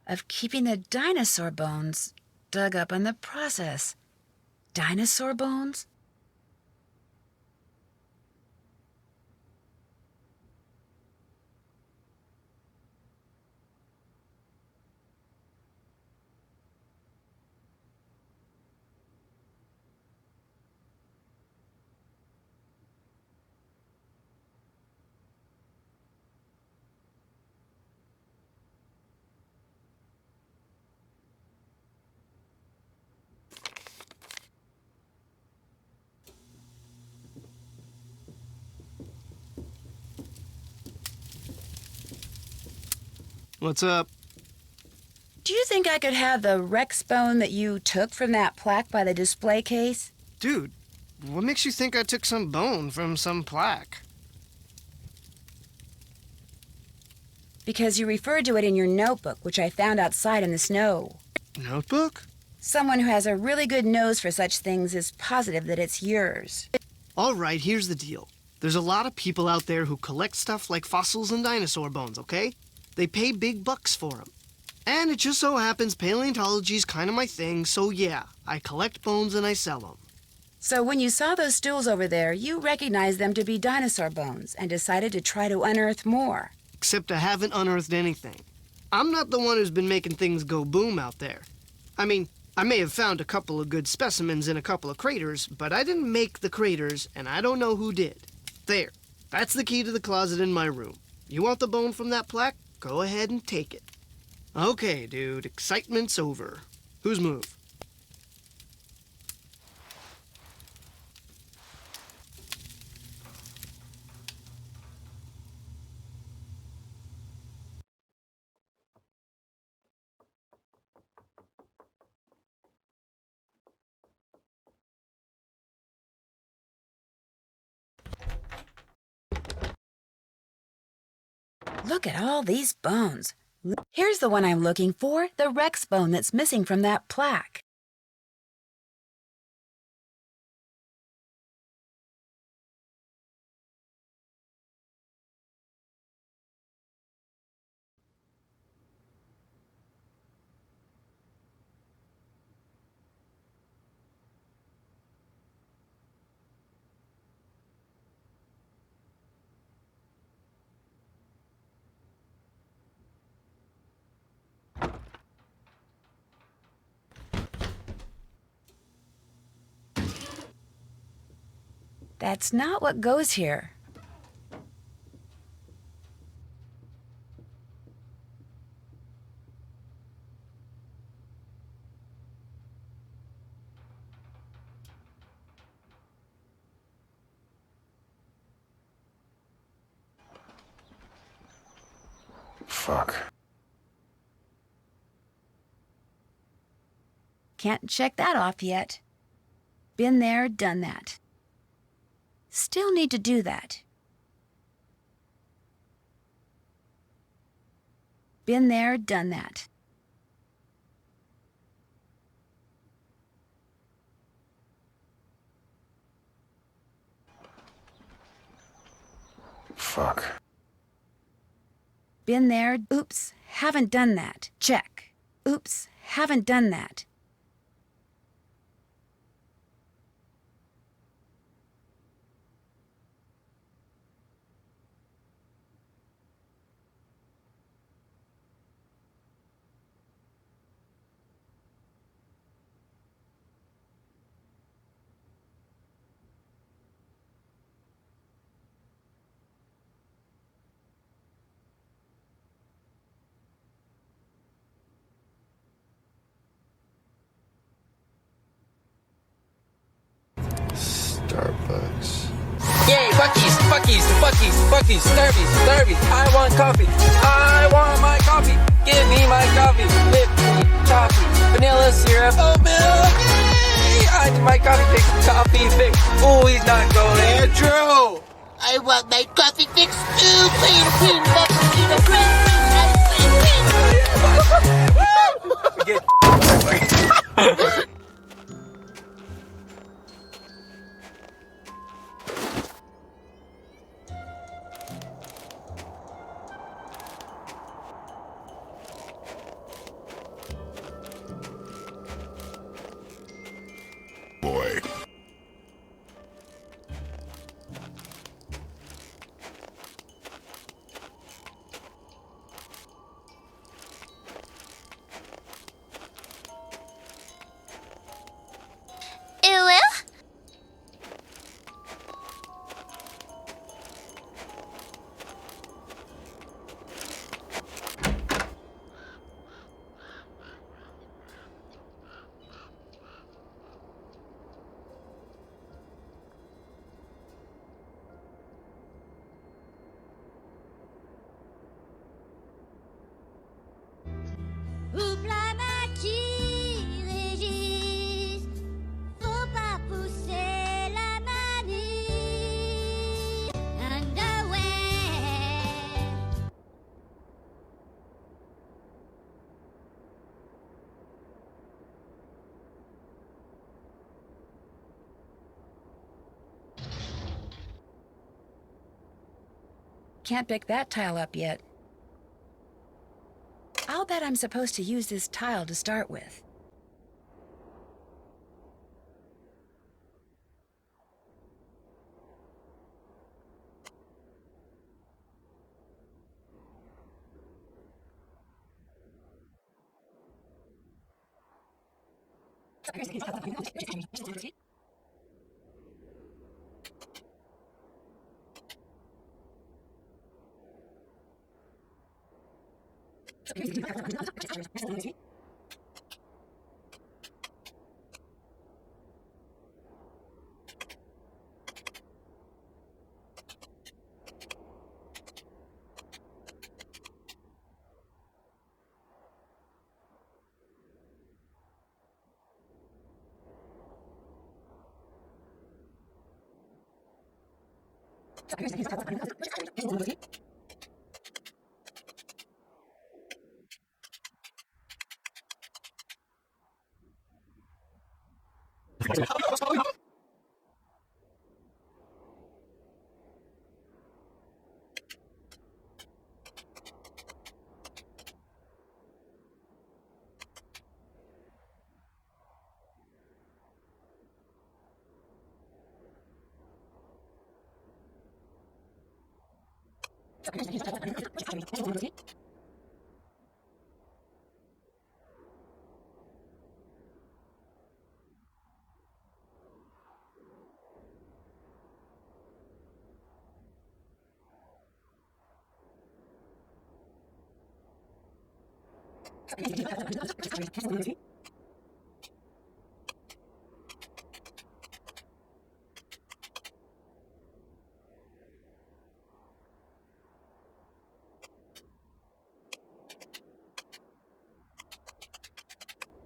of keeping the dinosaur bones dug up in the process. Dinosaur bones? What's up? Do you think I could have the Rex bone that you took from that plaque by the display case? Dude, what makes you think I took some bone from some plaque? Because you referred to it in your notebook, which I found outside in the snow. Notebook? Someone who has a really good nose for such things is positive that it's yours. All right, here's the deal. There's a lot of people out there who collect stuff like fossils and dinosaur bones, okay? They pay big bucks for them. And it just so happens paleontology's kind of my thing, so yeah, I collect bones and I sell them. So when you saw those stools over there, you recognized them to be dinosaur bones and decided to try to unearth more. Except I haven't unearthed anything. I'm not the one who's been making things go boom out there. I mean, I may have found a couple of good specimens in a couple of craters, but I didn't make the craters, and I don't know who did. There, that's the key to the closet in my room. You want the bone from that plaque? Go ahead and take it. Okay, dude, excitement's over. Whose move? Look at all these bones. Here's the one I'm looking for, the Rex bone that's missing from that plaque. That's not what goes here. Fuck. Can't check that off yet. Been there, done that. Still need to do that. Been there, done that. Fuck. Been there, oops, haven't done that. Check. Oops, haven't done that. Starbucks. Yay, Bucky's, Bucky's, Bucky's, Bucky's, Starbies, Starbies. I want coffee. I want my coffee. Give me my coffee. Whipped cream, chocolate, vanilla syrup. Oh, milk! Yay! I need my coffee fix. Oh, he's not going. Andrew! I want my coffee fix too! Cream, butter, peanut, cream! Boy. Houpla maquis, Régis, faut pas pousser la manie. Underwear. Can't pick that tile up yet. I'll bet I'm supposed to use this tile to start with.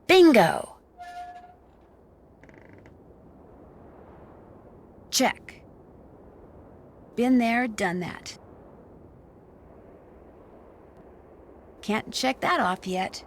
Bingo! Check. Been there, done that. Can't check that off yet.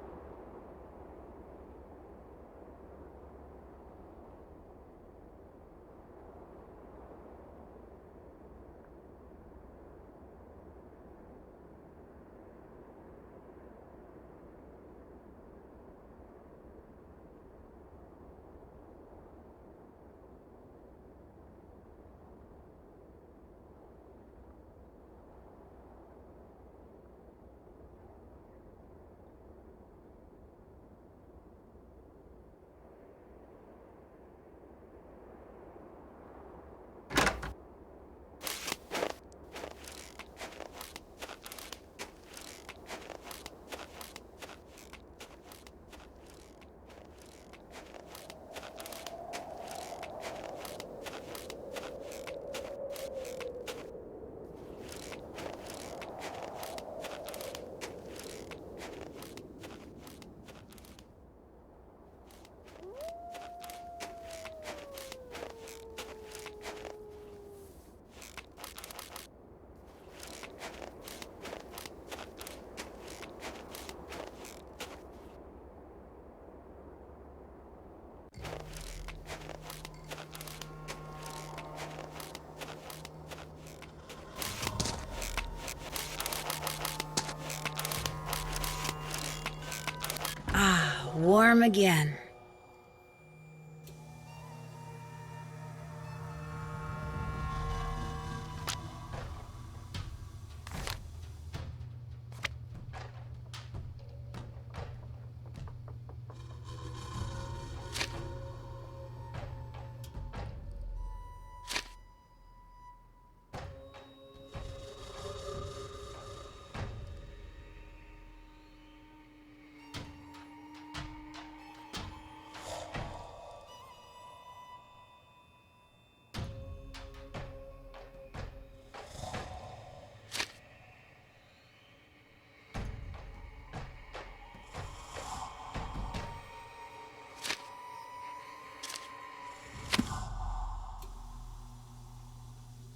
warm again.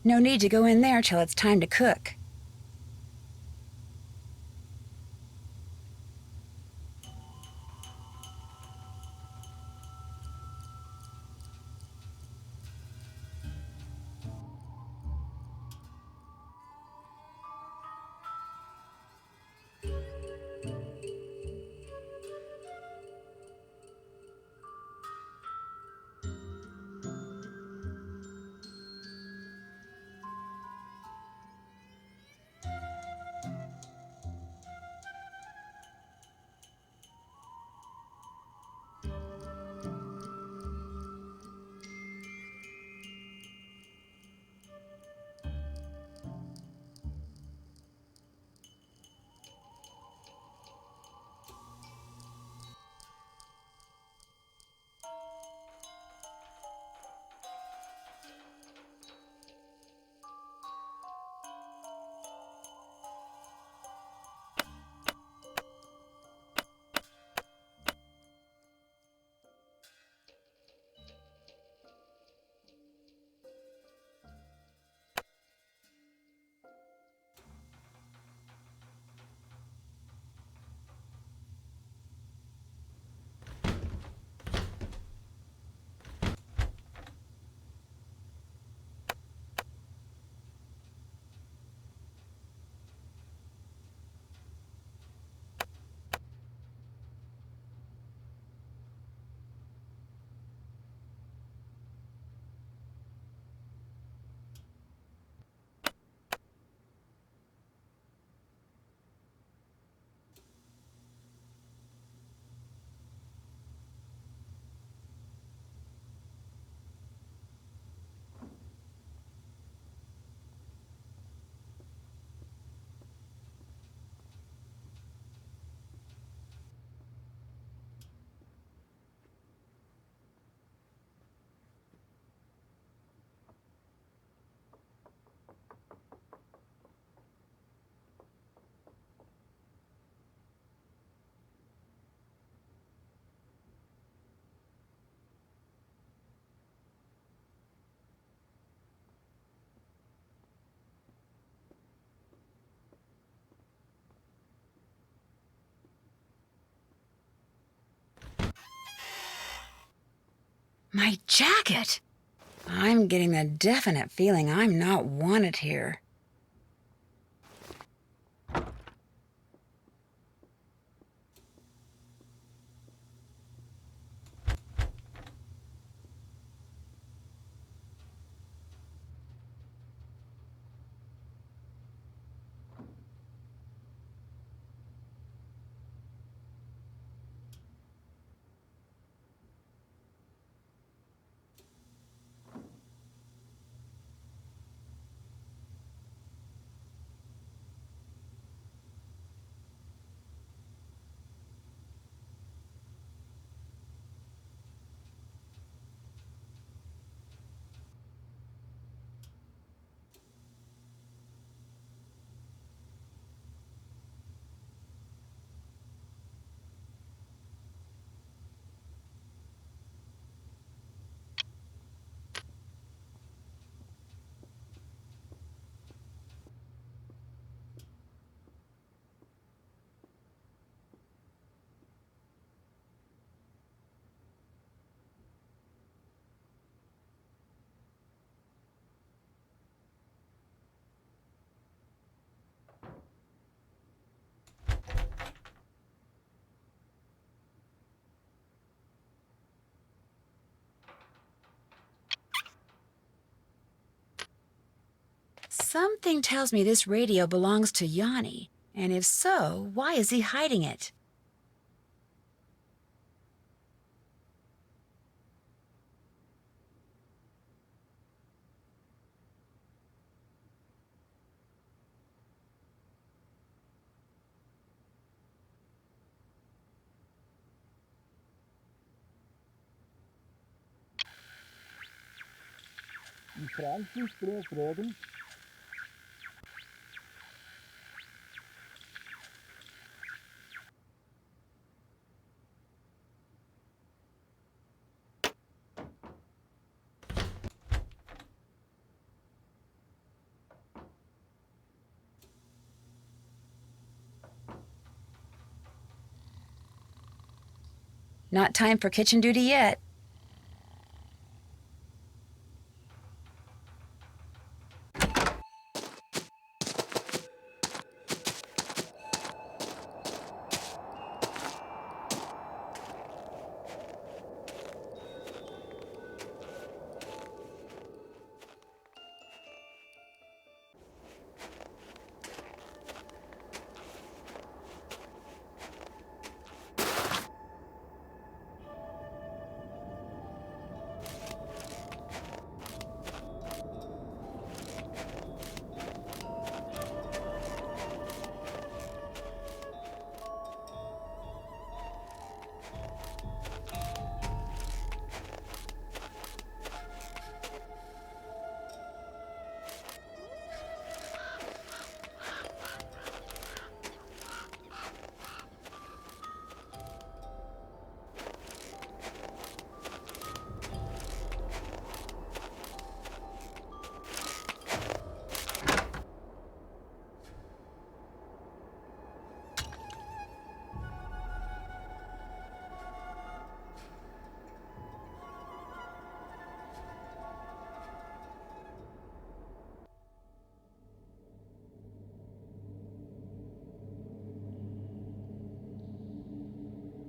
No need to go in there till it's time to cook. My jacket! I'm getting the definite feeling I'm not wanted here. Something tells me this radio belongs to Yanni, and if so, why is he hiding it? Not time for kitchen duty yet.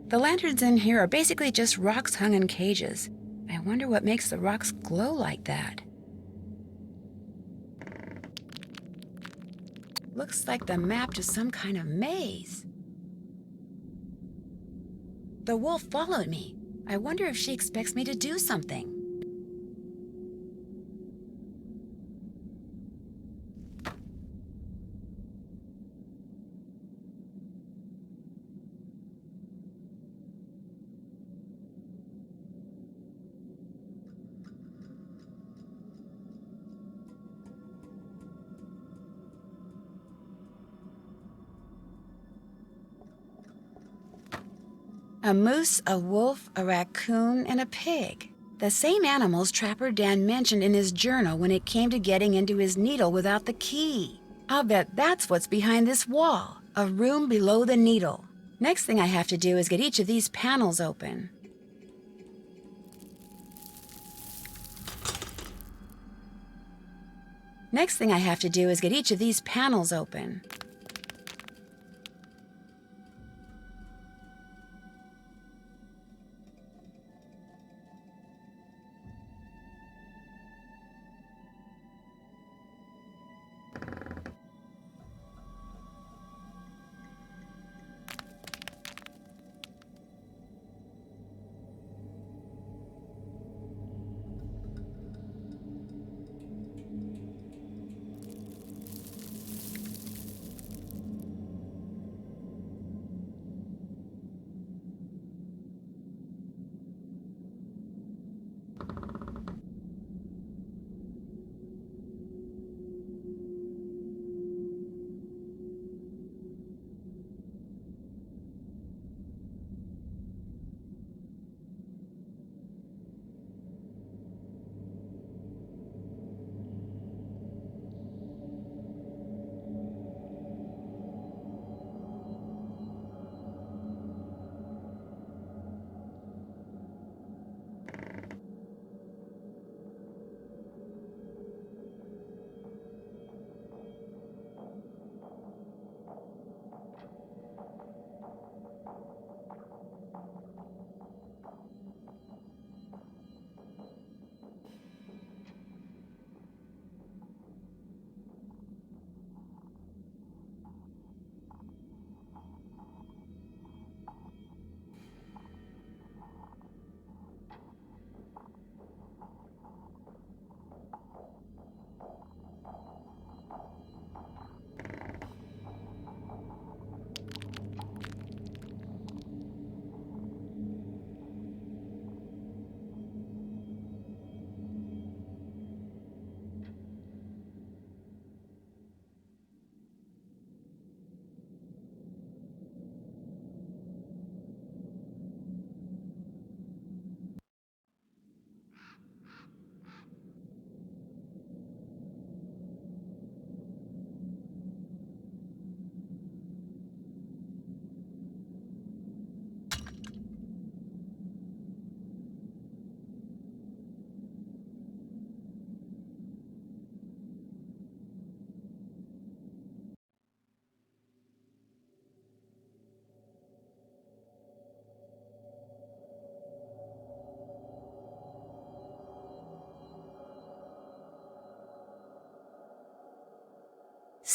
The lanterns in here are basically just rocks hung in cages. I wonder what makes the rocks glow like that. Looks like the map to some kind of maze. The wolf followed me. I wonder if she expects me to do something. A moose, a wolf, a raccoon, and a pig. The same animals Trapper Dan mentioned in his journal when it came to getting into his needle without the key. I'll bet that's what's behind this wall, a room below the needle. Next thing I have to do is get each of these panels open. Next thing I have to do is get each of these panels open.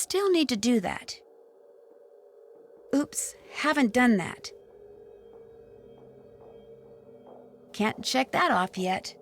still need to do that. Oops, haven't done that. Can't check that off yet.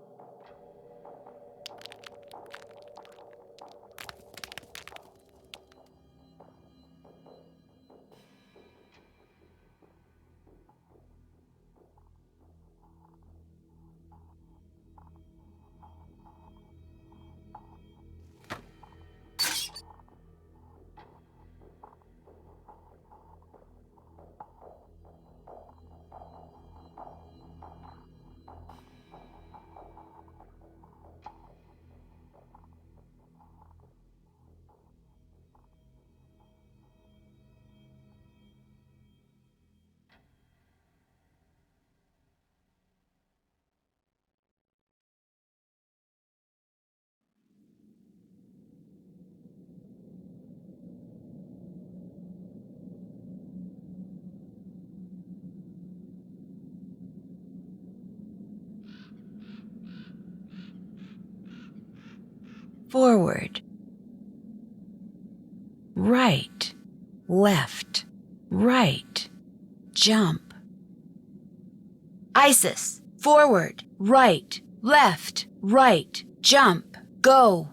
Forward, right, left, right, jump. Isis, forward, right, left, right, jump, go.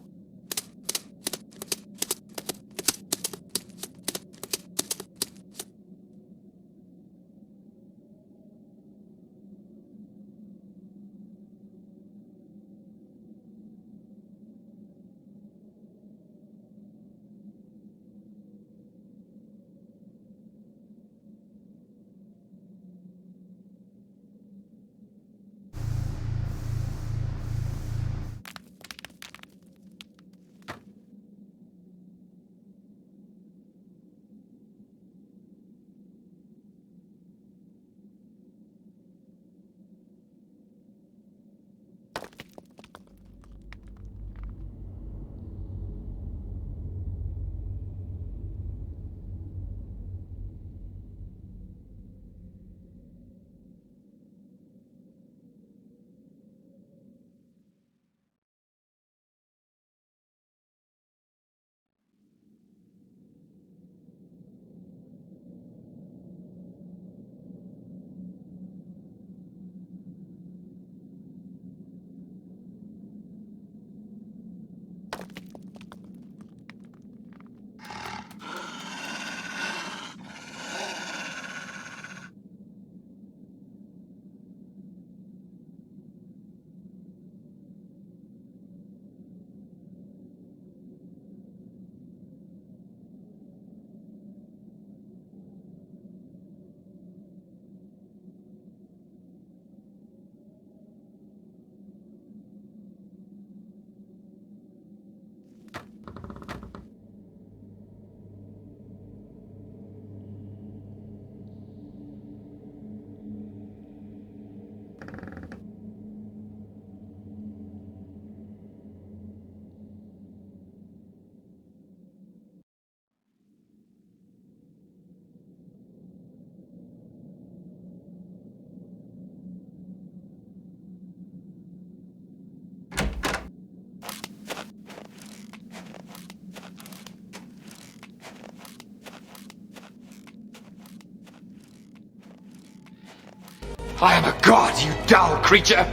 I am a god, you dull creature!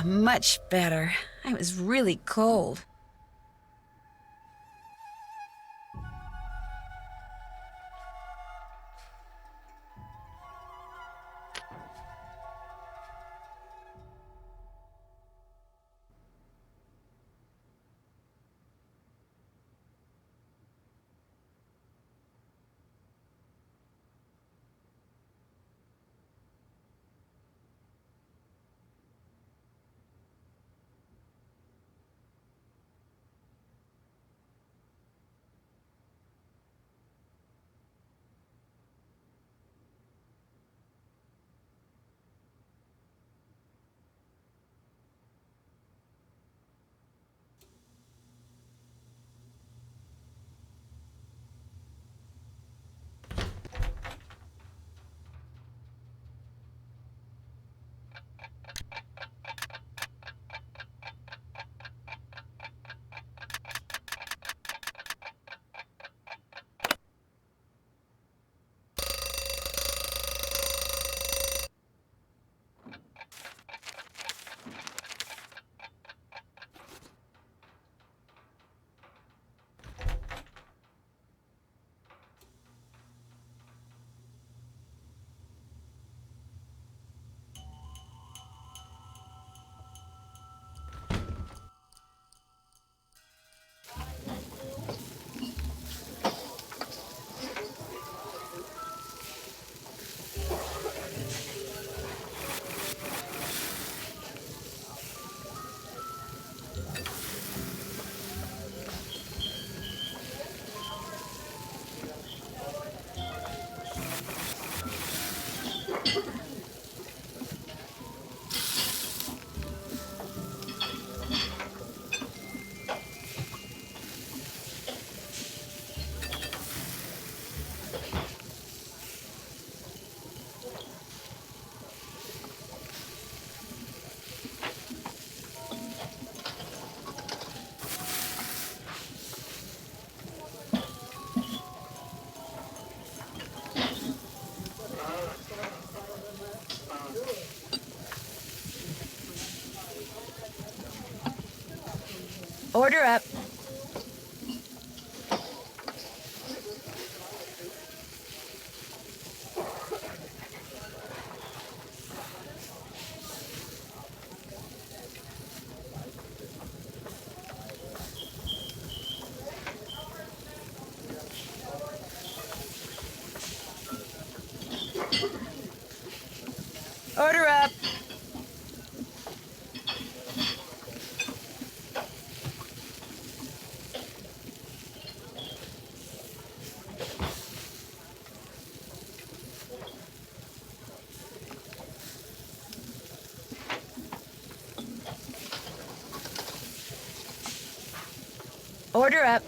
Much better. I was really cold. Order up. Order up. Order up.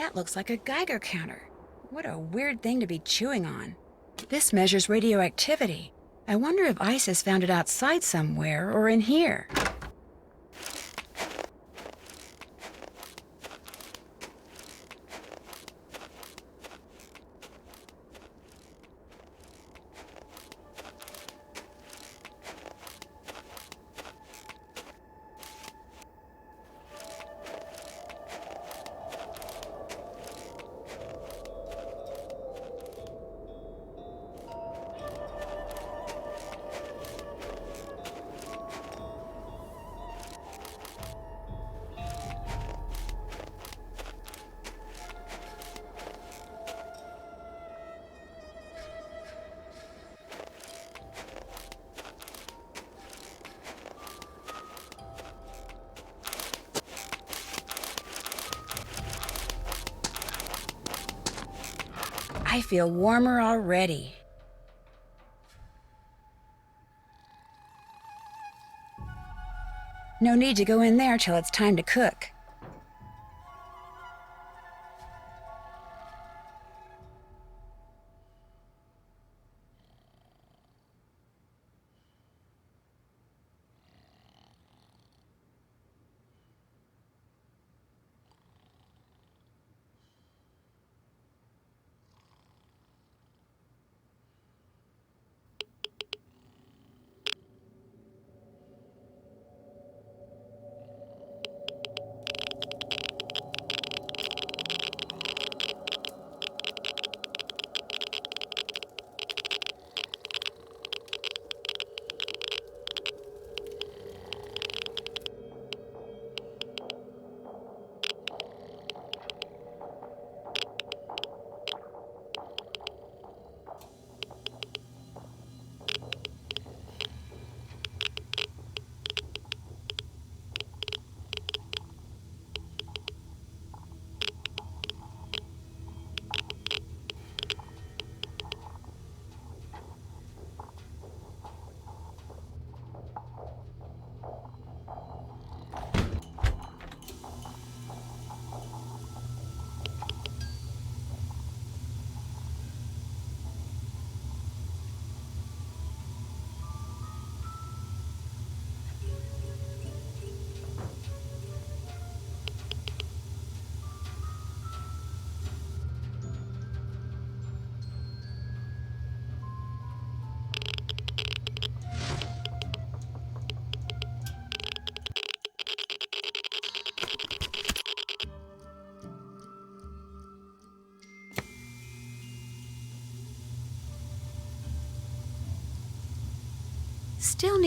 That looks like a Geiger counter. What a weird thing to be chewing on. This measures radioactivity. I wonder if ISIS found it outside somewhere or in here. I feel warmer already. No need to go in there till it's time to cook.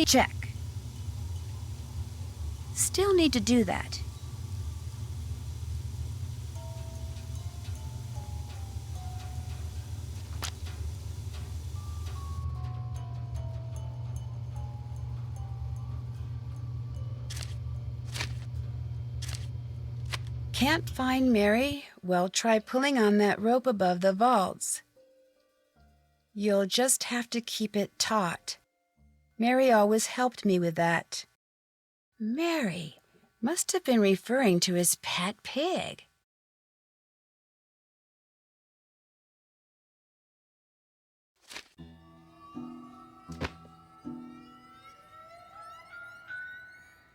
Check. Still need to do that. Can't find Mary? Well, try pulling on that rope above the vaults. You'll just have to keep it taut. Mary always helped me with that. Mary must have been referring to his pet pig.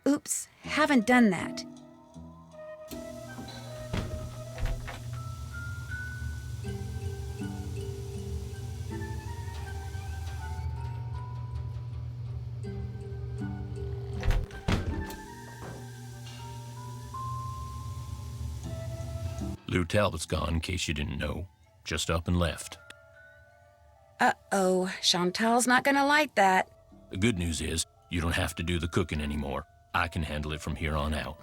Oops, haven't done that. Lou Talbot's gone, in case you didn't know. Just up and left. Uh-oh, Chantal's not gonna like that. The good news is, you don't have to do the cooking anymore. I can handle it from here on out.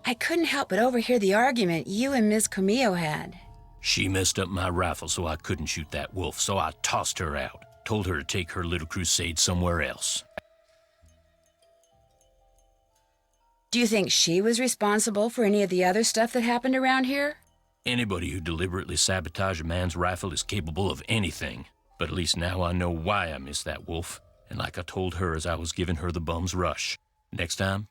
I couldn't help but overhear the argument you and Miss Camillo had. She messed up my rifle so I couldn't shoot that wolf, so I tossed her out. Told her to take her little crusade somewhere else. Do you think she was responsible for any of the other stuff that happened around here? Anybody who deliberately sabotages a man's rifle is capable of anything. But at least now I know why I missed that wolf. And like I told her as I was giving her the bum's rush, next time,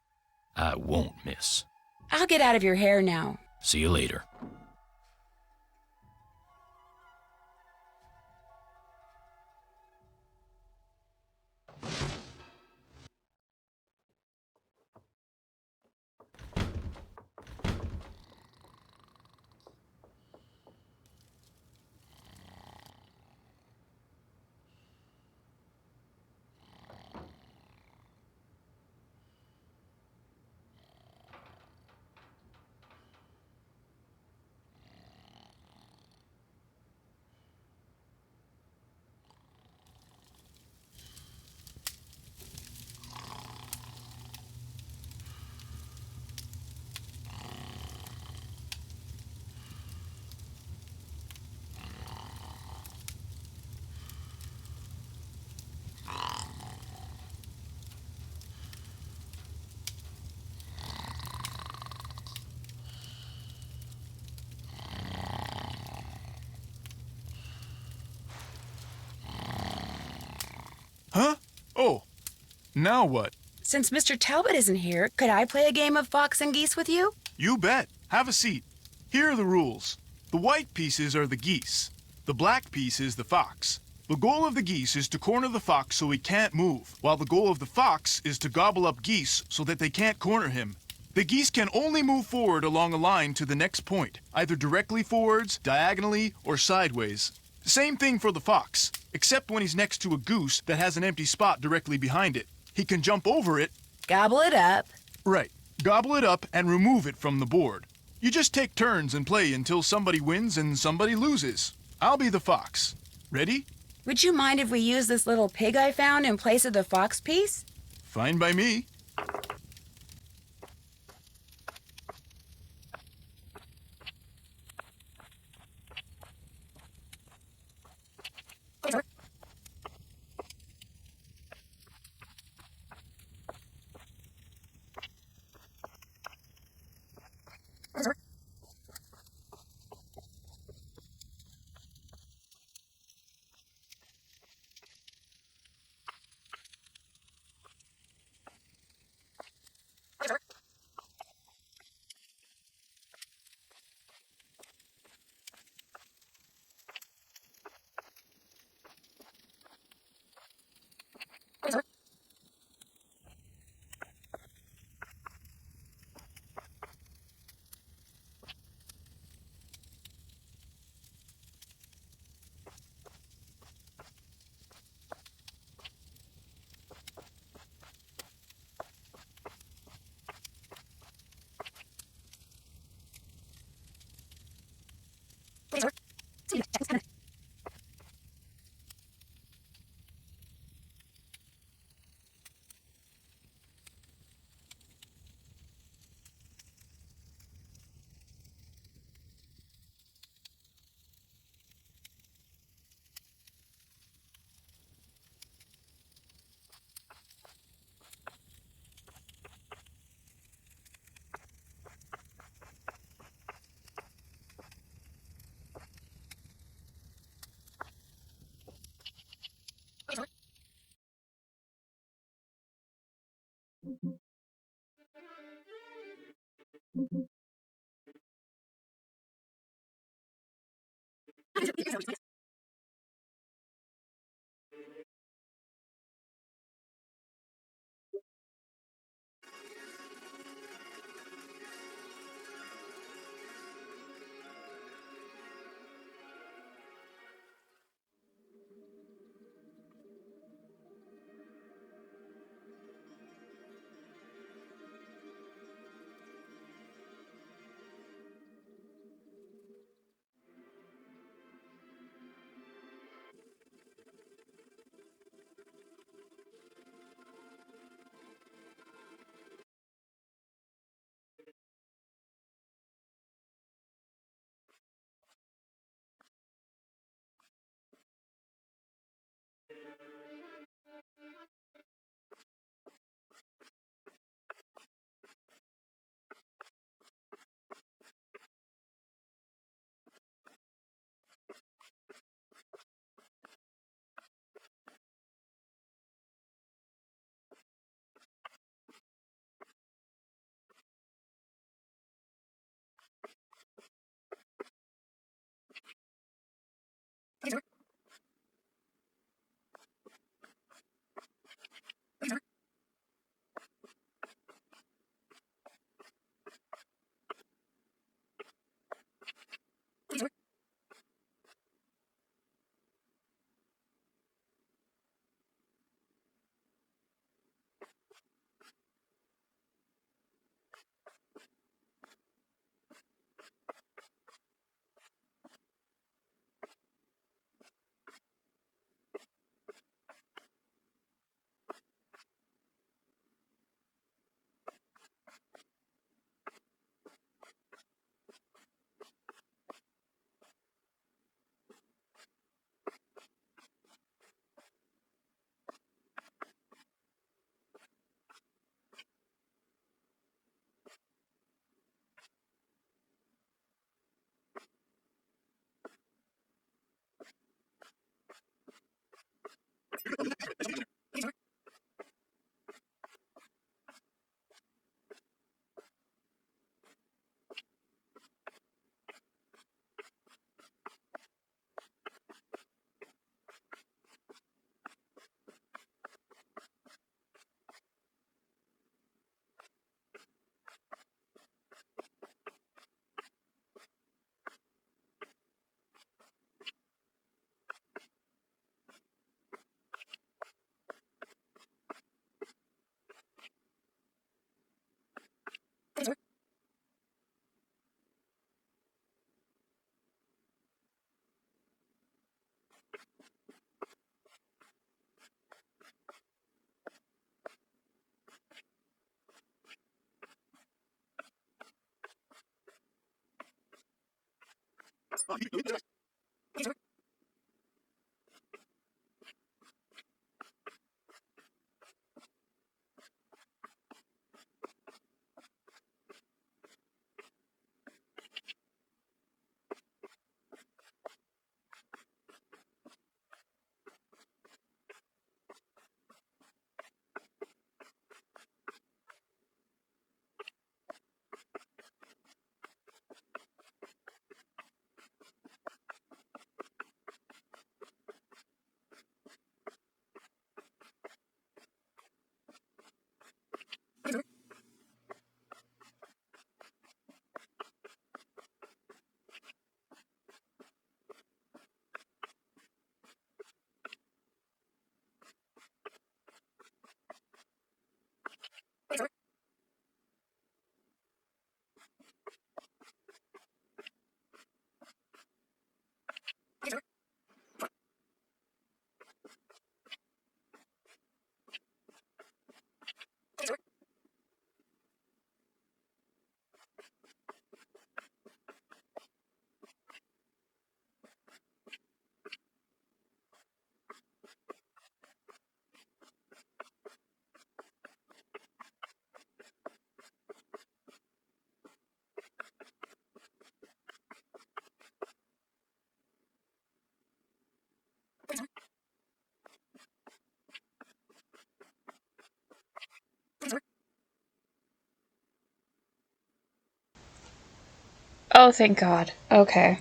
I won't miss. I'll get out of your hair now. See you later. Now what? Since Mr. Talbot isn't here, could I play a game of fox and geese with you? You bet. Have a seat. Here are the rules. The white pieces are the geese. The black piece is the fox. The goal of the geese is to corner the fox so he can't move, while the goal of the fox is to gobble up geese so that they can't corner him. The geese can only move forward along a line to the next point, either directly forwards, diagonally, or sideways. Same thing for the fox, except when he's next to a goose that has an empty spot directly behind it. He can jump over it. Gobble it up. Right. Gobble it up and remove it from the board. You just take turns and play until somebody wins and somebody loses. I'll be the fox. Ready? Would you mind if we use this little pig I found in place of the fox piece? Fine by me. Oh, thank God. Okay.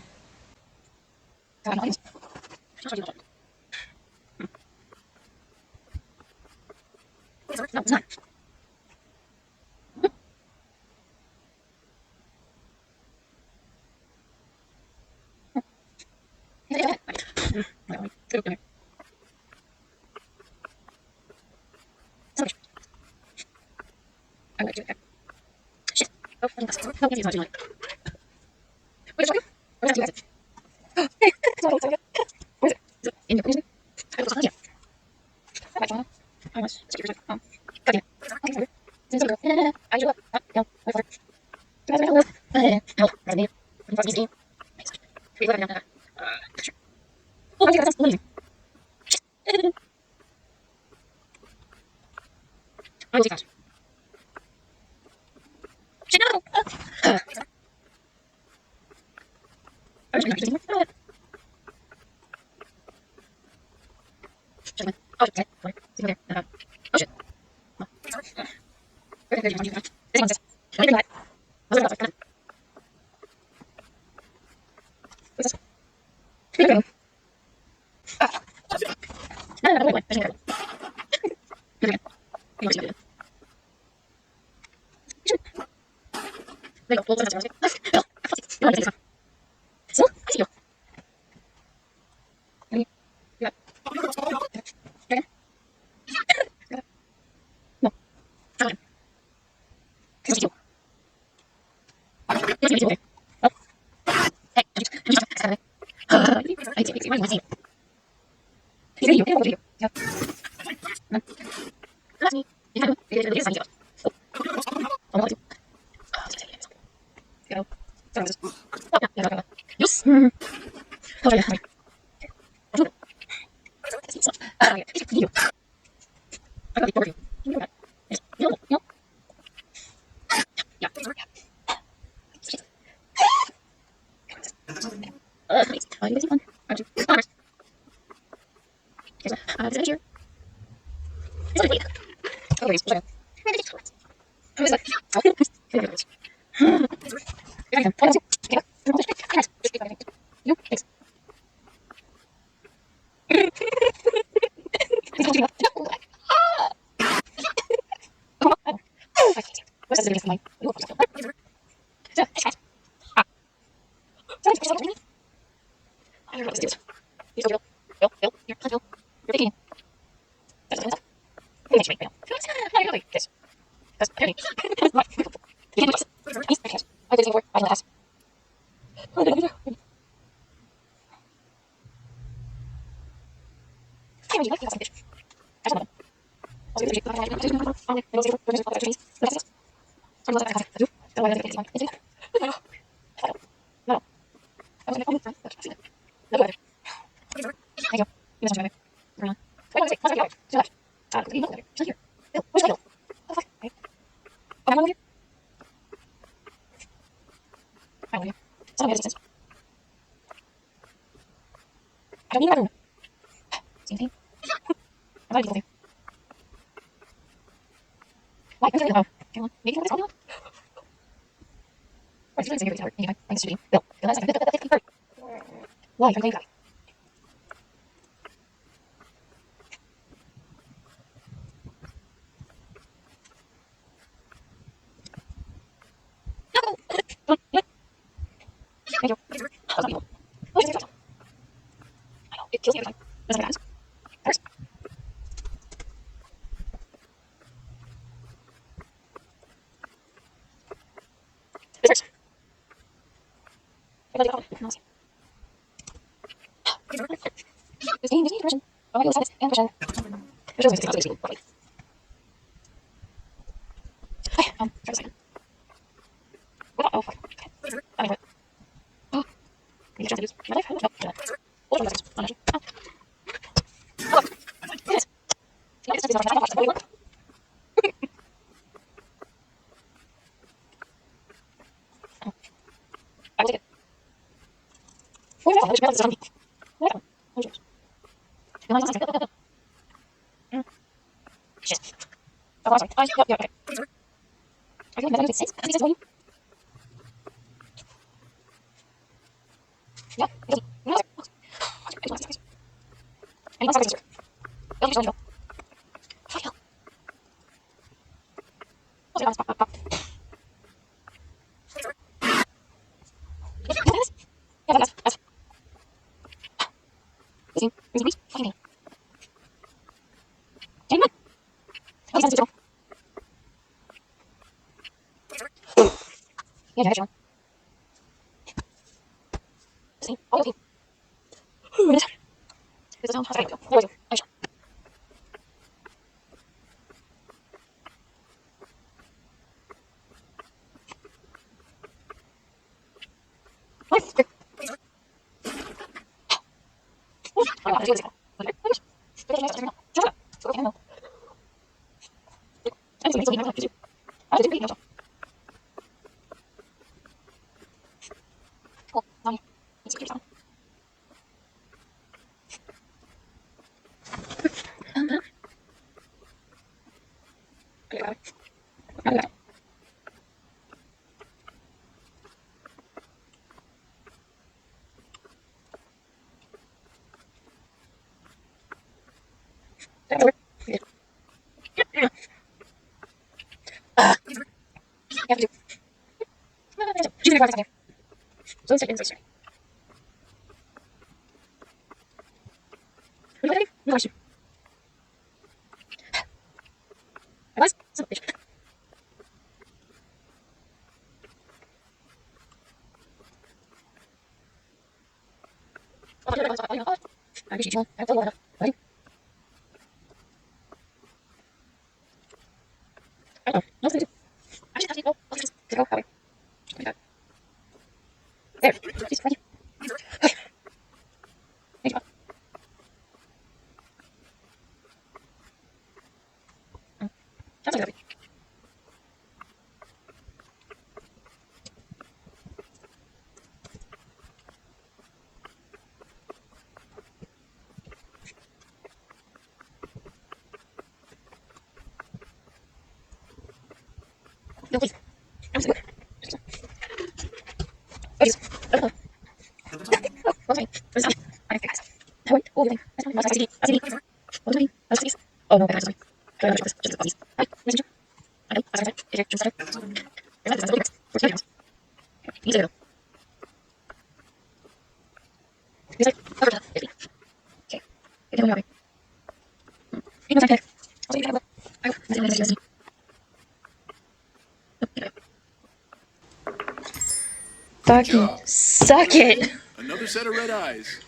Fucking suck it. Another set of red eyes.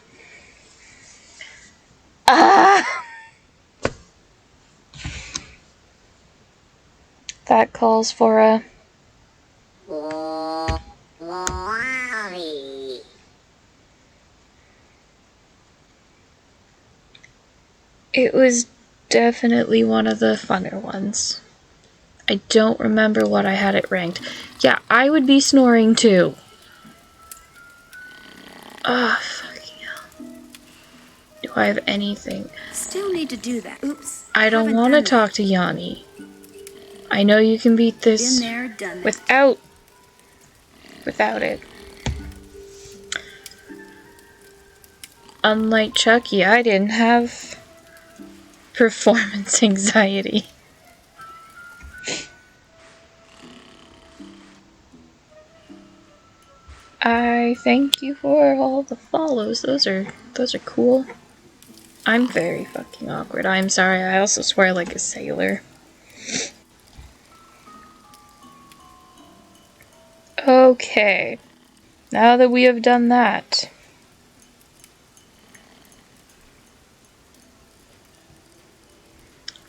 Ah! That calls for a... It was definitely one of the funner ones. I don't remember what I had it ranked. Yeah, I would be snoring too. Ah, fucking hell. Do I have anything? Still need to do that. Oops. I don't want to talk to Yanni. I know you can beat this Been there, done that. without it. Unlike Chucky, I didn't have performance anxiety. I thank you for all the follows. Those are cool. I'm very fucking awkward. I'm sorry. I also swear like a sailor. Okay. Now that we have done that,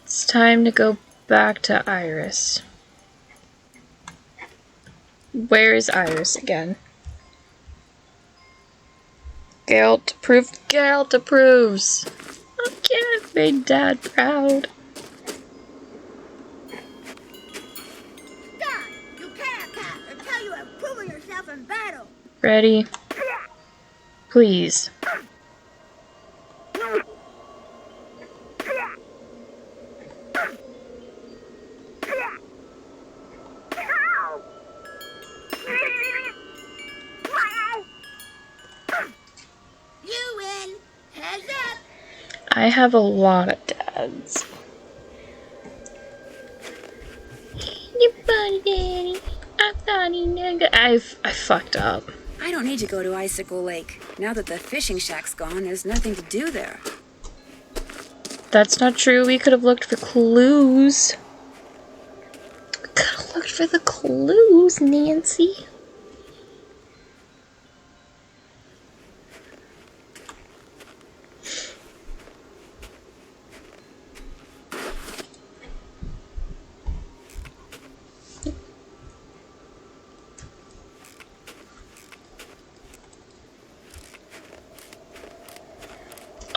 it's time to go back to Iris. Where is Iris again? Geralt approved. Geralt approves. Okay, I've made Dad proud. Stop! You can't cast until you have proven yourself in battle. Ready? Please. You win. Heads up. I have a lot of dads. I fucked up. I don't need to go to Icicle Lake. Now that the fishing shack's gone, there's nothing to do there. That's not true. We could have looked for clues. We could have looked for the clues, Nancy.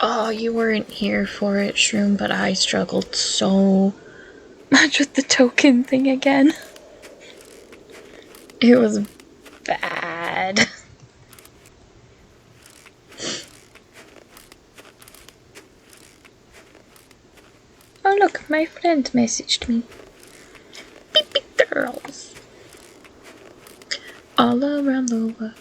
Oh, you weren't here for it, Shroom, but I struggled so much with the token thing again. It was bad. Oh look, my friend messaged me. Beep beep girls. All around the world.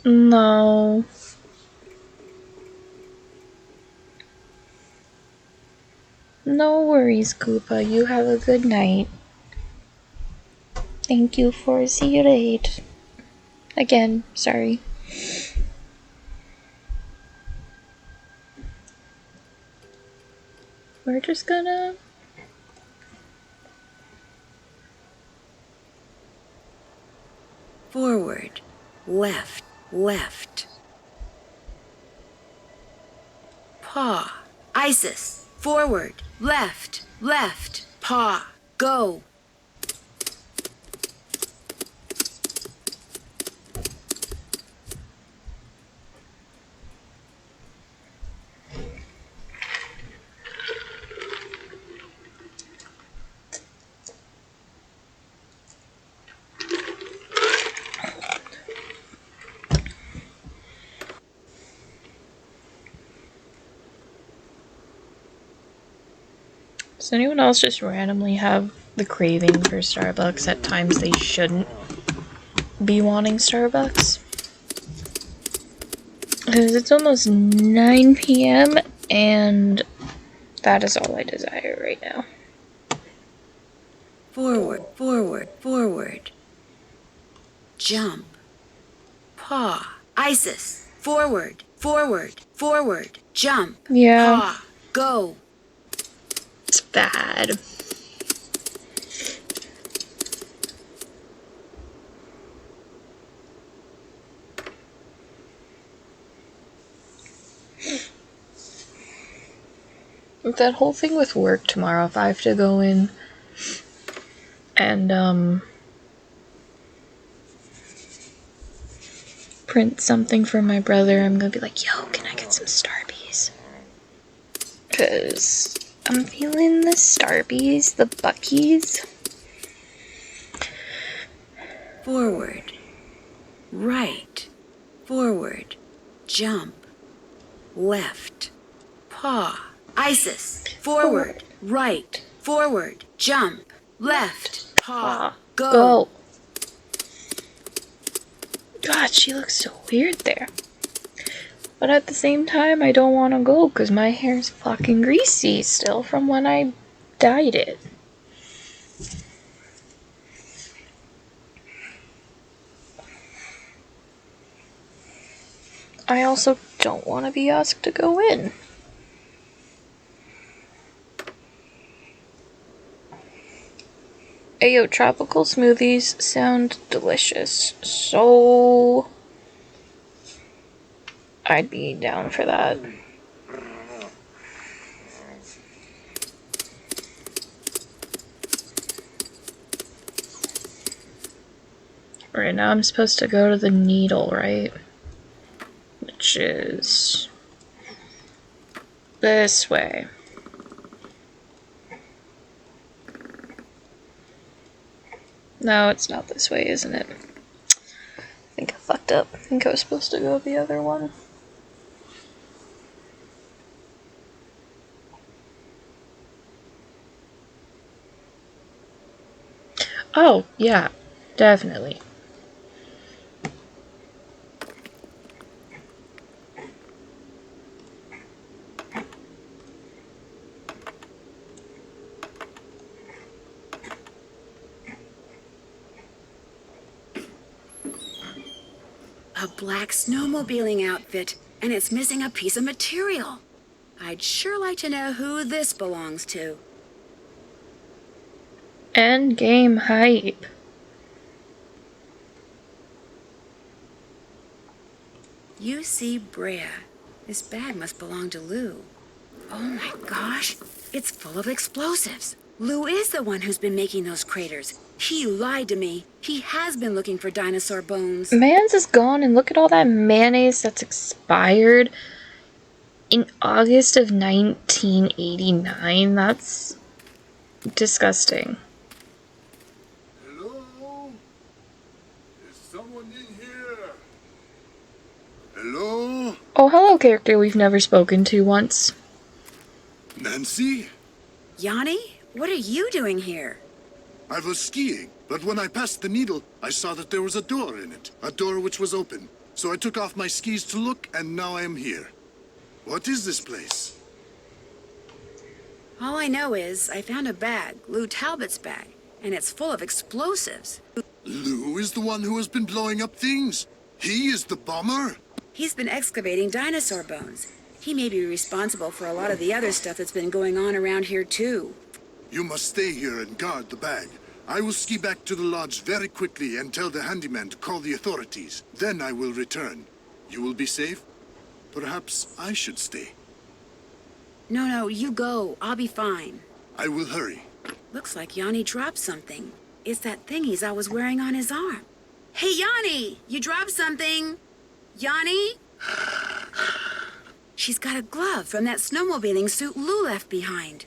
No. No worries, Koopa. You have a good night. Thank you for the raid. Again, sorry. We're just gonna... Forward. Left. Left. Paw. Isis. Forward. Left. Left. Paw. Go. Does anyone else just randomly have the craving for Starbucks at times they shouldn't be wanting Starbucks? Because it's almost 9 p.m. and that is all I desire right now. Forward, forward, forward. Jump. Paw. Isis. Forward. Forward, forward, jump, Yeah. paw, go. It's bad. With that whole thing with work tomorrow, if I have to go in and print something for my brother, I'm gonna be like, yo, can I get some Starbies? Cause I'm feeling the Starbies, the Buckies. Forward, right, forward, jump, left, paw. Isis, forward, right, forward, jump, left, paw, go. God, she looks so weird there. But at the same time, I don't want to go because my hair's fucking greasy still from when I dyed it. I also don't want to be asked to go in. Ayo, tropical smoothies sound delicious, so I'd be down for that. Right now I'm supposed to go to the needle, right? Which is this way. No, it's not this way, isn't it? I think I fucked up. I think I was supposed to go the other one. Oh, yeah, definitely. A black snowmobiling outfit, and it's missing a piece of material. I'd sure like to know who this belongs to. End game hype. UC Brea. This bag must belong to Lou. Oh my gosh, it's full of explosives. Lou is the one who's been making those craters. He lied to me. He has been looking for dinosaur bones. Mans is gone, and look at all that mayonnaise that's expired in August of 1989. That's disgusting. Hello? Is someone in here? Hello? Oh, hello, character we've never spoken to once. Nancy? Yanni, what are you doing here? I was skiing, but when I passed the needle, I saw that there was a door in it. A door which was open. So I took off my skis to look, and now I am here. What is this place? All I know is I found a bag, Lou Talbot's bag, and it's full of explosives. Lou is the one who has been blowing up things? He is the bomber? He's been excavating dinosaur bones. He may be responsible for a lot of the other stuff that's been going on around here, too. You must stay here and guard the bag. I will ski back to the lodge very quickly and tell the handyman to call the authorities. Then I will return. You will be safe? Perhaps I should stay. No, you go. I'll be fine. I will hurry. Looks like Yanni dropped something. It's that thing he's always wearing on his arm. Hey, Yanni! You dropped something! Yanni? She's got a glove from that snowmobiling suit Lou left behind.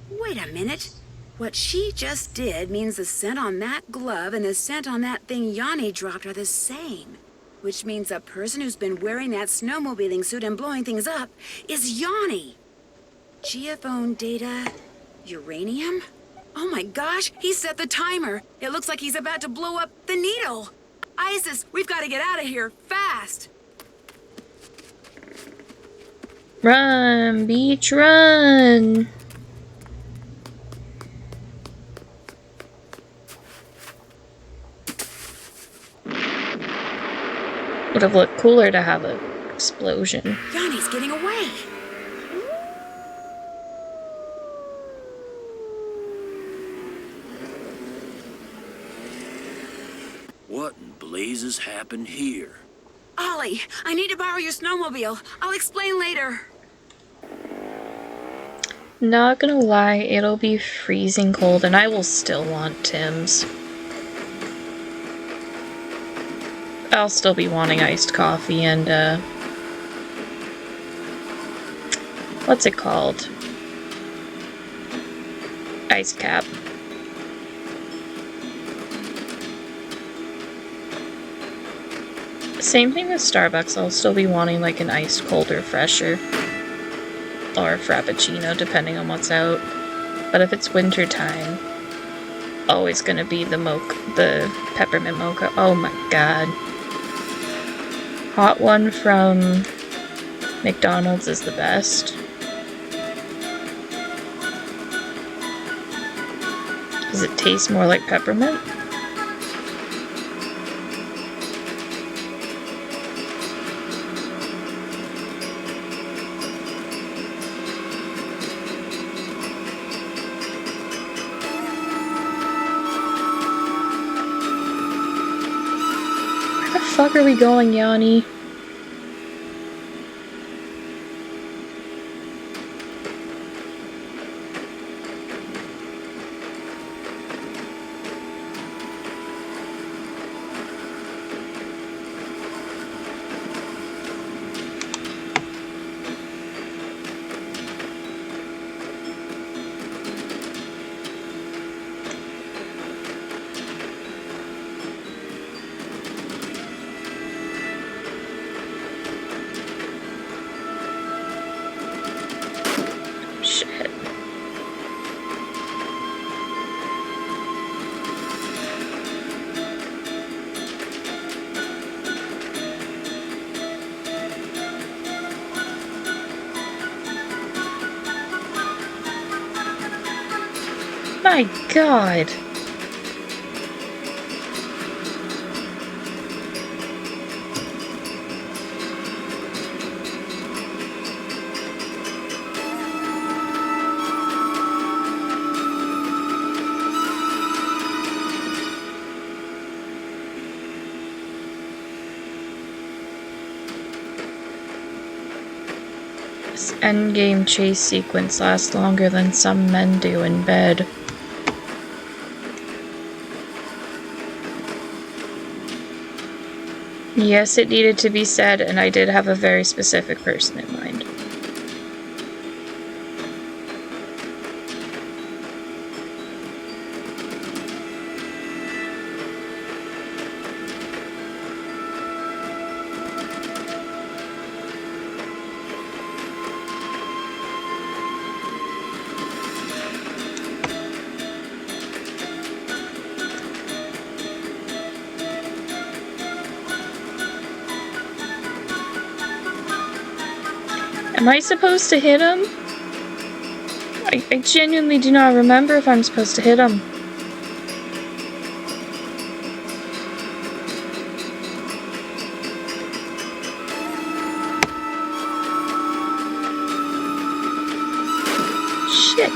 Wait a minute. What she just did means the scent on that glove and the scent on that thing Yanni dropped are the same. Which means the person who's been wearing that snowmobiling suit and blowing things up is Yanni. Geophone data... uranium? Oh my gosh, he set the timer. It looks like he's about to blow up the needle. Isis, we've got to get out of here, fast. Run, beach, run! Would have looked cooler to have an explosion. Yanni's getting away. What in blazes happened here? Ollie, I need to borrow your snowmobile. I'll explain later. Not gonna lie, it'll be freezing cold and I will still want Tim's. I'll still be wanting iced coffee and, what's it called? Ice cap. Same thing with Starbucks, I'll still be wanting like an ice cold refresher. Or a frappuccino, depending on what's out. But if it's winter time, always gonna be the peppermint mocha. Oh my god. Hot one from McDonald's is the best. Does it taste more like peppermint? Where the fuck are we going, Yanni? Shit. My god. This endgame chase sequence lasts longer than some men do in bed. Yes, it needed to be said, and I did have a very specific person in mind. Am I supposed to hit him? I genuinely do not remember if I'm supposed to hit him. Shit.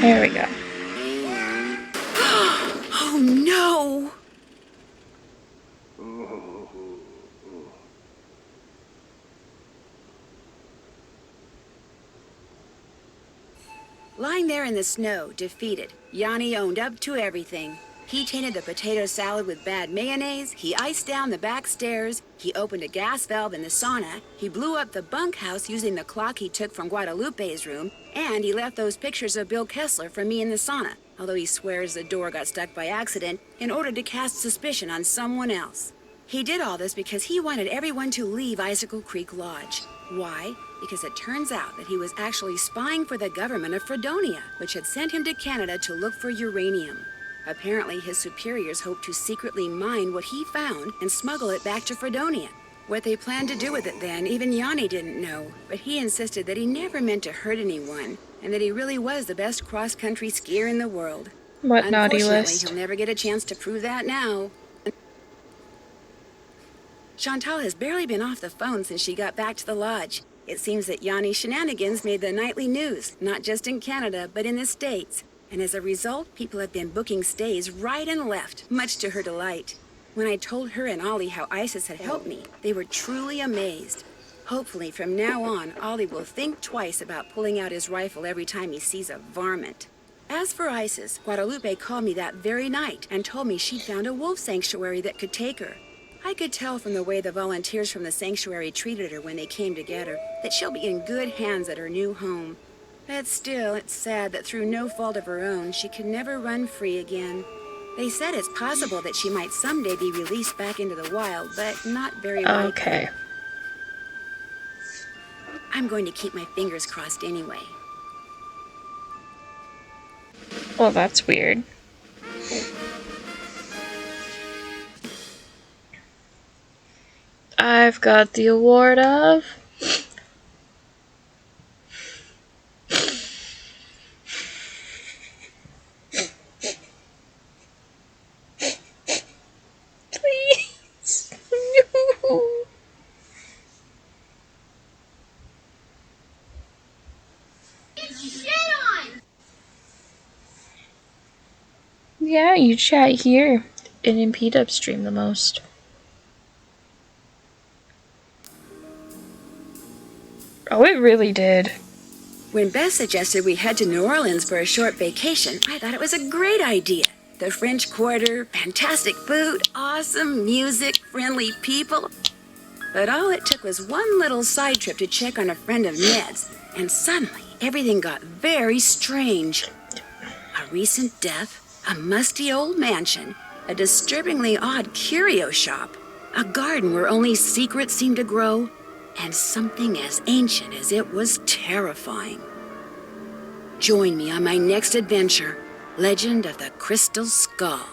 There we go. Oh no! Lying there in the snow, defeated, Yanni owned up to everything. He tainted the potato salad with bad mayonnaise, he iced down the back stairs, he opened a gas valve in the sauna, he blew up the bunkhouse using the clock he took from Guadalupe's room, and he left those pictures of Bill Kessler for me in the sauna, although he swears the door got stuck by accident in order to cast suspicion on someone else. He did all this because he wanted everyone to leave Icicle Creek Lodge. Why? Because it turns out that he was actually spying for the government of Fredonia, which had sent him to Canada to look for uranium. Apparently, his superiors hoped to secretly mine what he found and smuggle it back to Fredonia. What they planned to do with it then, even Yanni didn't know, but he insisted that he never meant to hurt anyone, and that he really was the best cross-country skier in the world. What naughty Unfortunately, list? he'll never get a chance to prove that now. Chantal has barely been off the phone since she got back to the lodge. It seems that Yanni's shenanigans made the nightly news, not just in Canada, but in the States. And as a result, people have been booking stays right and left, much to her delight. When I told her and Ollie how Isis had helped me, they were truly amazed. Hopefully, from now on, Ollie will think twice about pulling out his rifle every time he sees a varmint. As for Isis, Guadalupe called me that very night and told me she'd found a wolf sanctuary that could take her. I could tell from the way the volunteers from the sanctuary treated her when they came to get her that she'll be in good hands at her new home. But still, it's sad that through no fault of her own, she could never run free again. They said it's possible that she might someday be released back into the wild, but not very likely. Okay. I'm going to keep my fingers crossed anyway. Well, that's weird. I've got the award of... Please. No. Yeah, you chat here and in P-Dub stream the most. Oh, it really did. When Beth suggested we head to New Orleans for a short vacation, I thought it was a great idea. The French Quarter, fantastic food, awesome music, friendly people. But all it took was one little side trip to check on a friend of Ned's, and suddenly everything got very strange. A recent death, a musty old mansion, a disturbingly odd curio shop, a garden where only secrets seemed to grow, and something as ancient as it was terrifying. Join me on my next adventure, Legend of the Crystal Skull.